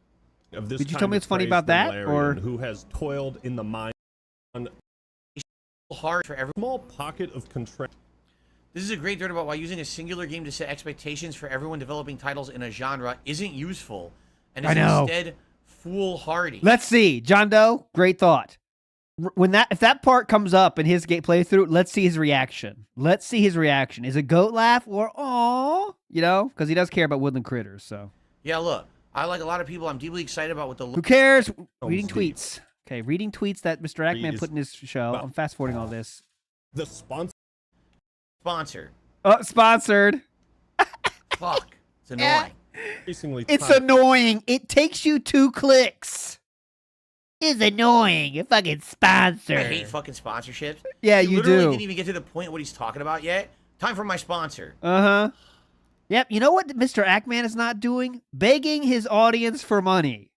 Did you tell me what's funny about that? Or who has toiled in the mine on hard for every small pocket of control. This is a great dirt about why using a singular game to set expectations for everyone developing titles in a genre isn't useful and is instead foolhardy. Let's see. John Doe, great thought. If that part comes up in his playthrough, let's see his reaction. Let's see his reaction. Is it goat laugh or aw? You know, because he does care about woodland critters. So yeah, look, I like a lot of people. I'm deeply excited about what the who cares? Reading tweets. Okay, reading tweets that Mr. Ackman put in his show. I'm fast forwarding all this. The sponsor. Oh, sponsored. Fuck, it's annoying. It's annoying. It takes you 2 clicks. It's annoying. A fucking sponsor. I hate fucking sponsorships. Yeah, you do. Literally didn't even get to the point of what he's talking about yet. Time for my sponsor. Uh-huh. Yep. You know what Mr. Ackman is not doing? Begging his audience for money.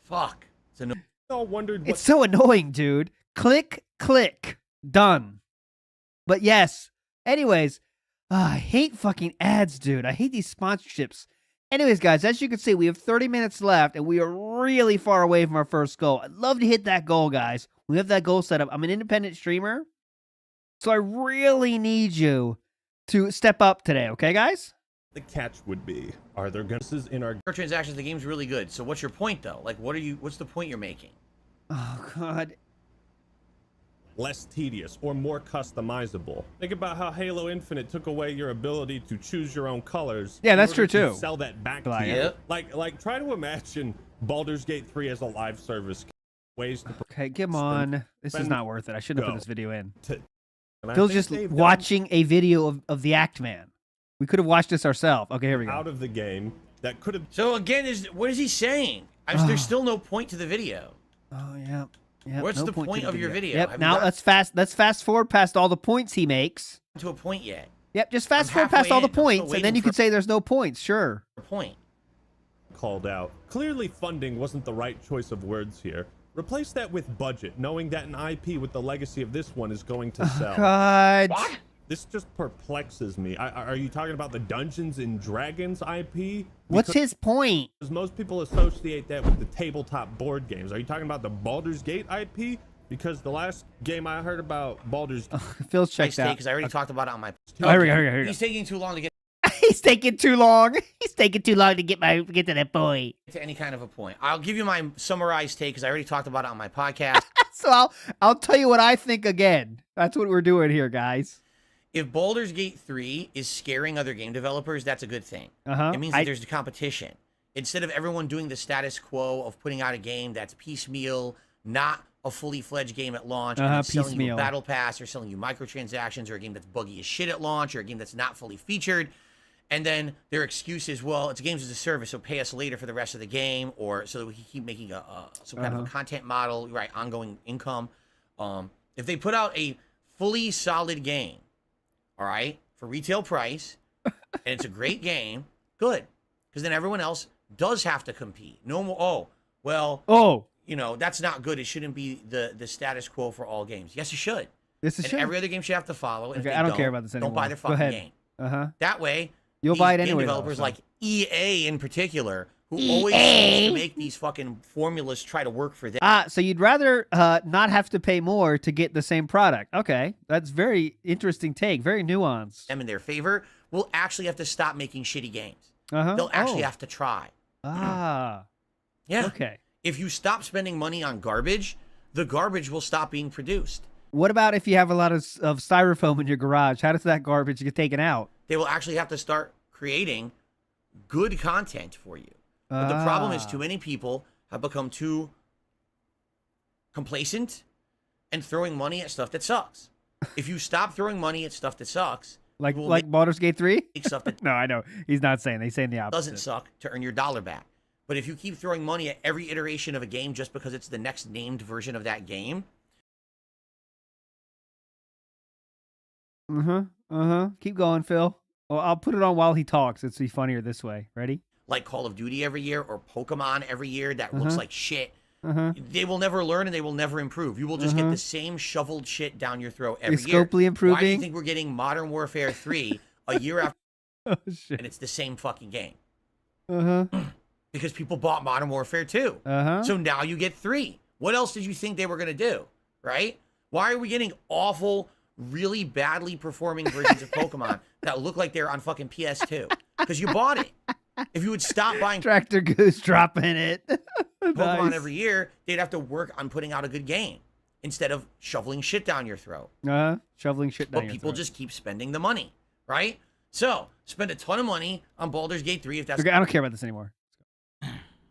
Fuck. It's annoying. It's so annoying, dude. Click, click. Done. But yes. Anyways, I hate fucking ads, dude. I hate these sponsorships. Anyways, guys, as you can see, we have 30 minutes left, and we are really far away from our first goal. I'd love to hit that goal, guys. We have that goal set up. I'm an independent streamer, so I really need you to step up today, okay, guys? The catch would be, are there guesses in our transactions? The game's really good. So what's your point, though? Like, what's the point you're making? Oh, God. Less tedious or more customizable? Think about how Halo Infinite took away your ability to choose your own colors. Yeah, that's true too. Sell that back to you. Like try to imagine Baldur's Gate 3 as a live service. Ways to okay, come on. This is not worth it. I shouldn't have put this video in. And Phil's just watching a video of the Act Man. We could have watched this ourselves. Okay, here we go. Out of the game that could have. So again, what is he saying? There's still no point to the video. Oh yeah. Yep, what's the point of your video? Yep. Now let's fast forward past all the points he makes. To a point yet? Yep. Just fast forward past all the points, and then you can say there's no points. Sure. Point. Called out. Clearly, funding wasn't the right choice of words here. Replace that with budget, knowing that an IP with the legacy of this one is going to sell. God. What? This just perplexes me. Are you talking about the Dungeons and Dragons IP? What's his point? Because most people associate that with the tabletop board games. Are you talking about the Baldur's Gate IP? Because the last game I heard about Baldur's Gate... Phil's checked out. Because I already talked about it on my... Oh, here we go. He's taking too long to get... He's taking too long. He's taking too long to get to that point. To any kind of a point. I'll give you my summarized take because I already talked about it on my podcast. So I'll tell you what I think again. That's what we're doing here, guys. If Baldur's Gate 3 is scaring other game developers, that's a good thing. It means that there's competition. Instead of everyone doing the status quo of putting out a game that's piecemeal, not a fully fledged game at launch, and selling you a battle pass or selling you microtransactions, or a game that's buggy as shit at launch, or a game that's not fully featured. And then their excuse is, well, it's games as a service, so pay us later for the rest of the game, or so that we can keep making some kind of a content model, right, ongoing income. If they put out a fully solid game, all right, for retail price, and it's a great game, good. Because then everyone else does have to compete. No more, you know, that's not good. It shouldn't be the status quo for all games. Yes, it should. Yes, it should. Every other game should have to follow. And okay, I don't care about this anymore. Don't buy their fucking game. That way, you'll buy it anyway. Developers like EA in particular, who always seems to make these fucking formulas try to work for them. So you'd rather not have to pay more to get the same product. Okay, that's very interesting take, very nuanced. Them in their favor, will actually have to stop making shitty games. They'll actually have to try. Yeah. Okay. If you stop spending money on garbage, the garbage will stop being produced. What about if you have a lot of styrofoam in your garage? How does that garbage get taken out? They will actually have to start creating good content for you. But the problem is too many people have become too complacent and throwing money at stuff that sucks. If you stop throwing money at stuff that sucks, like Baldur's Gate 3? stuff that no, I know. He's not saying. He's saying the opposite. Doesn't suck to earn your dollar back. But if you keep throwing money at every iteration of a game just because it's the next named version of that game. Keep going, Phil. Well, I'll put it on while he talks. It's be funnier this way. Ready? Like Call of Duty every year or Pokemon every year that looks like shit. Uh-huh. They will never learn and they will never improve. You will just get the same shoveled shit down your throat every Is year. Scopely improving? Why do you think we're getting Modern Warfare 3 a year after Oh, shit. and it's the same fucking game? Uh-huh. Because people bought Modern Warfare 2. Uh-huh. So now you get 3. What else did you think they were going to do? Right? Why are we getting awful, really badly performing versions of Pokemon that look like they're on fucking PS2? Because you bought it. If you would stop buying Tractor Goose dropping it. Pokemon Nice. every year, they'd have to work on putting out a good game instead of shoveling shit down your throat. Shoveling shit down But your people throat. just keep spending the money, right? So spend a ton of money on Baldur's Gate 3 if that's Okay, I don't care about this anymore.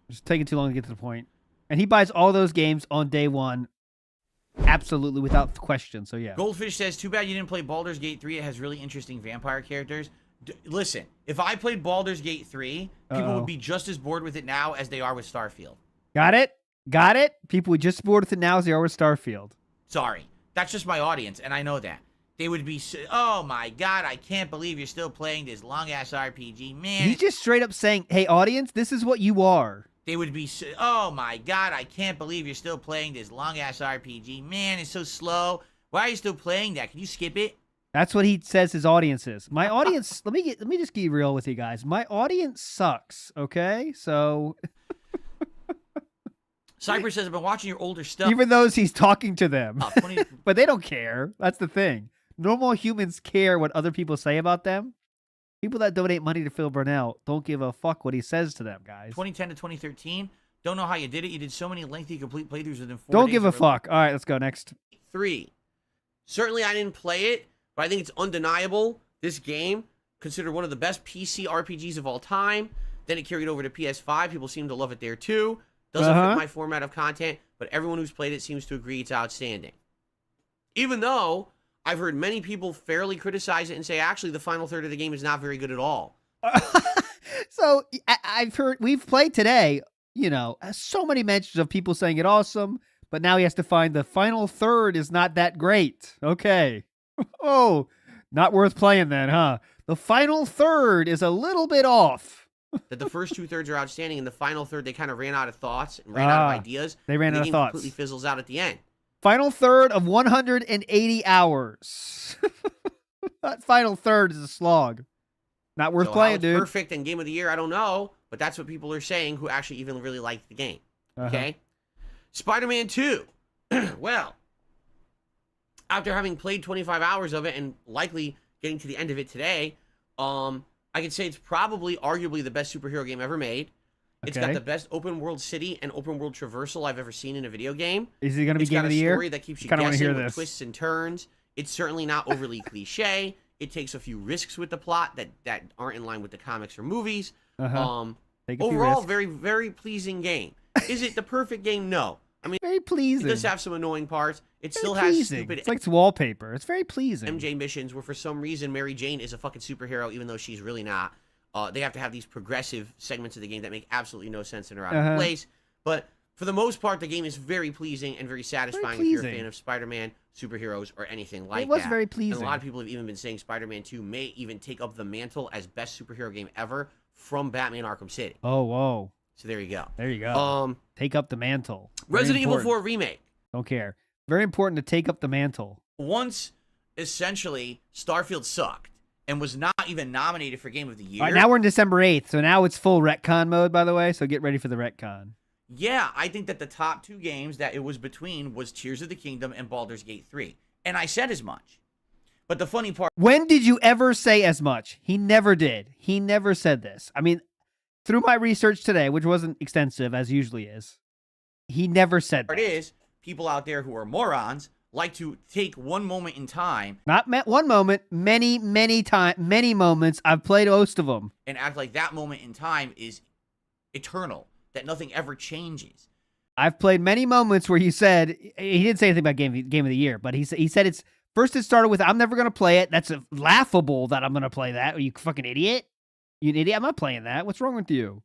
It's taking too long to get to the point. And he buys all those games on day one, absolutely without question. So yeah. Goldfish says, too bad you didn't play Baldur's Gate 3. It has really interesting vampire characters. Listen, if I played Baldur's Gate 3, people would be just as bored with it now as they are with Starfield. Got it? Got it? People would just bored with it now as they are with Starfield. Sorry. That's just my audience, and I know that. They would be, oh my god, I can't believe you're still playing this long-ass RPG. Man. He's just straight up saying, hey, audience, this is what you are. They would be, oh my god, I can't believe you're still playing this long-ass RPG. Man, it's so slow. Why are you still playing that? Can you skip it? That's what he says his audience is. My audience, let me just get real with you guys. My audience sucks, okay? So Cypress says, I've been watching your older stuff. even those he's talking to them. 20 But they don't care. That's the thing. Normal humans care what other people say about them. People that donate money to Phil Burnell don't give a fuck what he says to them, guys. 2010 to 2013. Don't know how you did it. You did so many lengthy complete playthroughs within 4 days. Don't give a fuck. All right, let's go next. 3. Certainly I didn't play it, but I think it's undeniable. This game, considered one of the best PC RPGs of all time. Then it carried over to PS5. People seem to love it there too. Doesn't fit my format of content, but everyone who's played it seems to agree it's outstanding. Even though I've heard many people fairly criticize it and say, actually, the final third of the game is not very good at all. So I've heard, we've played today, you know, so many mentions of people saying it awesome, but now he has to find the final third is not that great. Okay. Oh, not worth playing then, huh? The final third is a little bit off. That the first 2/3 are outstanding, and the final third, they kind of ran out of thoughts and ran out of ideas. They ran and out the of game thoughts. completely fizzles out at the end. Final third of 180 hours. That final third is a slog. Not worth So playing, how it's dude. perfect and game of the year, I don't know, but that's what people are saying who actually even really like the game. Okay? Spider-Man 2. Well, after having played 25 hours of it and likely getting to the end of it today, I could say it's probably arguably the best superhero game ever made. It's got the best open world city and open world traversal I've ever seen in a video game. Is he going to be game of the year? It's got a story that keeps you guessing with twists and turns. It's certainly not overly cliche. It takes a few risks with the plot that aren't in line with the comics or movies. Overall, very, very pleasing game. Is it the perfect game? No. I mean, very pleasing. It does have some annoying parts. It Very still pleasing. has stupid It's like it's wallpaper. It's very pleasing. MJ missions where for some reason Mary Jane is a fucking superhero even though she's really not. They have to have these progressive segments of the game that make absolutely no sense and are out of place. But for the most part, the game is very pleasing and very satisfying if you're a fan of Spider-Man, superheroes, or anything like that. It was very pleasing. And a lot of people have even been saying Spider-Man 2 may even take up the mantle as best superhero game ever from Batman Arkham City. Oh, whoa. So there you go. There you go. Take up the mantle. Resident Evil 4 Remake. Don't care. Very important to take up the mantle. Once, essentially, Starfield sucked and was not even nominated for Game of the Year. All right, now we're in December 8th, so now it's full retcon mode, by the way, so get ready for the retcon. Yeah, I think that the top 2 games that it was between was Tears of the Kingdom and Baldur's Gate 3. And I said as much. But the funny part... When did you ever say as much? He never did. He never said this. I mean, through my research today, which wasn't extensive, as usually is, he never said that. Part is, people out there who are morons like to take one moment in time. Not one moment, many moments. I've played most of them. And act like that moment in time is eternal, that nothing ever changes. I've played many moments where he said, he didn't say anything about game of the year, but he said it's, first it started with, I'm never going to play it. That's laughable that I'm going to play that. Are you fucking idiot? You an idiot? I'm not playing that. What's wrong with you?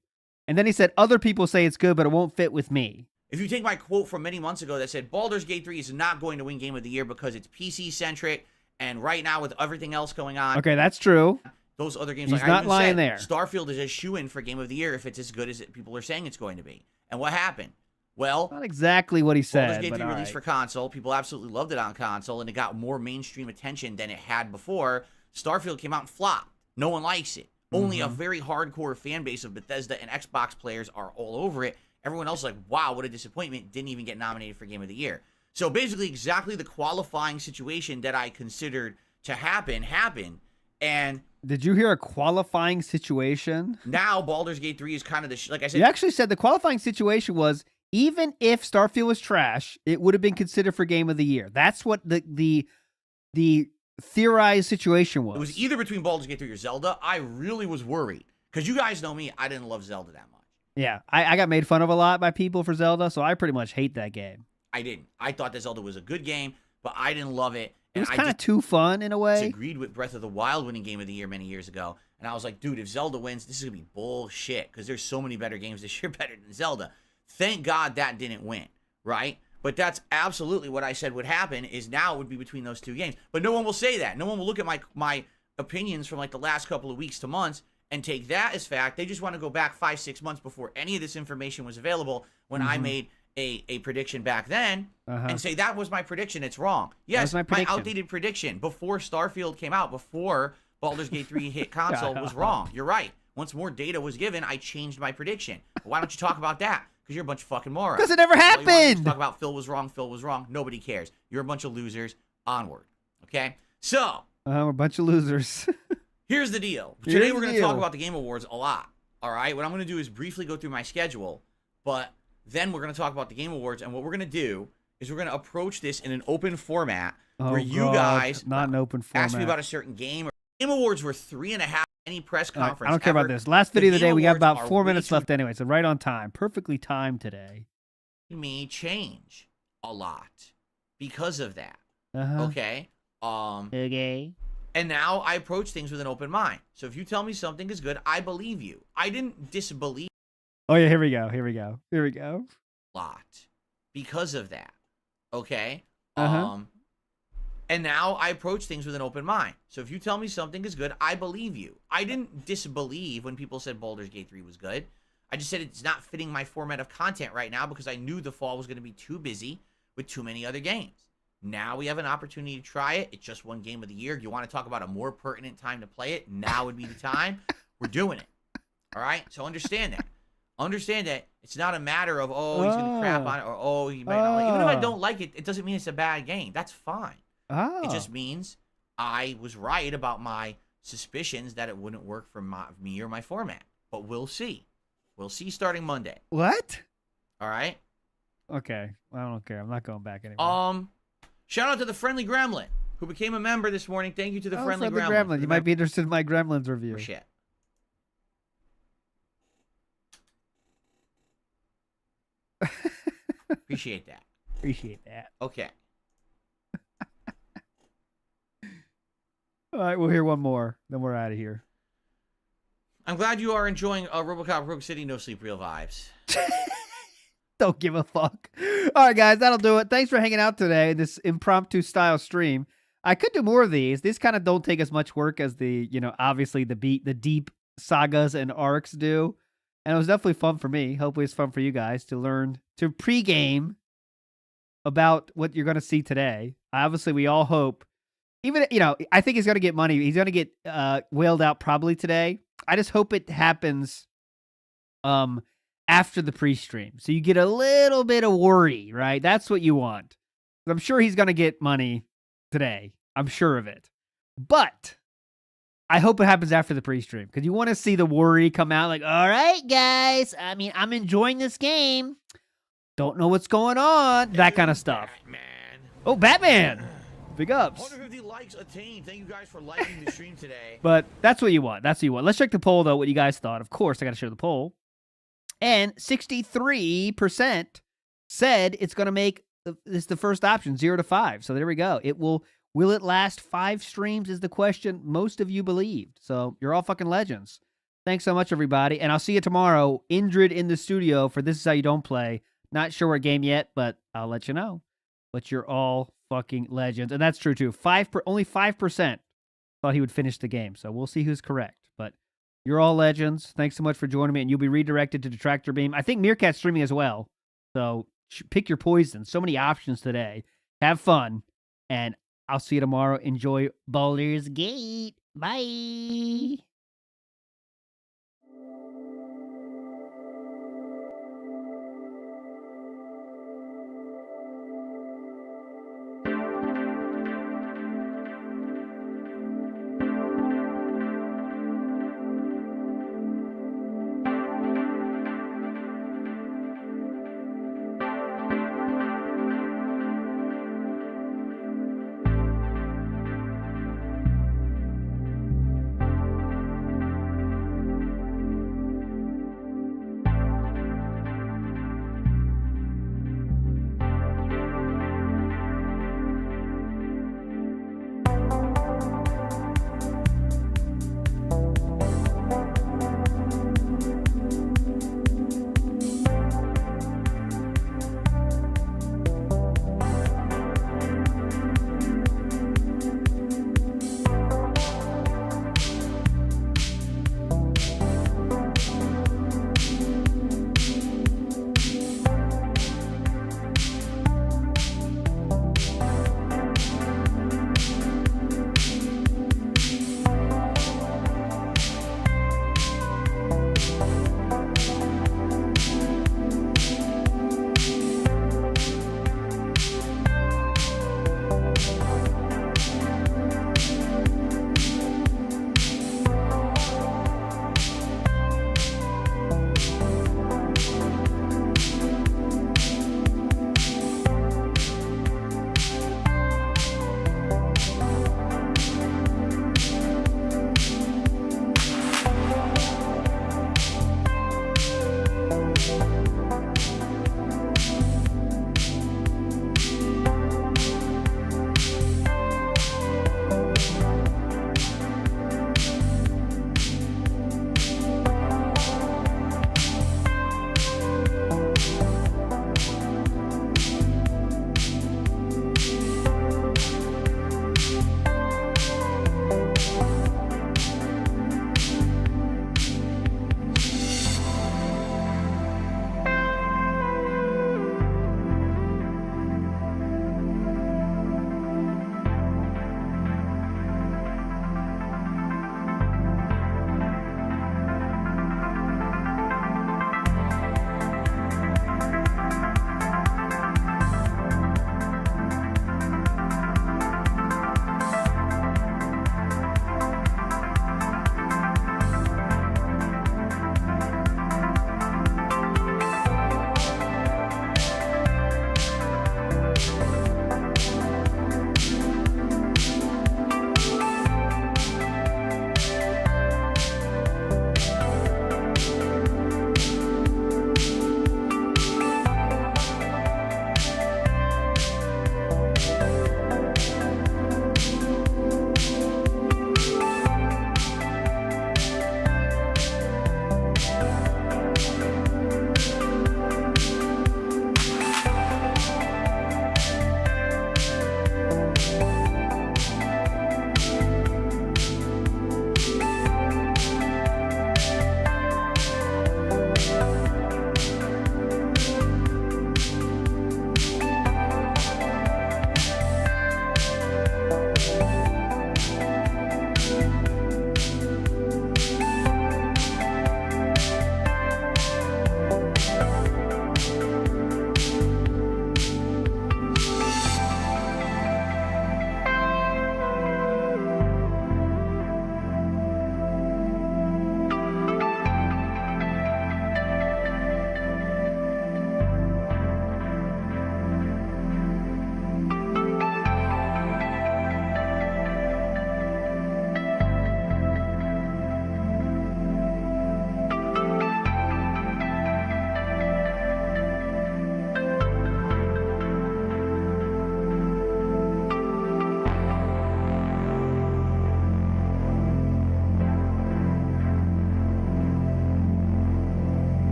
And then he said, other people say it's good, but it won't fit with me. If you take my quote from many months ago that said Baldur's Gate 3 is not going to win Game of the Year because it's PC-centric, and right now with everything else going on, Okay, that's true. those other games, He's like not I even lying said, there. Starfield is a shoo-in for Game of the Year if it's as good as people are saying it's going to be. And what happened? Well, Not exactly what he said, Baldur's Gate but 3 all released right. for console. People absolutely loved it on console, and it got more mainstream attention than it had before. Starfield came out and flopped. No one likes it. Only a very hardcore fan base of Bethesda and Xbox players are all over it. Everyone else is like, wow, what a disappointment. Didn't even get nominated for Game of the Year. So basically exactly the qualifying situation that I considered to happen happened. And Did you hear a qualifying situation? now Baldur's Gate 3 is kind of the, like I said, You actually said the qualifying situation was even if Starfield was trash, it would have been considered for Game of the Year. That's what the theorized situation was. it was either between Baldur's Gate 3 or Zelda. I really was worried. Because you guys know me, I didn't love Zelda that much. Yeah, I got made fun of a lot by people for Zelda, so I pretty much hate that game. I didn't. I thought that Zelda was a good game, but I didn't love it. It was I kind of too fun in a way. disagreed with Breath of the Wild winning Game of the Year many years ago. And I was like, dude, if Zelda wins, this is going to be bullshit. Because there's so many better games this year better than Zelda. Thank God that didn't win, right? But that's absolutely what I said would happen, is now it would be between those two games. But no one will say that. No one will look at my opinions from like the last couple of weeks to months and take that as fact. They just want to go back 5-6 months before any of this information was available when I made a prediction back then and say that was my prediction. It's wrong. Yes, my prediction. outdated prediction before Starfield came out, before Baldur's Gate 3 hit console was wrong. You're right. Once more data was given, I changed my prediction. But why don't you talk about that? Because you're a bunch of fucking morons. Because it never All you want to do is happened. talk about Phil was wrong, Phil was wrong. Nobody cares. You're a bunch of losers. Onward. Okay? So, We're a bunch of losers. here's the deal. Here's Today the we're going to talk deal. about the Game Awards a lot. All right? What I'm going to do is briefly go through my schedule, but then we're going to talk about the Game Awards, and what we're going to do is we're going to approach this in an open format where you God, guys not an open format. ask me about a certain game. Game Awards were 3.5 any press All right, conference. I don't care about ever. this. Last video of the Game day, we got Awards about are 4 way minutes too left anyway, so right on time. Perfectly timed today. me change a lot because of that. Uh-huh. Okay? Okay. And now I approach things with an open mind. So if you tell me something is good, I believe you. I didn't disbelieve Oh, yeah, here we go. Here we go. Here we go. a lot because of that. Okay? Uh-huh. And now I approach things with an open mind. So if you tell me something is good, I believe you. I didn't disbelieve when people said Baldur's Gate 3 was good. I just said it's not fitting my format of content right now because I knew the fall was going to be too busy with too many other games. Now we have an opportunity to try it. It's just one game of the year. You want to talk about a more pertinent time to play it? Now would be the time. We're doing it. All right? So understand that. Understand that it's not a matter of, oh, he's going to crap on it, or, oh, he might not like it. Even if I don't like it, it doesn't mean it's a bad game. That's fine. Oh. It just means I was right about my suspicions that it wouldn't work for me or my format. But we'll see. We'll see starting Monday. What? All right? Okay. I don't care. I'm not going back anymore. Shout out to the Friendly Gremlin, who became a member this morning. Thank you to the Friendly Gremlin. You might be interested in my Gremlins review. For shit. Appreciate that. Appreciate that. Okay. All right, we'll hear one more. Then we're out of here. I'm glad you are enjoying RoboCop Rogue City No Sleep Real Vibes. Don't give a fuck. All right, guys, that'll do it. Thanks for hanging out today, this impromptu style stream. I could do more of these. These kind of don't take as much work as the, obviously the deep sagas and arcs do. And it was definitely fun for me. Hopefully it's fun for you guys to learn to pregame about what you're going to see today. Obviously, we all hope, even, I think he's going to get money. He's going to get whaled out probably today. I just hope it happens after the pre-stream. So you get a little bit of worry, right? That's what you want. I'm sure he's going to get money today. I'm sure of it. But I hope it happens after the pre-stream because you want to see the worry come out like, all right, guys, I'm enjoying this game. Don't know what's going on. That kind of stuff. Batman. Oh, Batman. Big ups. 150 likes attained. Thank you guys for liking the stream today. But that's what you want. That's what you want. Let's check the poll, though, what you guys thought. Of course, I got to share the poll. And 63% said it's going to make this the first option, 0 to 5. So there we go. Will it last 5 streams is the question most of you believed. So you're all fucking legends. Thanks so much, everybody. And I'll see you tomorrow. Indrid in the studio for This Is How You Don't Play. Not sure what game yet, but I'll let you know. But you're all fucking legends. And that's true, too. Only 5% thought he would finish the game. So we'll see who's correct. But you're all legends. Thanks so much for joining me. And you'll be redirected to Detractor Beam. I think Meerkat's streaming as well. So pick your poison. So many options today. Have fun. And I'll see you tomorrow. Enjoy Baldur's Gate. Bye.